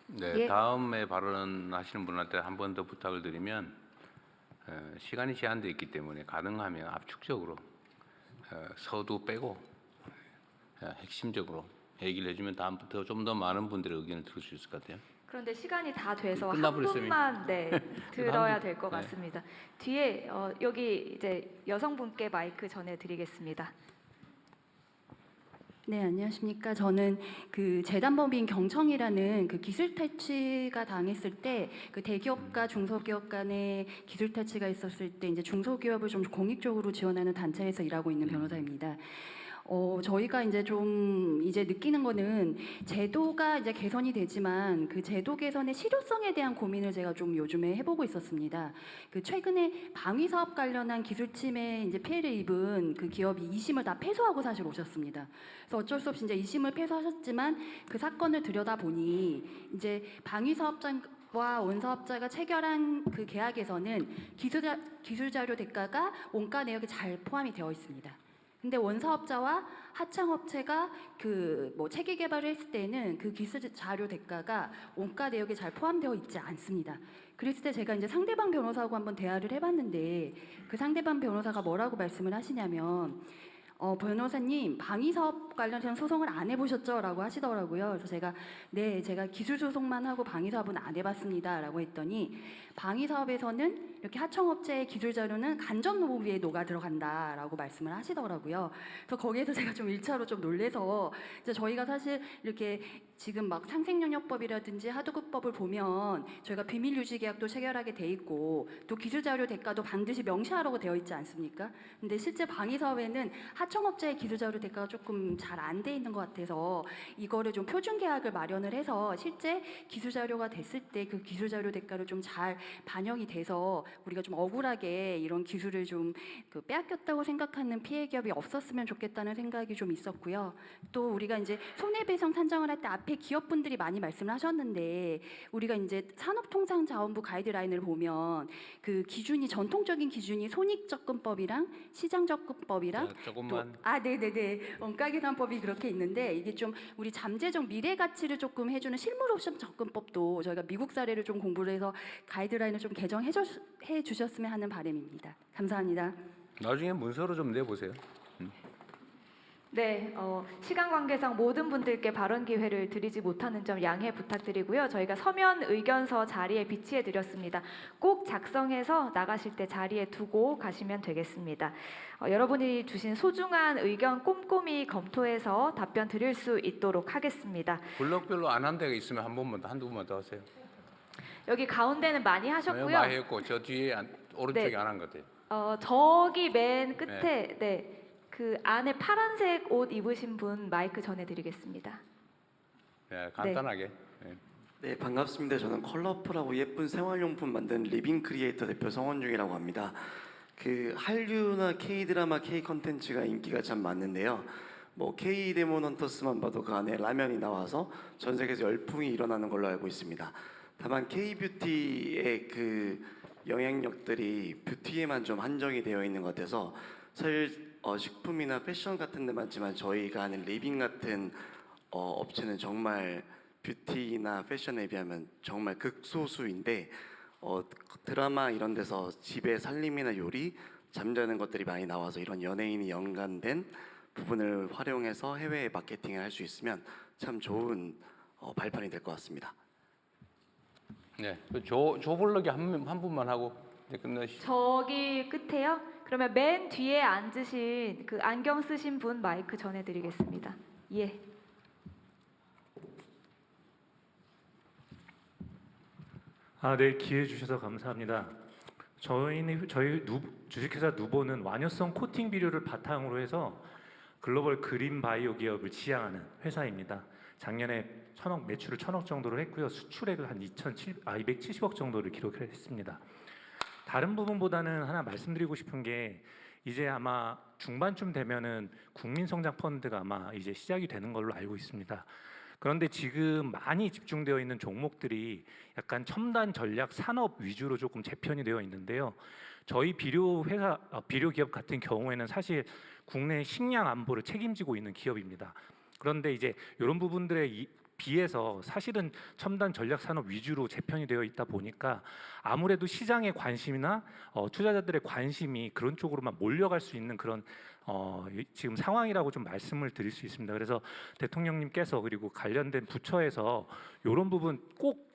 네, 예. 다음에 발언하시는 분한테 한 번 더 부탁을 드리면 시간이 제한되어 있기 때문에 가능하면 압축적으로 서두 빼고 핵심적으로 얘기를 해주면 다음부터 좀 더 많은 분들의 의견을 들을 수 있을 것 같아요. 그런데 시간이 다 돼서 한 끝나버렸어요, 분만 들어야 한 될 것 분. 네. 같습니다. 뒤에 여기 이제 여성분께 마이크 전해드리겠습니다. 네, 안녕하십니까. 저는 그 재단법인 경청이라는 그 기술 탈취가 당했을 때 그 대기업과 중소기업 간의 기술 탈취가 있었을 때 이제 중소기업을 좀 공익적으로 지원하는 단체에서 일하고 있는 변호사입니다. 저희가 이제 좀 이제 느끼는 거는 제도가 이제 개선이 되지만 그 제도 개선의 실효성에 대한 고민을 제가 좀 요즘에 해보고 있었습니다. 그 최근에 방위 사업 관련한 기술 침해 이제 피해를 입은 그 기업이 2심을 다 패소하고 사실 오셨습니다. 그래서 어쩔 수 없이 이제 2심을 패소하셨지만 그 사건을 들여다 보니 이제 방위 사업자와 원사업자가 체결한 그 계약에서는 기술 자료 대가가 원가 내역에 잘 포함이 되어 있습니다. 근데 원사업자와 하청업체가 그 뭐 체계 개발을 했을 때는 그 기술 자료 대가가 원가 내역에 잘 포함되어 있지 않습니다. 그랬을 때 제가 이제 상대방 변호사하고 한번 대화를 해봤는데 그 상대방 변호사가 뭐라고 말씀을 하시냐면 변호사님 방위 사업 관련해서 소송을 안 해보셨죠? 라고 하시더라고요. 그래서 제가 네, 제가 기술 소송만 하고 방위 사업은 안 해봤습니다. 라고 했더니 방위 사업에서는 이렇게 하청업체의 기술 자료는 간접 노무비에 녹아 들어간다라고 말씀을 하시더라고요. 그래서 거기에서 제가 좀 1차로 좀 놀래서 이제 저희가 사실 이렇게 지금 막 상생영역법이라든지 하도급법을 보면 저희가 비밀 유지 계약도 체결하게 돼 있고 또 기술 자료 대가도 반드시 명시하라고 되어 있지 않습니까? 근데 실제 방위 사업에는 하청업체의 기술 자료 대가가 조금 잘 안 돼 있는 것 같아서 이거를 좀 표준 계약을 마련을 해서 실제 기술 자료가 됐을 때 그 기술 자료 대가를 좀 잘 반영이 돼서 우리가 좀 억울하게 이런 기술을 좀 그 빼앗겼다고 생각하는 피해 기업이 없었으면 좋겠다는 생각이 좀 있었고요. 또 우리가 이제 손해배상 산정을 할 때 앞에 기업분들이 많이 말씀을 하셨는데 우리가 이제 산업통상자원부 가이드라인을 보면 그 기준이 전통적인 기준이 손익접근법이랑 시장접근법이랑 조금만. 네네네 원가계산법이 그렇게 있는데 이게 좀 우리 잠재적 미래 가치를 조금 해주는 실물 옵션 접근법도 저희가 미국 사례를 좀 공부를 해서 가이드라인을 좀 개정해 주셨으면 하는 바람입니다. 감사합니다. 나중에 문서로 좀 내보세요. 네, 시간 관계상 모든 분들께 발언 기회를 드리지 못하는 점 양해 부탁드리고요. 저희가 서면 의견서 자리에 비치해 드렸습니다. 꼭 작성해서 나가실 때 자리에 두고 가시면 되겠습니다. 여러분이 주신 소중한 의견 꼼꼼히 검토해서 답변 드릴 수 있도록 하겠습니다. 블록별로 안 한 데가 있으면 한두 분만 더 하세요. 여기 가운데는 많이 하셨고요. 많이 했고 저 뒤에 오른쪽에 네. 안 한 것 같아요. 저기 맨 끝에 그 안에 파란색 옷 입으신 분 마이크 전해드리겠습니다. 네, 간단하게. 네. 네, 반갑습니다. 저는 컬러풀하고 예쁜 생활용품 만든 리빙 크리에이터 대표 성원중이라고 합니다. 그 한류나 K 드라마, K 컨텐츠가 인기가 참 많은데요. 뭐 K 데몬 헌터스만 봐도 그 안에 라면이 나와서 전 세계에서 열풍이 일어나는 걸로 알고 있습니다. 다만 K 뷰티의 그 영향력들이 뷰티에만 좀 한정이 되어 있는 것 같아서 사실 식품이나 패션 같은 데 많지만 저희가 하는 리빙 같은 업체는 정말 뷰티나 패션에 비하면 정말 극소수인데 드라마 이런 데서 집에 살림이나 요리, 잠자는 것들이 많이 나와서 이런 연예인이 연관된 부분을 활용해서 해외 마케팅을 할 수 있으면 참 좋은 발판이 될 것 같습니다. 네, 조 블럭이 한 분만 하고 끝내시죠. 저기 끝에요. 그러면 맨 뒤에 앉으신 그 안경 쓰신 분 마이크 전해드리겠습니다. 예. 네, 기회 주셔서 감사합니다. 저희 주식회사 누보는 완효성 코팅 비료를 바탕으로 해서 글로벌 그린 바이오 기업을 지향하는 회사입니다. 작년에 매출을 1,000억 정도로 했고요. 수출액을 한 270억 정도를 기록했습니다. 다른 부분보다는 하나 말씀드리고 싶은 게 이제 아마 중반쯤 되면은 국민성장 펀드가 아마 이제 시작이 되는 걸로 알고 있습니다. 그런데 지금 많이 집중되어 있는 종목들이 약간 첨단 전략 산업 위주로 조금 재편이 되어 있는데요. 저희 비료 회사, 비료 기업 같은 경우에는 사실 국내 식량 안보를 책임지고 있는 기업입니다. 그런데 이제 이런 부분들에 비해서 사실은 첨단 전략 산업 위주로 재편이 되어 있다 보니까 아무래도 시장의 관심이나 투자자들의 관심이 그런 쪽으로만 몰려갈 수 있는 그런 지금 상황이라고 좀 말씀을 드릴 수 있습니다. 그래서 대통령님께서 그리고 관련된 부처에서 이런 부분 꼭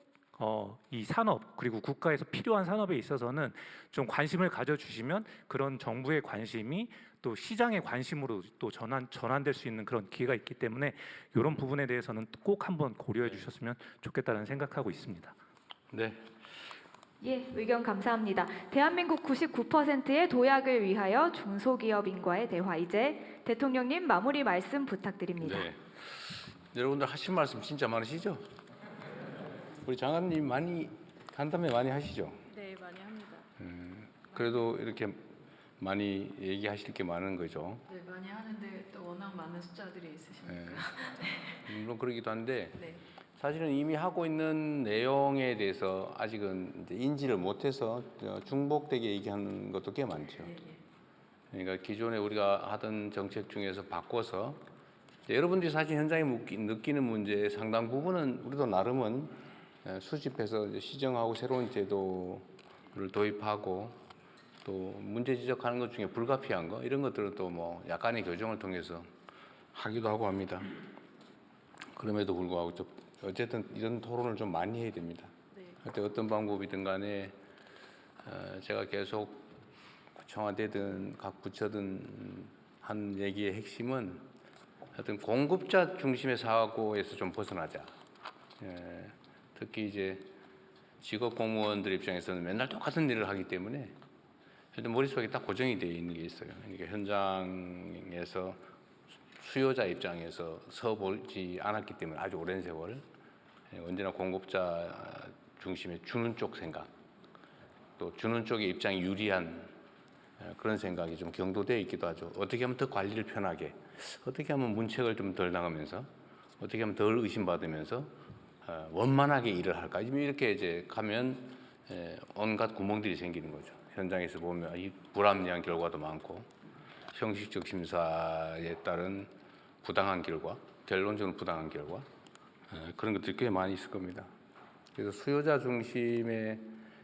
이 산업 그리고 국가에서 필요한 산업에 있어서는 좀 관심을 가져주시면 그런 정부의 관심이 또 시장의 관심으로 또 전환될 수 있는 그런 기회가 있기 때문에 이런 부분에 대해서는 꼭 한번 고려해 주셨으면 좋겠다는 생각하고 있습니다. 네. 예, 의견 감사합니다. 대한민국 99%의 도약을 위하여 중소기업인과의 대화. 이제 대통령님 마무리 말씀 부탁드립니다. 네. 여러분들 하실 말씀 진짜 많으시죠? 우리 장관님 많이 간담회 많이 하시죠? 네, 많이 합니다. 그래도 이렇게 많이 얘기하실 게 많은 거죠. 네, 많이 하는데 또 워낙 많은 숫자들이 있으시니까. 물론 그러기도 한데 네. 사실은 이미 하고 있는 내용에 대해서 아직은 이제 인지를 못해서 중복되게 얘기하는 것도 꽤 많죠. 그러니까 기존에 우리가 하던 정책 중에서 바꿔서 여러분들이 사실 현장에 느끼는 문제의 상당 부분은 우리도 나름은 수집해서 이제 시정하고 새로운 제도를 도입하고 또 문제 지적하는 것 중에 불가피한 거 이런 것들은 또 뭐 약간의 교정을 통해서 하기도 하고 합니다. 그럼에도 불구하고 좀 어쨌든 이런 토론을 좀 많이 해야 됩니다. 하여튼 어떤 방법이든 간에 제가 계속 청와대든 각 부처든 한 얘기의 핵심은 하여튼 공급자 중심의 사고에서 좀 벗어나자. 특히 이제 직업 공무원들 입장에서는 맨날 똑같은 일을 하기 때문에 하여튼 머릿속에 딱 고정이 되어 있는 게 있어요. 그러니까 현장에서 수요자 입장에서 서보지 않았기 때문에 아주 오랜 세월 언제나 공급자 중심의 주는 쪽 생각 또 주는 쪽의 입장이 유리한 그런 생각이 좀 경도되어 있기도 하죠. 어떻게 하면 더 관리를 편하게 어떻게 하면 문책을 좀 덜 나가면서 어떻게 하면 덜 의심받으면서 원만하게 일을 할까 이렇게 이제 가면 온갖 구멍들이 생기는 거죠. 현장에서 보면 이 불합리한 결과도 많고 형식적 심사에 따른 부당한 결과, 결론적으로 부당한 결과 그런 것들이 꽤 많이 있을 겁니다. 그래서 수요자 중심의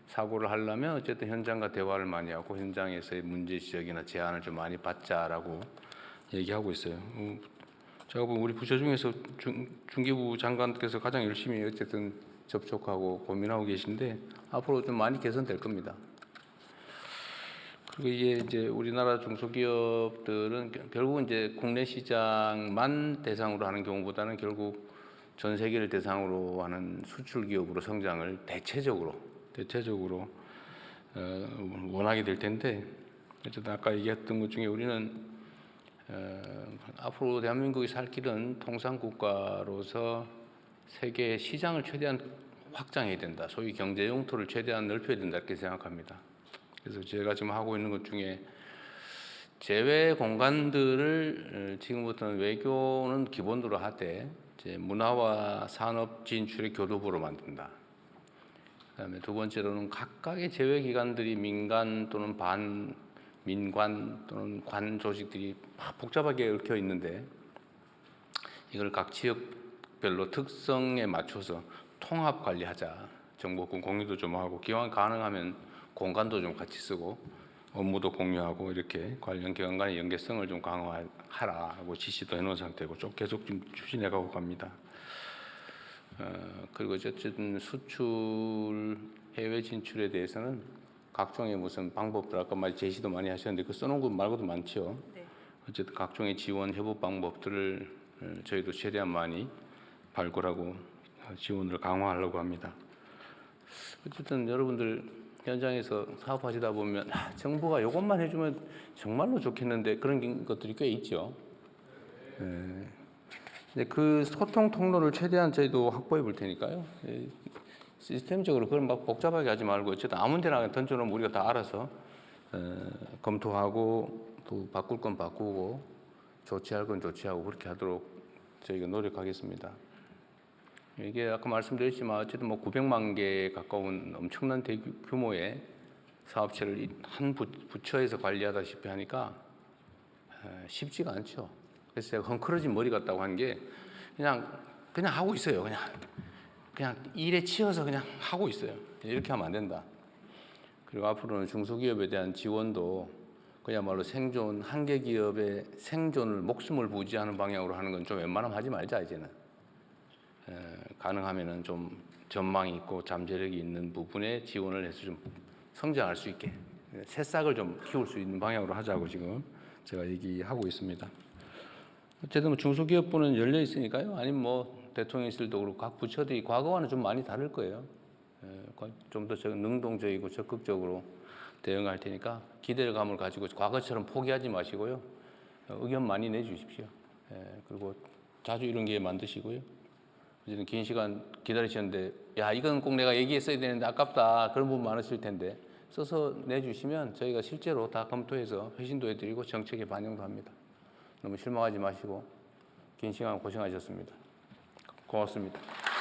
사고를 하려면 어쨌든 현장과 대화를 많이 하고 현장에서의 문제 지적이나 제안을 좀 많이 받자라고 얘기하고 있어요. 제가 보면 우리 부처 중에서 중기부 장관께서 가장 열심히 어쨌든 접촉하고 고민하고 계신데 앞으로 좀 많이 개선될 겁니다. 그리고 이게 이제 우리나라 중소기업들은 결국은 이제 국내 시장만 대상으로 하는 경우보다는 결국 전 세계를 대상으로 하는 수출 기업으로 성장을 대체적으로 원하게 될 텐데 어쨌든 아까 얘기했던 것 중에 우리는 앞으로 대한민국이 살 길은 통상국가로서 세계 시장을 최대한 확장해야 된다. 소위 경제 영토를 최대한 넓혀야 된다 이렇게 생각합니다. 그래서 제가 지금 하고 있는 것 중에 제외 공간들을 지금부터는 외교는 기본으로 하되 이제 문화와 산업 진출의 교두보로 만든다. 그다음에 두 번째로는 각각의 제외 기관들이 민간 또는 민관 또는 관 조직들이 복잡하게 얽혀 있는데 이걸 각 지역별로 특성에 맞춰서 통합 관리하자. 정보권 공유도 좀 하고 기왕 가능하면 공간도 좀 같이 쓰고 업무도 공유하고 이렇게 관련 기관 간의 연계성을 좀 강화하라고 지시도 해놓은 상태고 좀 계속 좀 추진해가고 갑니다. 그리고 어쨌든 수출 해외 진출에 대해서는 각종의 무슨 방법들 아까 말 제시도 많이 하셨는데 그 써놓은 것 말고도 많죠. 어쨌든 각종의 지원 협업 방법들을 저희도 최대한 많이 발굴하고 지원을 강화하려고 합니다. 어쨌든 여러분들 현장에서 사업하시다 보면 정부가 이것만 해주면 정말로 좋겠는데 그런 것들이 꽤 있죠. 근데 그 소통 통로를 최대한 저희도 확보해 볼 테니까요. 시스템적으로 그걸 막 복잡하게 하지 말고 어쨌든 아무 데나 던져놓으면 우리가 다 알아서 검토하고 또 바꿀 건 바꾸고 조치할 건 조치하고 그렇게 하도록 저희가 노력하겠습니다. 이게 아까 말씀드렸지만 어쨌든 뭐 900만 개 가까운 엄청난 대규모의 사업체를 한 부처에서 관리하다시피 하니까 쉽지가 않죠. 그래서 제가 헝클어진 머리 같다고 한 게 그냥 하고 있어요. 그냥 일에 치여서 그냥 하고 있어요. 이렇게 하면 안 된다. 그리고 앞으로는 중소기업에 대한 지원도 그야말로 생존, 한계 기업의 생존을 목숨을 부지하는 방향으로 하는 건 좀 웬만하면 하지 말자 이제는. 가능하면은 좀 전망이 있고 잠재력이 있는 부분에 지원을 해서 좀 성장할 수 있게 새싹을 좀 키울 수 있는 방향으로 하자고 지금 제가 얘기하고 있습니다. 어쨌든 뭐 중소기업부는 열려 있으니까요. 아니면 뭐 대통령실도 그렇고 각 부처들이 과거와는 좀 많이 다를 거예요. 좀 더 능동적이고 적극적으로 대응할 테니까 기대감을 가지고 과거처럼 포기하지 마시고요. 의견 많이 내주십시오. 그리고 자주 이런 기회 만드시고요. 어쨌든 긴 시간 기다리셨는데 야 이건 꼭 내가 얘기했어야 되는데 아깝다 그런 부분 많으실 텐데 써서 내주시면 저희가 실제로 다 검토해서 회신도 해드리고 정책에 반영도 합니다. 너무 실망하지 마시고 긴 시간 고생하셨습니다. 고맙습니다.